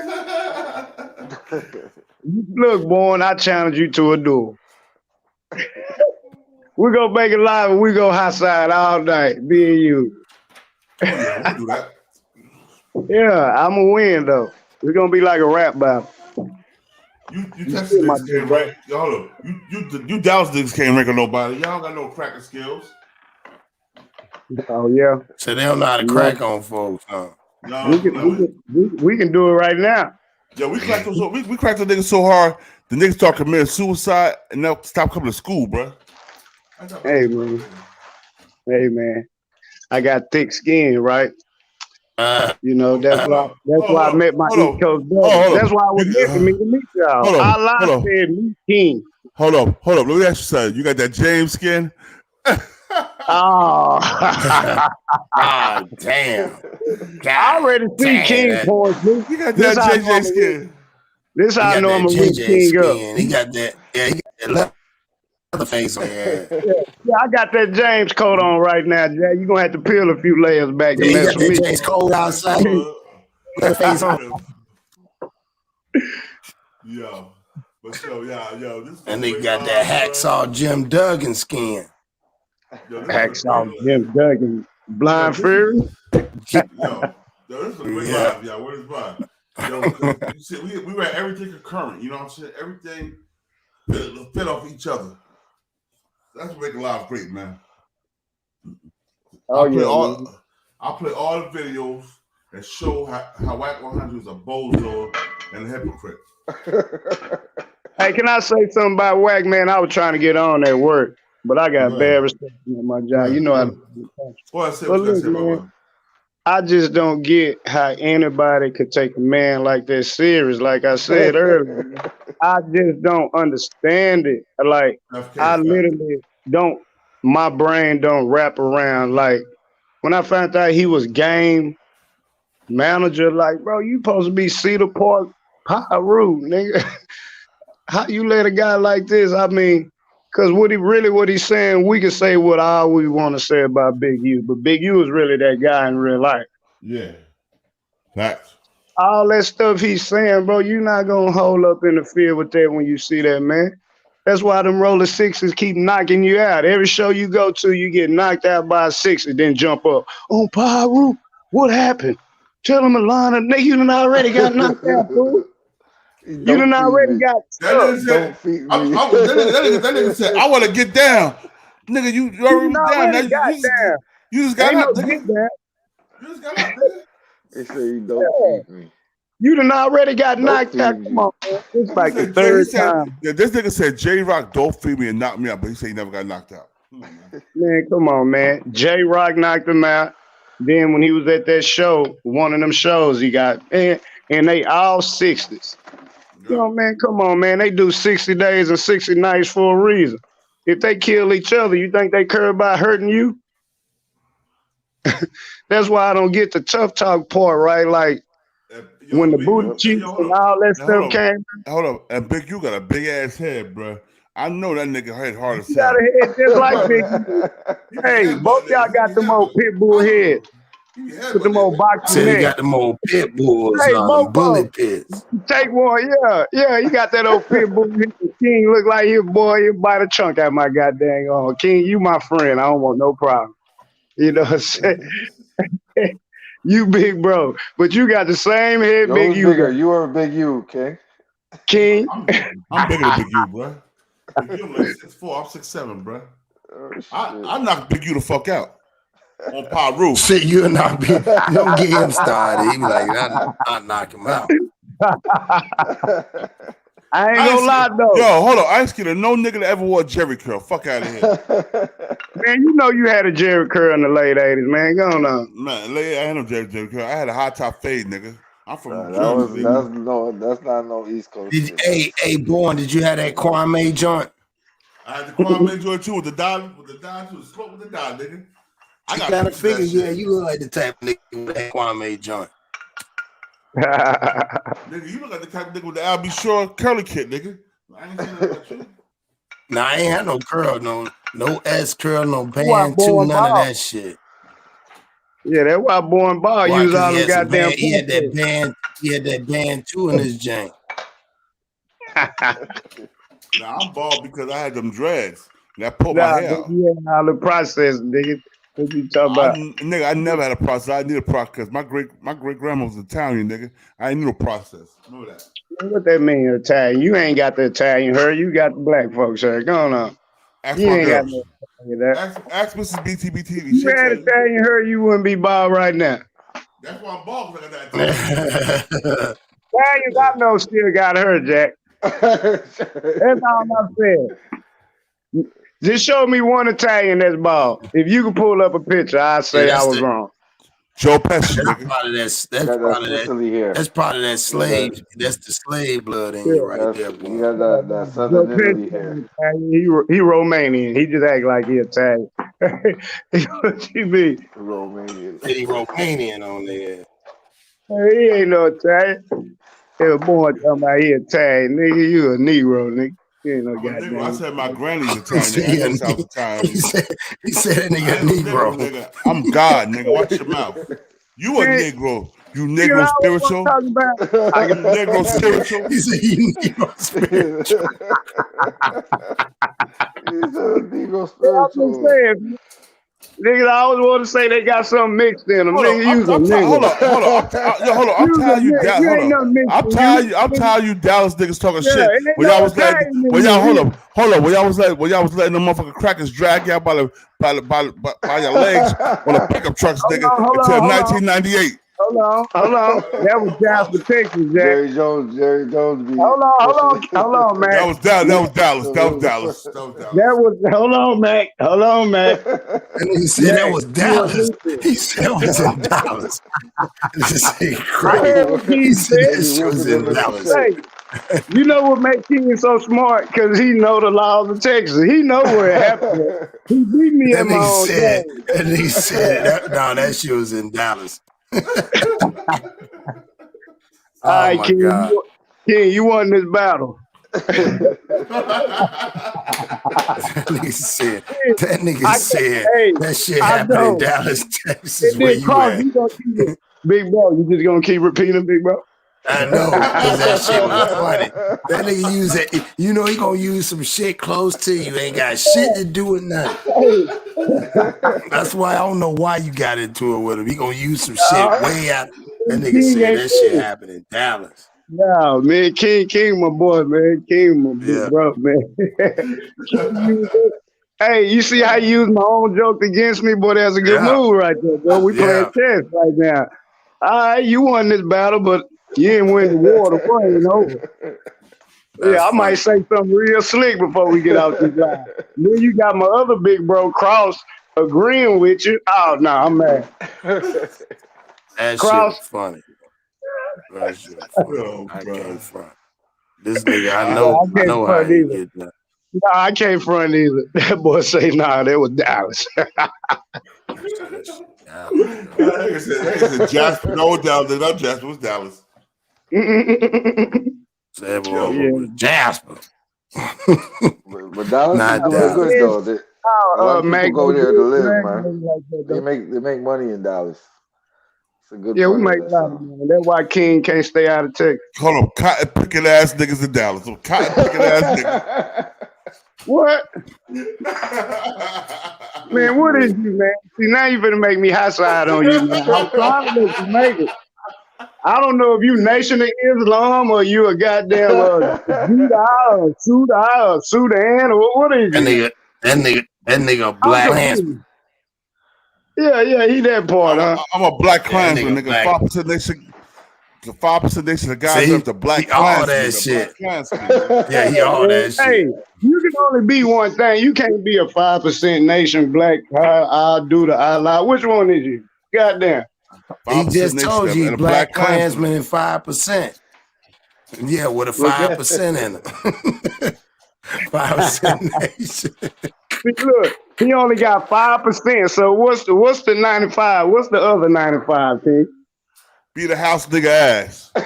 Look, boy, I challenge you to a duel. We're gonna make it live and we go hot side all night, me and you. Yeah, we'll do that. Yeah, I'm gonna win though. It's gonna be like a rap battle. You tested niggas can't rank. Hold up. You Dallas niggas can't rank on nobody. Y'all got no cracking skills. Oh yeah. So they don't know how to crack on folks, huh? No, we can do it right now. Yeah, we cracked them we cracked the niggas so hard the niggas start committing suicide and they'll stop coming to school, bro. Hey man. I got thick skin, right? You know, that's why I met my East Coast brother. That's why I was meant for me to meet y'all. I said meet King. Hold up. Let me ask you something. You got that James skin? Oh. Damn. I already see King points. You got that JJ skin. This how I know I'm a real King up. He got that. Yeah, he got that leather face on. Yeah, I got that James coat on right now, Jay. You're gonna have to peel a few layers back to mess with me. James coat outside. That face on. Yo. But yo, this and they got that hacksaw Jim Duggan skin. Hacksaw Jim Duggan. Blind Fury. Yo, this is a great live, yo. What is mine? Yo, you see, we ran everything concurrent, you know what I'm saying? Everything fit off each other. That's what make live great, man. Oh, I play all the videos that show how Wack 100 is a bozo and a hypocrite. Hey, can I say something about Wack, man? I was trying to get on at work, but I got bad respect for my job. You know how I just don't get how anybody could take a man like that serious. Like I said earlier, I just don't understand it. Like, I literally don't, my brain don't wrap around. Like, when I found out he was game manager, like, bro, you supposed to be Cedar Park Pyru, nigga. How you let a guy like this? I mean, because what he's saying, we can say what all we want to say about Big U, but Big U is really that guy in real life. Yeah. Facts. All that stuff he's saying, bro, you're not going to hold up in the field with that when you see that, man. That's why them roller sixes keep knocking you out. Every show you go to, you get knocked out by a six and then jump up. Oh, Pyru, what happened? Tell him a line of nigga, you done already got knocked out, fool. You done already got that nigga said, I want to get down. Nigga, you already down. You just got up, nigga. You just got up, nigga. They say you don't feed me. You done already got knocked out. Come on, man. It's like the third time. Yeah, this nigga said J-Rock don't feed me and knock me out, but he said he never got knocked out. Man, come on, man. J Rock knocked him out. Then when he was at that show, one of them shows he got, and they all 60s. You know, man, come on, man. They do 60 days and 60 nights for a reason. If they kill each other, you think they care about hurting you? That's why I don't get the tough talk part, right? Like when the booty cheeks and all that stuff came. Hold up. And Big, you got a big ass head, bro. I know that nigga head hard as You got a head just like Big. Hey, both y'all got them old pit bull heads. With them old boxing Said he necks. got them old pit bulls, Hey, them both bullet pits. Take one, yeah. You got that old pit bull head. King look like you, boy. You bite a chunk out my goddamn arm. King, you my friend. I don't want no problem. You know what I'm saying? You big bro, but you got the same head, Yo, Big who's you. bigger? You or Big U, King? King. I'm bigger than Big U, bro. Big U, I'm like 6'4", I'm 6'7", bro. I knocked Big U the fuck out on Paru. Shit, you not be. Don't get him started. He be like, I knock him out. I ain't gonna lie though. Yo, hold on. I ain't scared of no nigga that ever wore Jerry curl. Fuck out of here. Man, you know you had a Jerry curl in the late 80s, man. Go on. Man, I had no Jerry curl. I had a high top fade, nigga. I'm from Jersey. That's not no East Coast. Hey, Born, did you have that Kwame joint? I had the Kwame joint too with the dollar, with the smoke with the dollar, nigga. I gotta figure, yeah, you look like the type of nigga with that Kwame joint. Nigga, you look like the type of nigga with the Al B. Shore curly kit, nigga. I ain't saying that about you. Nah, I ain't had no curl, no S curl, no band, none of that shit. Yeah, that's why Born Ball used all the goddamn. He had that band too in his jank. Nah, I'm bald because I had them dreads. And I pulled my hair out. You had all the process, nigga. What you talking about? Nigga, I never had a process. I need a process. My great grandma was Italian, nigga. I ain't need no process. Know that. What that mean, Italian? You ain't got the Italian hair. You got the black folks hair. Go on. Ask You my ain't got girl. no that. Ask Mrs. BTBTV. You had Italian hair, you wouldn't be bald right now. That's why I'm bald because I got that. Italians I know still got her, Jack. That's all I'm saying. Just show me one Italian that's bald. If you can pull up a picture, I say I was wrong. Joe Pesci. That's part of that slave. That's the slave blood in you right there, boy. You got that Southern Italy hair. He Romanian. He just act like he Italian. What you mean? Romanian. He Romanian on there. He ain't no Italian. Hey, boy, talking about he Italian. Nigga, you a Negro, nigga. You ain't no goddamn. I said my granny's Italian. He said that nigga Negro. Nigga. I'm God, nigga. Watch your mouth. You a Negro. You Negro spiritual. I got Negro spiritual. He said he Negro spiritual. He's a Negro spiritual. Niggas I always want to say they got something mixed in them. Nigga, Hold on. I'm tired you Dallas. I'm tired you Dallas niggas talking shit. When y'all was letting, when y'all was letting them motherfucking crackers drag you out by your legs on the pickup trucks, nigga, until 1998. Hold on. That was Jasper, Texas, Jack. Jerry Jones. Hold on, man. That was Dallas. Hold on, Mac. And he said that was Dallas. He said it was in Dallas. This is crazy. He said it was in Dallas. Hey, you know what makes King so smart? Because he know the laws of Texas. He know where it happened. He beat me in my own game. And he said, that shit was in Dallas. All right, my King, God. You won this battle. That nigga said that shit happened in Dallas, Texas. Where you at? Big bro, you just gonna keep repeating, big bro? I know, because that shit was funny. That nigga use it. You know he gonna use some shit close to you. Ain't got shit to do with nothing. That's why I don't know why you got into it with him. He gonna use some shit way out. That nigga said that shit happened in Dallas. No, man, King, my boy, man. King, my big bro, man. Hey, you see how you use my own joke against me? Boy, that's a good move right there, bro. We playing chess right now. All right, you won this battle, but you didn't win the war. The war ain't over. Yeah, I might say something real slick before we get out this line. Then you got my other big bro, Cross, agreeing with you. Oh, no, I'm mad. That Cross. shit was funny. That shit was funny. I can't front. This nigga, I know how front he either. get that. No, I can't front either. That boy say, nah, that was Dallas. Nigga said Jasper. No, Dallas. Not Jasper. It was Dallas. That boy was Jasper. But Dallas Not is doing Dallas. good though. A lot of people go there to live, man. They make money in Dallas. It's a good Yeah, part we of make that money, song. man. That's why King can't stay out of Texas. Hold on, cotton picking ass niggas in Dallas. Some cotton picking ass niggas. What? Man, what is you, man? See, now you finna make me hot side on you, man. I'm trying to let you make it. I don't know if you Nation of Islam or you a goddamn Judah or Sudan or what is you? That nigga Black Klansman. Yeah, he that part, huh? I'm a Black Klansman, nigga nigga. 5% nation. The 5% nation of guys See, are the Black he all Klansman. that shit. Yeah, he all that shit. Hey, you can only be one thing. You can't be a 5% nation, black, I'll do the Allah. Which one is you? Goddamn. He just told you Black Klansman and 5%. Yeah, with a 5% in it. 5% nation. See, look, he only got 5%. So what's the 95? What's the other 95, King? Be the house nigga ass. Be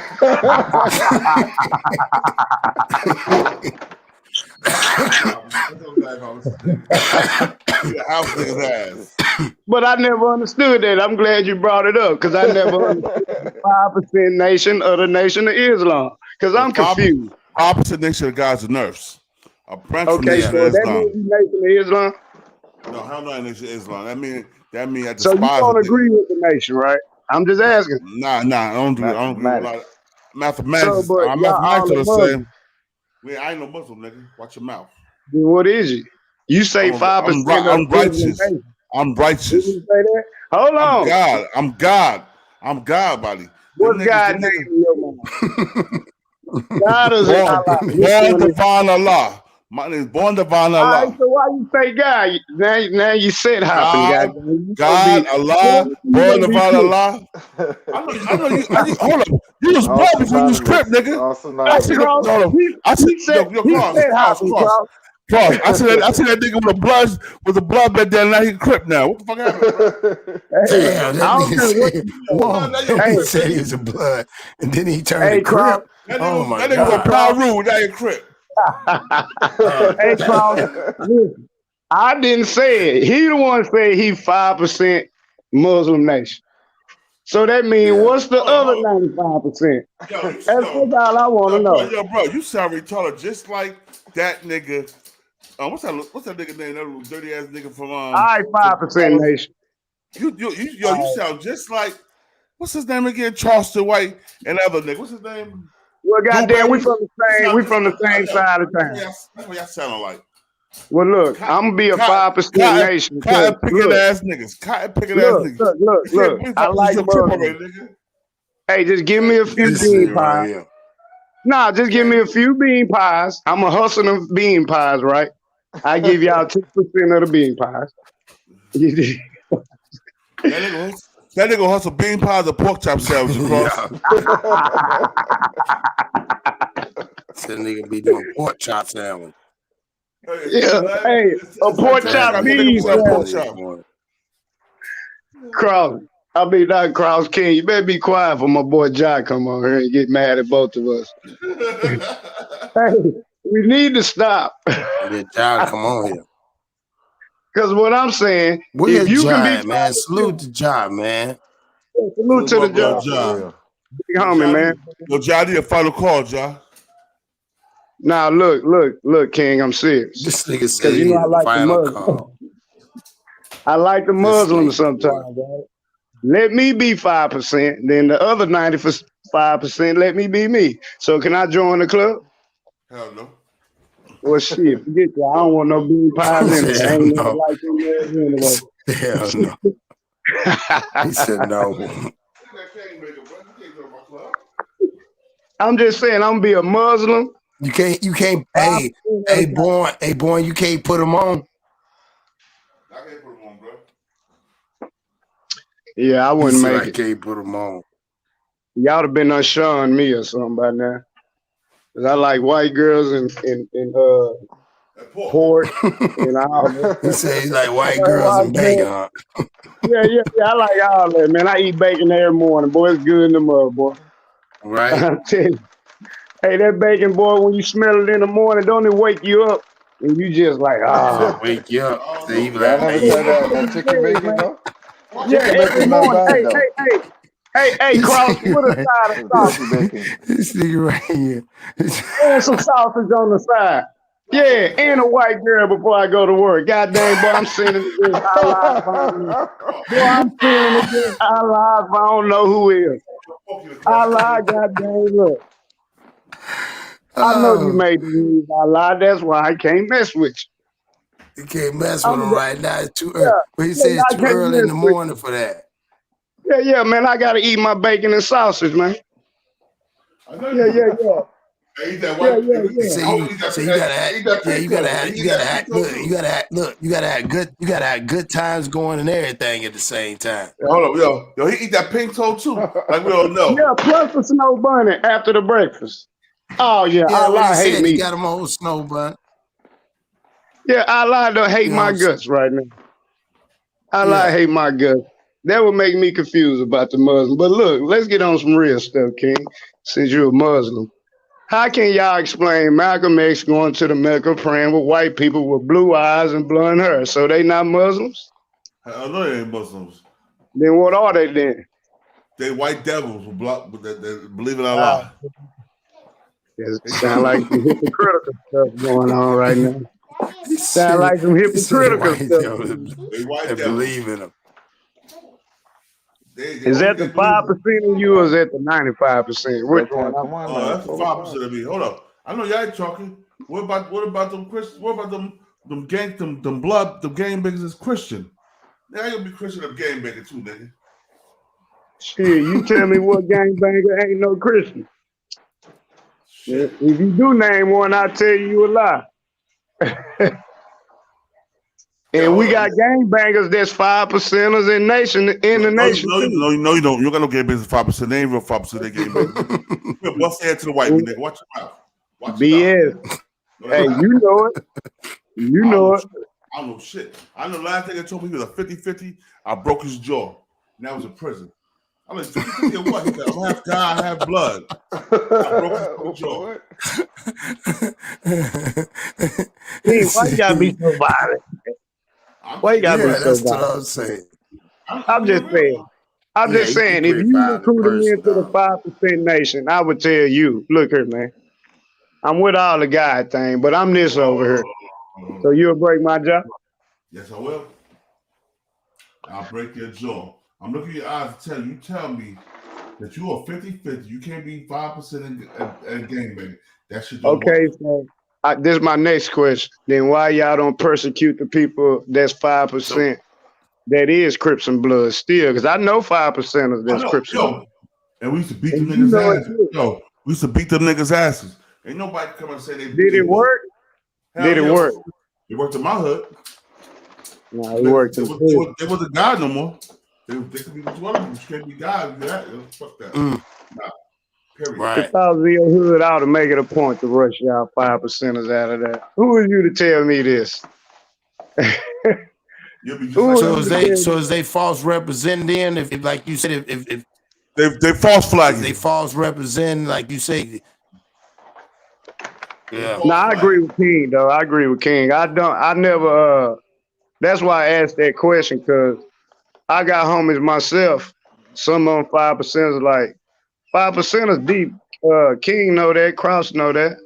the house nigga's ass. But I never understood that. I'm glad you brought it up because I never understood the 5% nation of the Nation of Islam. Because I'm confused. 5% nation of guys are nurse. A branch from Okay, Nation so of that Islam. means you Nation of Islam. No, hell no, Nation of Islam. That mean I despise So you don't it. agree with the nation, right? I'm just asking. Nah, I don't do it. I don't agree with a lot of mathematics. So, but y'all Mathematics all are the Muslims. same. I ain't no Muslim, nigga. Watch your mouth. Then what is it? You say 5% I'm righteous. I'm righteous. Did you say that? Hold on. I'm God. I'm God, buddy. What's God's name in your mouth? God is Allah. Born divine Allah. My name is Born divine All right, Allah. so why you say God? Now you said hopping, God, Allah, Born divine Allah. I know you. Hold up. You was born before you was crip, nigga. I see Cross. I see that nigga with the blood bed there. Now he crip now. What the fuck happened? Damn, that nigga he said he was a blood, and then he turned to crip. Oh my God. That nigga was Pyru. Now he crip. Hey, Cross, listen, I didn't say it. He the one said he 5% Muslim nation. So that means what's the other 95%? That's all I want to know. Yo, bro, you sound retarded just like that nigga. What's that nigga name? That dirty ass nigga from All right, 5% nation. You sound just like what's his name again? Charleston White and other nigga. What's his name? Well, goddamn, we from the same side of town. That's what y'all sound like. Well, look, I'm gonna be a 5% nation. Cotton picking ass niggas. Cotton picking ass niggas. Look. I like Muslims. Hey, just give me a few bean pies. Nah, just give me a few bean pies. I'm a hustle them bean pies, right? I give y'all 2% of the bean pies. That nigga hustle bean pies or pork chop sandwiches across. That nigga be doing pork chop sandwich. Yeah, hey, a pork chop bean sandwich. Cross. Not Cross King. You better be quiet for my boy Jock come on here and get mad at both of us. Hey, we need to stop. Yeah, Jock, come on here. Because what I'm saying, Where's if you Jock, can be man, salute to Jock, man. Salute to the Jock. Big homie, man. Yo, Jock, I need a final call, Jock. Now look, King, I'm serious. This nigga said you know I like the final Muslims. call. I like the Muslims sometimes, right? Let me be 5%, then the other 95% let me be me. So can I join the club? Hell no. Well, shit, forget that. I don't want no bean pies in it. I ain't never like them there anyway. Hell no. He said no. I'm just saying, I'm gonna be a Muslim. You can't. Hey, born. You can't put them on. I can't put them on, bro. Yeah, I wouldn't make I it. can't put them on. Y'all have been unshunned me or something by now. Cause I like white girls and pork and all that. He said he like white girls and bacon, huh? Yeah. I like all that, man. I eat bacon every morning, boy. It's good in the mud, boy. Right. I tell you. Hey, that bacon, boy, when you smell it in the morning, don't it wake you up? And you just like, wake you up. I never said that chicken bacon though. Yeah, Chicken every bacon not morning. bad though. Hey, Cross, put a side of sausage. This nigga right here. And some sausage on the side. Yeah, and a white girl before I go to work. God dang, boy, I'm sending it against our live. Boy, I'm sending it against our live. I don't know who is. Allah, God dang, look. I know you made the news, Allah. That's why I can't mess with you. You can't mess with him right now. It's too early. But he said it's too early in the morning for that. Yeah, man. I gotta eat my bacon and sausage, man. Yeah. Eat that white. You gotta have good times going and everything at the same time. Hold up, yo, he eat that pink toe too. Like we all know. Yeah, plus the snow bunny after the breakfast. Oh yeah, Allah hate me. He got him on snow bun. Yeah, Allah don't hate my guts right now. Allah hate my guts. That would make me confused about the Muslim. But look, let's get on some real stuff, King. Since you're a Muslim, how can y'all explain Malcolm X going to the Mecca praying with white people with blue eyes and blonde hair? So they not Muslims? I know they ain't Muslims. Then what are they then? They white devils who believe in Allah. It sound like some hypocritical stuff going on right now. Sound like some hypocritical stuff. They white devils. Believe in them. Is that the 5% of you, or is that the 95%? Which one? That's the 5% of me. Hold up. I know y'all ain't talking. What about them Christians? What about them gang bangers is Christian? Now you'll be Christian of gang banger too, nigga. Shit, you tell me what gangbanger ain't no Christian. Shit. If you do name one, I'll tell you a lie. And we got gangbangers that's 5%ers in the nation. No, you don't. You got no gangbangers 5%. They ain't real 5%. They gangbangers. You bust your head to the white man, nigga. Watch your mouth. BS. Hey, you know it. You know it. I don't know shit. I know last thing I told me he was a 50-50. I broke his jaw. Now he's in prison. I'm like, 50-50 what? He said, I'm half God, half blood. I broke his jaw. Hey, why you gotta be so violent? Why you gotta be so that's violent? what I'm saying. I'm just saying. I'm just saying, if you recruited me into the 5% nation, I would tell you, look here, man. I'm with all the guy thing, but I'm this over here. So you'll break my jaw? Yes, I will. I'll break your jaw. I'm looking at your eyes and tell you. You tell me that you are 50-50. You can't be 5% in gangbanging. That should do okay. So this is my next question. Then why y'all don't persecute the people that's 5% that is Crips and Bloods still? Because I know 5%ers that's Crips and Bloods. And we used to beat them niggas' asses. Yo, we used to beat them niggas' asses. Ain't nobody come and say they did it work? Did it work? It worked in my hood. No, it worked. It wasn't God no more. They could be one of them. You can't be God. Fuck that. Nah, period. Right. If I was in your hood, I would make it a point to rush y'all 5%ers out of that. Who are you to tell me this? So is they false representing? If like you said, if they false flag, they false represent, like you say. Yeah. No, I agree with King though. I agree with King. I never. That's why I asked that question, because I got homies myself. Some of them 5% is like 5% is deep. King know that. Cross know that.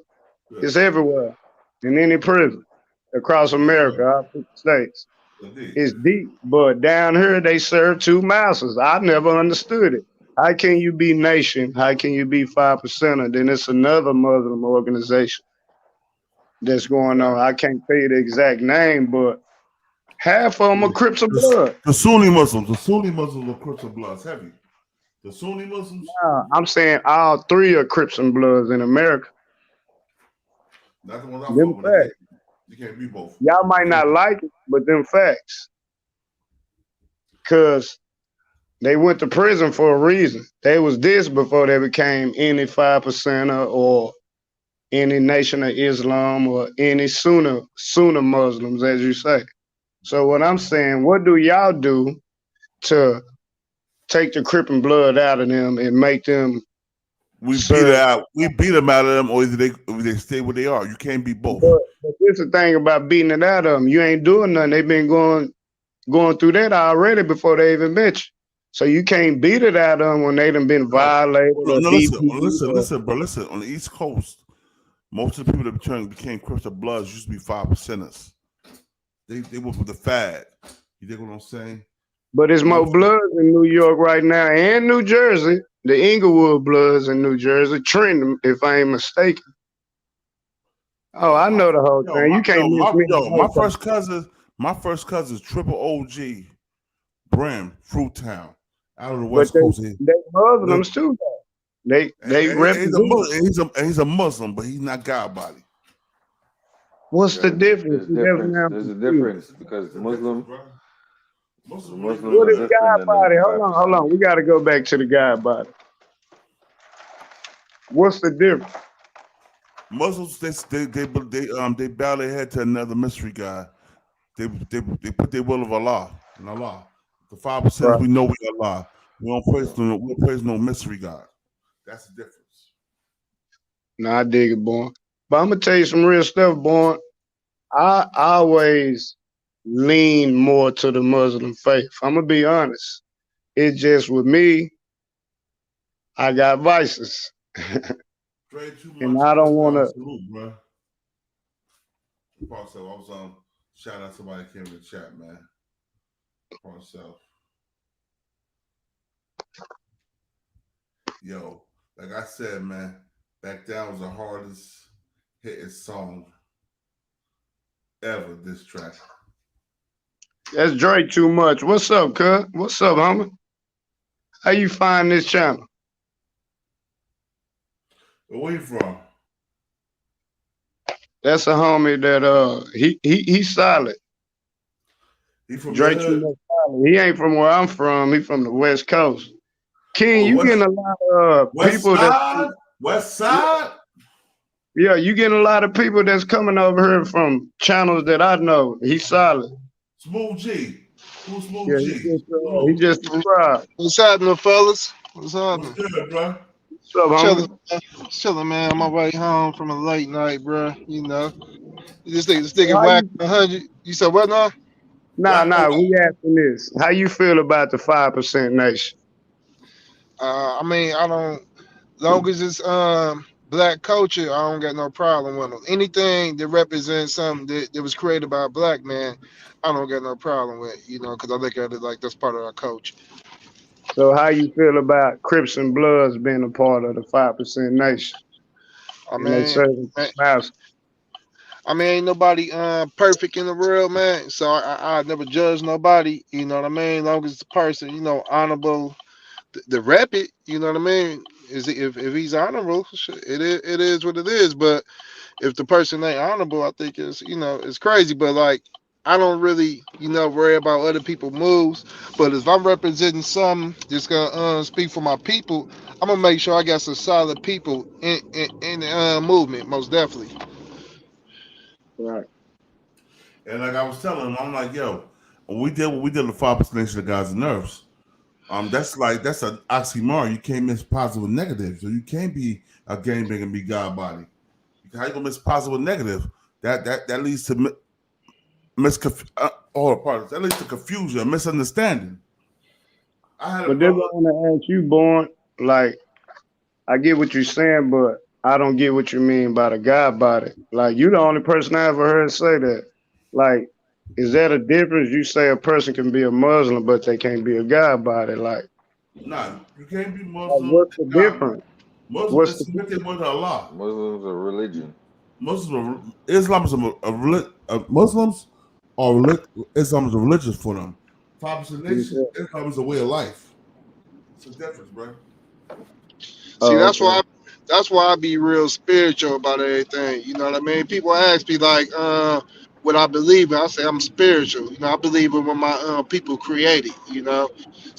It's everywhere in any prison across America, our 50 states. It's deep, but down here they serve two masters. I never understood it. How can you be nation? How can you be 5%er? Then it's another Muslim organization that's going on. I can't tell you the exact name, but half of them are Crips of Blood. The Sunni Muslims are Crips of Bloods. Heavy. The Sunni Muslims. Nah, I'm saying all three are Crips and Bloods in America. Not the ones I Them fuck with. facts. You can't be both. Y'all might not like it, but them facts. Cause they went to prison for a reason. They was this before they became any 5%er or any Nation of Islam or any Sunni Muslims, as you say. So what I'm saying, what do y'all do to take the Crip and blood out of them and make them? We beat them out of them, or either they stay where they are. You can't be both. But here's the thing about beating it out of them. You ain't doing nothing. They've been going through that already before they even met you. So you can't beat it out of them when they done been violated. Listen, bro. Listen, on the East Coast, most of the people that became Crips or Bloods used to be 5%ers. They went with the fad. You dig what I'm saying? But it's more Bloods in New York right now and New Jersey. The Inglewood Bloods in New Jersey, Trenton, if I ain't mistaken. Oh, I know the whole thing. You can't miss me. My first cousin's Triple OG, Brim, Fruittown, out of the West Coast. They Muslims too, though. They represent. He's a Muslim, but he's not God body. What's the difference? There's a difference because Muslim. What is God body? Hold on. We got to go back to the God body. What's the difference? Muslims, they bow their head to another mystery God. They put their will of Allah in Allah. The 5%, right. We know we Allah. We don't praise no mystery God. That's the difference. Nah, I dig it, boy. But I'm gonna tell you some real stuff, boy. I always lean more to the Muslim faith. I'm gonna be honest. It's just with me, I got vices. And I don't want to. Shout out somebody that came in the chat, man. Yo, like I said, man, Back Down was the hardest hitting song ever. This track. That's Drake too much. What's up, cuz? What's up, homie? How you find this channel? Where you from? That's a homie that he's solid. He from Drake too much solid. He ain't from where I'm from. He from the West Coast. King, you getting a lot of people that West Side? Yeah, you getting a lot of people that's coming over here from channels that I know. He's solid. Smooth G. Who's Smooth G? He just subscribed. What's happening, fellas? What's happening? What's good, bro? What's up, homie? Chilling, man. On my way home from a late night, bro. You know, this nigga Wack 100. You said what now? Nah. We asking this. How you feel about the 5% nation? I mean, I don't. Long as it's black culture, I don't got no problem with them. Anything that represents something that was created by a black man, I don't got no problem with. You know, because I look at it like that's part of our culture. So how you feel about Crips and Bloods being a part of the 5% nation? I mean, ain't nobody perfect in the world, man. So I never judge nobody. You know what I mean? As long as the person, you know, honorable, the rep it. You know what I mean? Is if he's honorable, it is what it is. But if the person ain't honorable, I think it's crazy. But like, I don't really, worry about other people's moves. But if I'm representing something that's gonna speak for my people, I'm gonna make sure I got some solid people in the movement, most definitely. Right. And like I was telling him, I'm like, yo, when we did the 5% Nation of Gods and Nerves, that's an oxymoron. You can't mix positive with negative. So you can't be a gangbang and be God body. How you gonna mix positive with negative? That leads to that leads to confusion, misunderstanding. But then I want to ask you, Born, like, I get what you're saying, but I don't get what you mean by the God body. Like, you the only person I ever heard say that. Like, is that a difference? You say a person can be a Muslim, but they can't be a God body. Like, nah, you can't be Muslim. Like, what's the difference? Muslims submitted with Allah. Muslims are religion. Islam is Muslims are Islam is a religion for them. 5% Nation, Islam is a way of life. It's a difference, bro. See, that's that's why I be real spiritual about everything. You know what I mean? People ask me like, what I believe in. I say I'm spiritual. You know, I believe in what my people created. You know,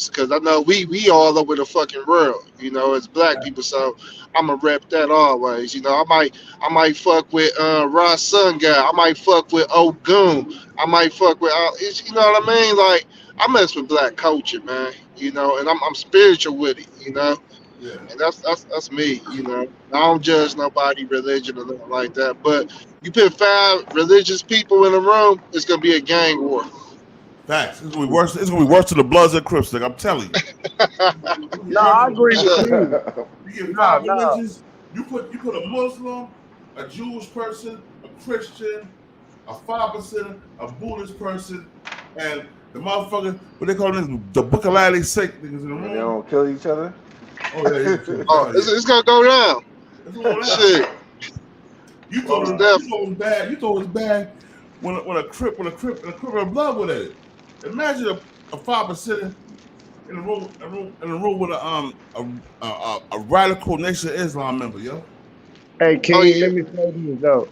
because I know we all over the fucking world. You know, as black people, so I'ma rep that always. You know, I might fuck with Ross Sun guy. I might fuck with Ogun. I might fuck with you know what I mean? Like I mess with black culture, man. You know, and I'm spiritual with it. You know. Yeah. And that's me, you know. I don't judge nobody religion or nothing like that. But you put 5 religious people in a room, it's gonna be a gang war. Facts. It's gonna be worse. It's gonna be worse than the Bloods and Crips. Like I'm telling you. No, I agree with you. You get No, 5 no. religions. You put a Muslim, a Jewish person, a Christian, a 5%, a Buddhist person, and the motherfucker. What they call them? The Book of Latter sick niggas in the room. They don't kill each other. Oh yeah. Oh, it's gonna go down. It's going down. Shit. You thought it was bad. You thought it was bad when a Crip and a Blood with it. Imagine a 5% in a room with a radical Nation of Islam member, yo. Hey, King, let me say this though.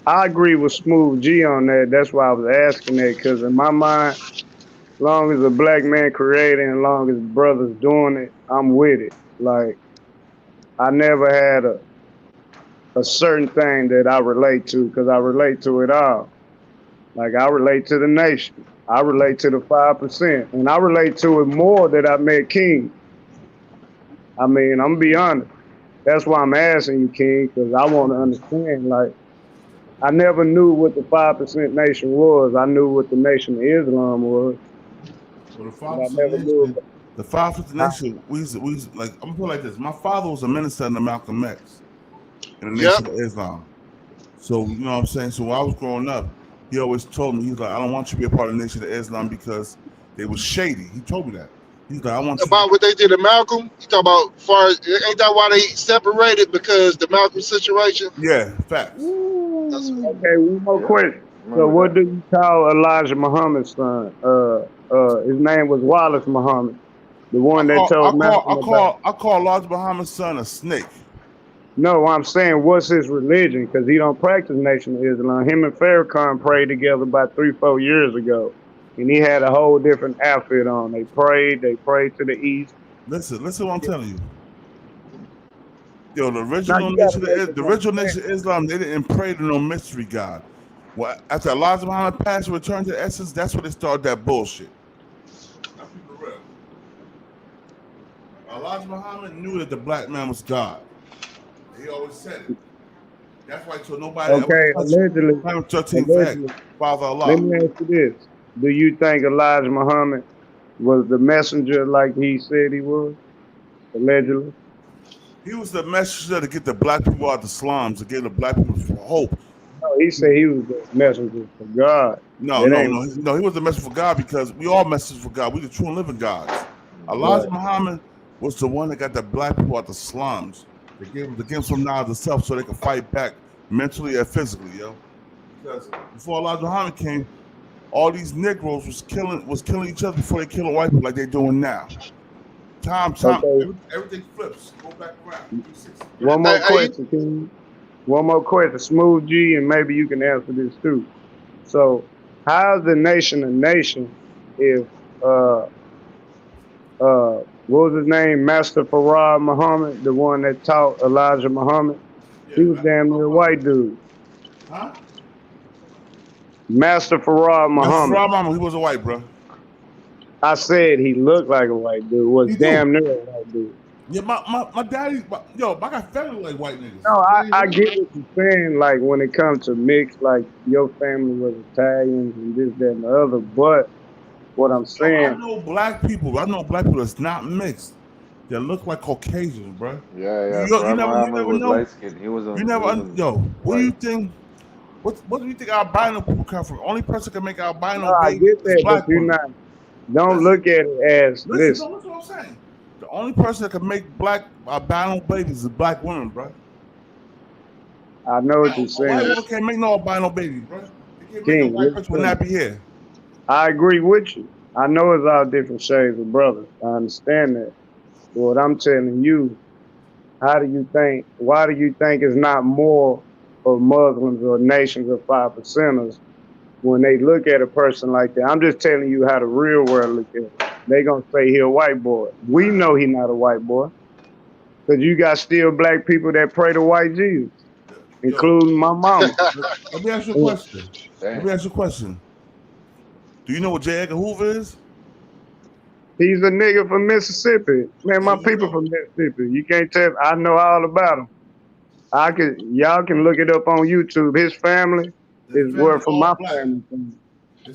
I agree with Smooth G on that. That's why I was asking that, because in my mind, as long as a black man creating, as long as brothers doing it, I'm with it. Like, I never had a certain thing that I relate to, because I relate to it all. Like, I relate to the nation. I relate to the 5%. And I relate to it more that I met King. I mean, I'm gonna be honest. That's why I'm asking you, King, because I want to understand. Like, I never knew what the 5% nation was. I knew what the Nation of Islam was. Well, the But I never knew about the 5% Nation, we used to, like, I'm gonna put it like this. My father was a minister in the Malcolm X in the Nation of Islam. So, you know what I'm saying? So when I was growing up, he always told me, he's like, I don't want you to be a part of the Nation of Islam because they was shady. He told me that. He's like, I want you About what they did to Malcolm. You talk about ain't that why they separated, because the Malcolm situation? Yeah, facts. Okay, one more question. So what do you call Elijah Muhammad's son? His name was Wallace Muhammad, the one that told Malcolm about. I call Elijah Muhammad's son a snake. No, I'm saying what's his religion? Because he don't practice Nation of Islam. Him and Farrakhan prayed together about 3-4 years ago, and he had a whole different outfit on. They prayed to the east. Listen what I'm telling you. Yo, the original Nation of Islam, they didn't pray to no mystery God. Well, after Elijah Muhammad passed and returned to essence, that's when they started that bullshit. I'll keep it real. Elijah Muhammad knew that the black man was God. He always said it. That's why he told nobody. Okay, allegedly. Father Allah. Let me ask you this: do you think Elijah Muhammad was the messenger like he said he was? Allegedly. He was the messenger to get the black people out of the slums, to give the black people hope. No, he said he was the messenger for God. No, he was the messenger for God, because we all messengers for God. We the true and living gods. Elijah Muhammad was the one that got the black people out the slums. They gave them some knowledge of self so they could fight back mentally and physically, yo. Because before Elijah Muhammad came, all these Negroes was killing each other before they killing white people like they're doing now. Everything flips. Go back around. One more question, King. One more question, Smooth G, and maybe you can answer this too. So, how's the nation a nation if what was his name? Master Farad Muhammad, the one that taught Elijah Muhammad. He was damn near a white dude. Huh? Master Farad Muhammad. Master Farad Muhammad, he was a white, bro. I said he looked like a white dude. Was damn near a white dude. Yeah, my daddy, I got family like white niggas. No, I get what you're saying. Like when it comes to mixed, like your family was Italians and this, that, and the other. But what I'm saying, I know black people that's not mixed. They look like Caucasians, bro. Yeah. You never was know. light skinned. He was. What do you think? What do you think albino people come from? Only person can make albino. No, I get that, but you're not. Don't look at it as listen. That's what I'm saying. The only person that can make black albino babies is black women, bro. I know what you're saying. White women can't make no albino babies, bro. They can't make no white person with nappy hair. I agree with you. I know it's all different shades of brothers. I understand that. But what I'm telling you, Why do you think it's not more of Muslims or nations of 5%ers when they look at a person like that? I'm just telling you how the real world look at it. They gonna say he a white boy. We know he not a white boy. Because you got still black people that pray to white Jesus, including my mama. Let me ask you a question. Do you know what J. Edgar Hoover is? He's a nigga from Mississippi. Man, my people from Mississippi. You can't tell. I know all about him. Y'all can look it up on YouTube. His family is where from my family.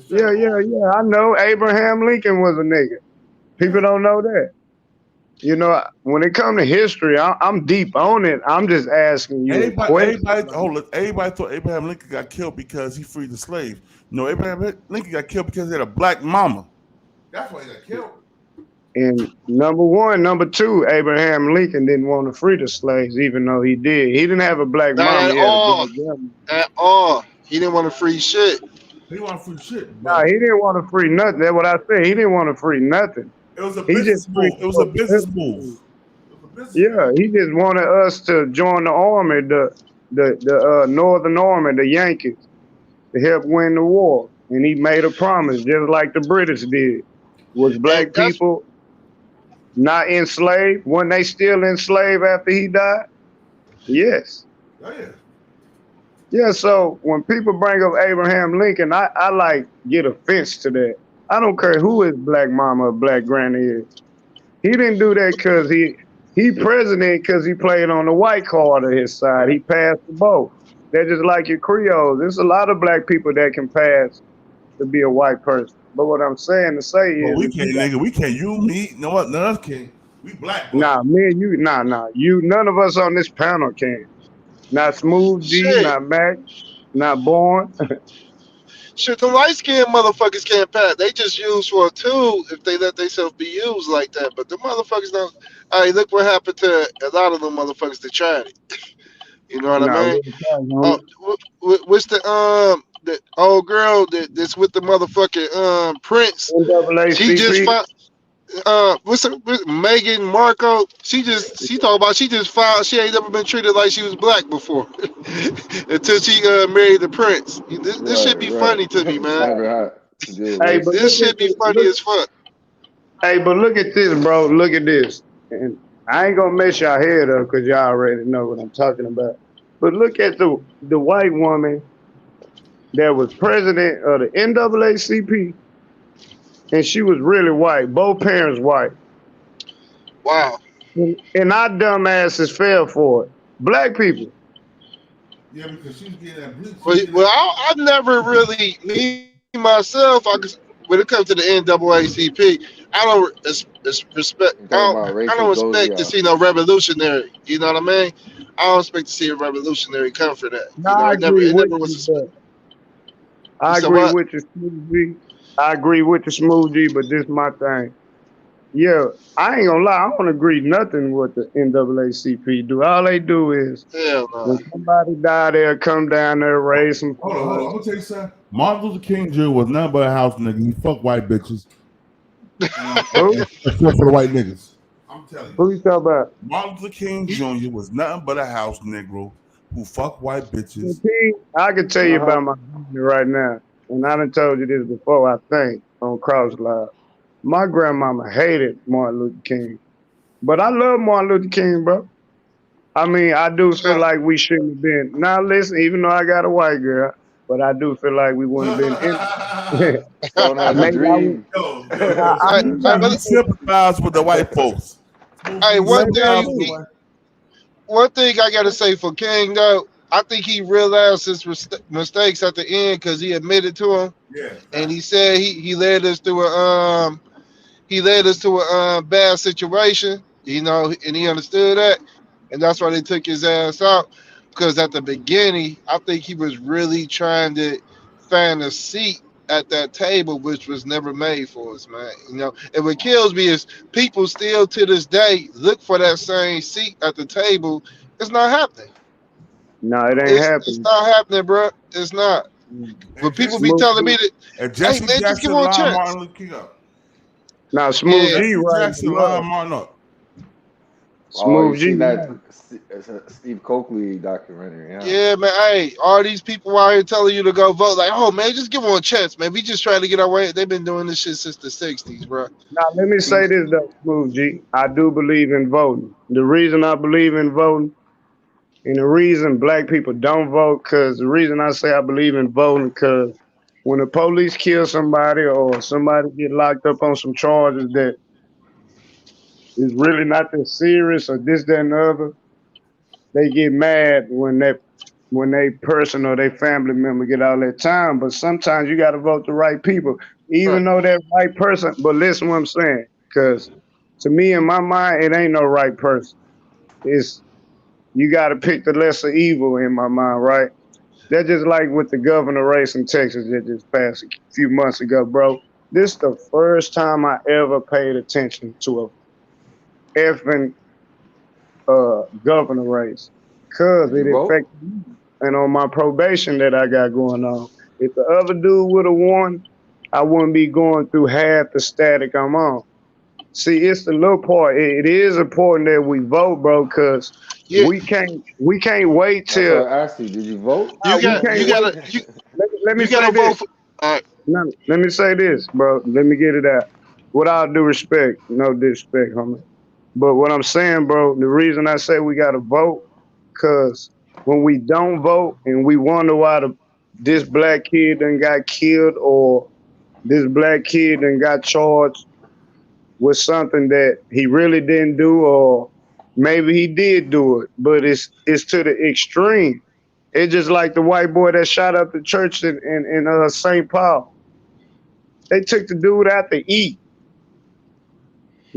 Yeah. I know Abraham Lincoln was a nigga. People don't know that. You know, when it comes to history, I'm deep on it. I'm just asking you a question. Everybody thought Abraham Lincoln got killed because he freed the slaves. No, Abraham Lincoln got killed because he had a black mama. That's why he got killed. And number one, number two, Abraham Lincoln didn't want to free the slaves, even though he did. He didn't have a black mama. At all. He didn't want to free shit. He want to free shit. Nah, he didn't want to free nothing. That's what I said. He didn't want to free nothing. It was a business move. It was a business move. Yeah, he just wanted us to join the army, the Northern Army, the Yankees, to help win the war. And he made a promise, just like the British did. Was black people not enslaved? Weren't they still enslaved after he died? Yes. Oh, yeah. Yeah, so when people bring up Abraham Lincoln, I like get offense to that. I don't care who his black mama or black granny is. He didn't do that because he president because he played on the white card of his side. He passed the both. They're just like your Creoles. There's a lot of black people that can pass to be a white person. But what I'm saying to say is, we can't, nigga. We can't. You, me, no what? None of us can. We black. Nah, me and you. Nah. You. None of us on this panel can. Not Smooth G. Not Mac. Not Born. Shit, the light-skinned motherfuckers can't pass. They just use for a tool if they let themselves be used like that. But the motherfuckers don't. Hey, look what happened to a lot of them motherfuckers that tried it. You know what I mean? What's the old girl that's with the motherfucking Prince? She just filed. What's Megan Marco? She talked about she just filed. She ain't never been treated like she was black before until she married the Prince. This should be funny to me, man. Hey, but this should be funny as fuck. Hey, but look at this, bro. Look at this. And I ain't gonna mess y'all head up because y'all already know what I'm talking about. But look at the white woman that was president of the NAACP, and she was really white. Both parents white. Wow. And our dumb asses fell for it. Black people. Yeah, because she's getting that bleach. Well, I never really, me myself, when it comes to the NAACP, I don't respect. I don't expect to see no revolutionary. You know what I mean? I don't expect to see a revolutionary come for that. No, I agree with you. I agree with you, Smooth G. I agree with you, Smooth G. But this is my thing. Yeah, I ain't gonna lie. I don't agree nothing with the NAACP do. All they do is when somebody die, they'll come down there, raise some. Hold on. I'm gonna tell you something. Martin Luther King Jr. was nothing but a house nigga. He fucked white bitches. Except for the white niggas. I'm telling you. Who you talking about? Martin Luther King Jr. was nothing but a house Negro who fucked white bitches. I can tell you about my family right now, and I done told you this before, I think, on Cross Live. My grandmama hated Martin Luther King, but I love Martin Luther King, bro. I mean, I do feel like we shouldn't have been. Now, listen, even though I got a white girl, but I do feel like we wouldn't have been. Don't have a dream. I sympathize with the white folks. Hey, one thing I gotta say for King though, I think he realized his mistakes at the end because he admitted to them. Yeah. And he said he led us to a bad situation, you know, and he understood that, and that's why they took his ass out. Because at the beginning, I think he was really trying to find a seat at that table, which was never made for us, man. You know, and what kills me is people still to this day look for that same seat at the table. It's not happening. No, it ain't happening. It's not happening, bro. It's not. But people be telling me that. And Jesse hey, man, Jackson just give him a lined chance. Martin Luther King up. Now, Smooth G, Jesse right? Jackson lined Martin up. Oh, you Smooth G. seen that Steve Coakley documentary? Yeah. Yeah, man. Hey, all these people out here telling you to go vote. Like, oh man, just give them a chance, man. We just trying to get our way. They've been doing this shit since the '60s, bro. Now let me say this though, Smooth G. I do believe in voting. The reason I believe in voting, and the reason black people don't vote, cause the reason I say I believe in voting, cause when the police kill somebody or somebody get locked up on some charges that is really not that serious or this, that, and the other, they get mad when they person or their family member get all that time. But sometimes you gotta vote the right people. Even though that right person, but listen what I'm saying. Cause to me in my mind, it ain't no right person. It's you gotta pick the lesser evil in my mind, right? That's just like with the governor race in Texas that just passed a few months ago, bro. This is the first time I ever paid attention to a effing governor race, cause Did it you vote? affected me and on my probation that I got going on. If the other dude would have won, I wouldn't be going through half the static I'm on. See, it's the little part. It is important that we vote, bro, cause Yeah, we can't wait That's what till I asked you. Did you vote? you we got can't you wait. gotta you Let me you say gotta this. vote for. All right. No, let me say this, bro. Let me get it out. With all due respect, no disrespect, homie. But what I'm saying, bro, the reason I say we gotta vote, cause when we don't vote and we wonder why this black kid done got killed or this black kid done got charged with something that he really didn't do, or maybe he did do it, but it's to the extreme. It's just like the white boy that shot up the church in St. Paul. They took the dude out to eat,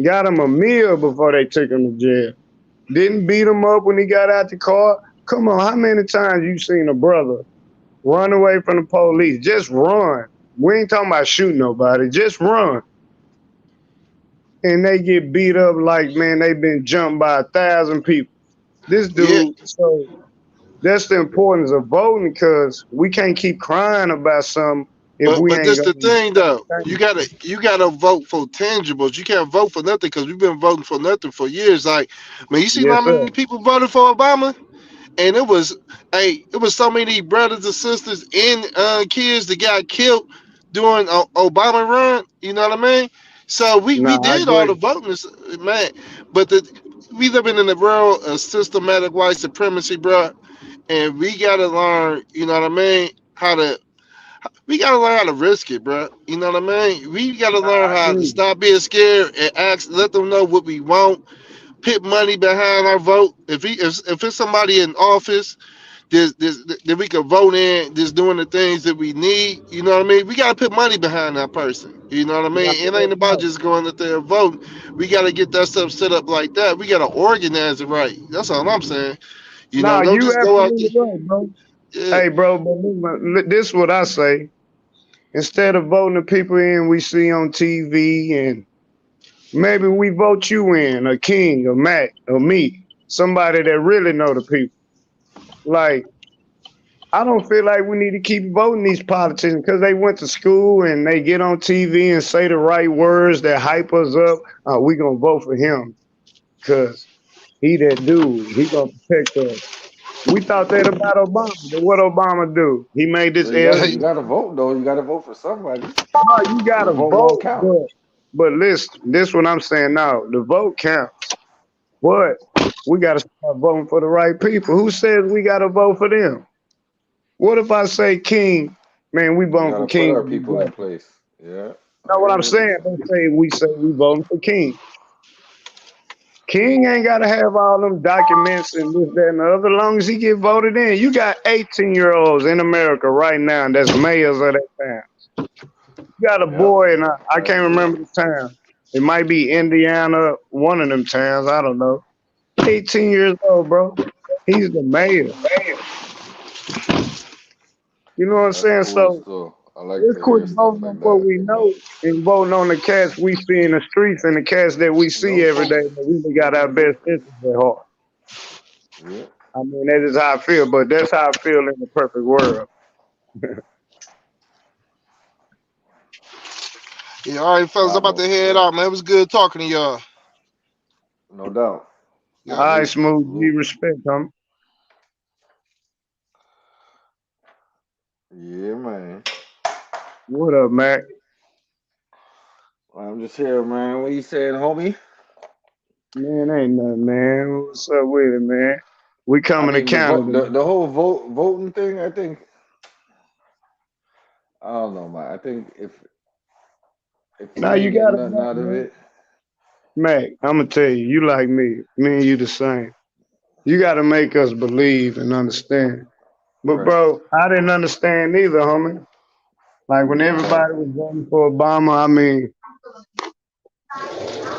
got him a meal before they took him to jail. Didn't beat him up when he got out the car. Come on, how many times you seen a brother run away from the police? Just run. We ain't talking about shooting nobody. Just run. And they get beat up like, man, they been jumped by 1,000 people. This Yeah, dude, so that's the importance of voting, because we can't keep crying about something if we but ain't this the going thing though. to. You gotta vote for tangibles. You can't vote for nothing because we've been voting for nothing for years. Like, man, you see Yes, how sir. many people voted for Obama? And it was so many brothers and sisters and kids that got killed during Obama run. You know what I mean? So we Nah, I did all the agree. voting, man. But we living in a world of systematic white supremacy, bro. And we gotta learn. You know what I mean? We gotta learn how to risk it, bro. You know what I mean? We gotta Nah, learn I how to agree. stop being scared and let them know what we want. Put money behind our vote. If it's somebody in office that we can vote in, just doing the things that we need. You know what I mean? We gotta put money behind that person. You know what I Nah, mean? It hell ain't about no. just going up there and voting. We gotta get that stuff set up like that. We gotta organize it right. That's all I'm saying. You know, Nah, don't you just go out absolutely there. right, bro. Yeah. Hey, bro, but this is what I say. Instead of voting the people in we see on TV, and maybe we vote you in, a King, or Mac, or me, somebody that really know the people. Like, I don't feel like we need to keep voting these politicians because they went to school and they get on TV and say the right words that hype us up. We gonna vote for him because he that dude. He gonna protect us. We thought that about Obama, but what Obama do? He made this Well, LGBT. you gotta vote though. You gotta vote for somebody. No, you Your gotta vote won't vote, count. but listen, this what I'm saying now. The vote counts, but we gotta start voting for the right people. Who says we gotta vote for them? What if I say King? Man, we We voting for gotta put King. our people in place. Yeah, I Know what I'm hear what you're saying? saying. We say we voting for King. King ain't gotta have all them documents and this, that, and the other. Long as he get voted in, you got 18-year-olds in America right now that's mayors of that town. You got a Yep, boy, and I that's can't true. remember the town. It might be Indiana, one of them towns. I don't know. 18 years old, bro. He's the mayor. You know what I'm That's saying? cool So still. I like let's to quit hear stuff voting on like what that. we know and voting on the cats we see in the streets and the cats that we see Nope. every day that really got our best interests at heart. Yeah. I mean, that is how I feel, but that's how I feel in the perfect world. Yeah, all right, fellas, I'm I about know to for head sure. out, man. It was good talking to y'all. No doubt. All right, Smooth G, respect, homie. Yeah, man. What up, Mac? I'm just here, man. What you saying, homie? Man, ain't nothing, man. What's up with it, man? We coming to Canada. The whole voting thing, I think. I don't know, man. I think if Now we you ain't getting gotta nothing vote, out of man. it, Mac, I'm gonna tell you, you like me and you the same. You gotta make us believe and understand. But right? bro, I didn't understand either, homie. Like when everybody was voting for Obama, I mean,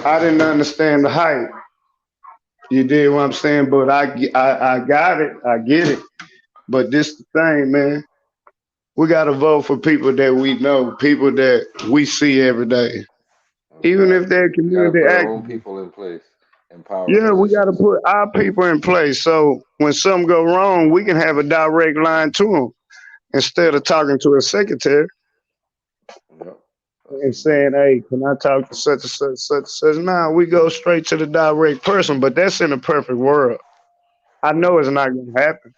I didn't understand the hype. You did what I'm saying, but I got it. I get it. But this the thing, man. We gotta vote for people that we know, people that we see every day, even if they're We gotta community put our own activists. people in place in power Yeah, we got to positions. put our people in place. So when something go wrong, we can have a direct line to them instead of talking to a secretary Yep. and saying, "Hey, can I talk to such and such, such and such?" Nah, we go straight to the direct person. But that's in a perfect world. I know it's not gonna happen.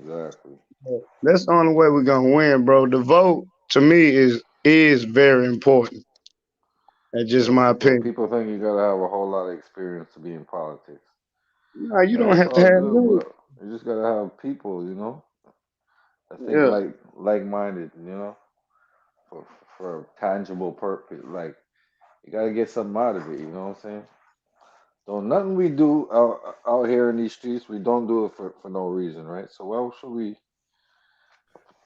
Exactly. But that's the only way we're gonna win, bro. The vote to me is very important. That's just my But opinion. people think you gotta have a whole lot of experience to be in politics. No, you don't It's have to all have good, none. but you just gotta have people, that think Yeah. like-minded, for a tangible purpose. Like you gotta get something out of it. You know what I'm saying? So nothing we do out here in these streets, we don't do it for no reason, right? So why should we?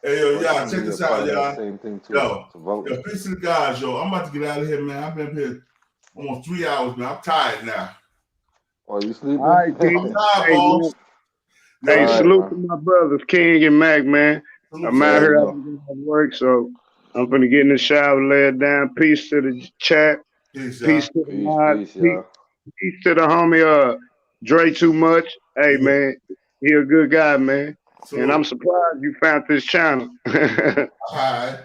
Hey, yo, Why y'all, shouldn't we check be a this part out, of that y'all. same thing too? Yo, To vote. peace to the guys, yo. I'm about to get out of here, man. I've been up here almost 3 hours, man. I'm tired now. Are you sleeping? All right, I'm King. tired, Hey, man. boss. Yo, Hey, All right, salute man. to my brothers, King and Mac, man. Salute I'm to out There you. you here go. after work, so I'm finna get in the shower, lay it down. Peace to the chat. Peace, y'all. Peace to the Peace, mod. peace, y'all. Peace to the homie, Dre Too Much. Hey, Yeah. man, he a good guy, man. And Salute. I'm surprised you found this channel. All right.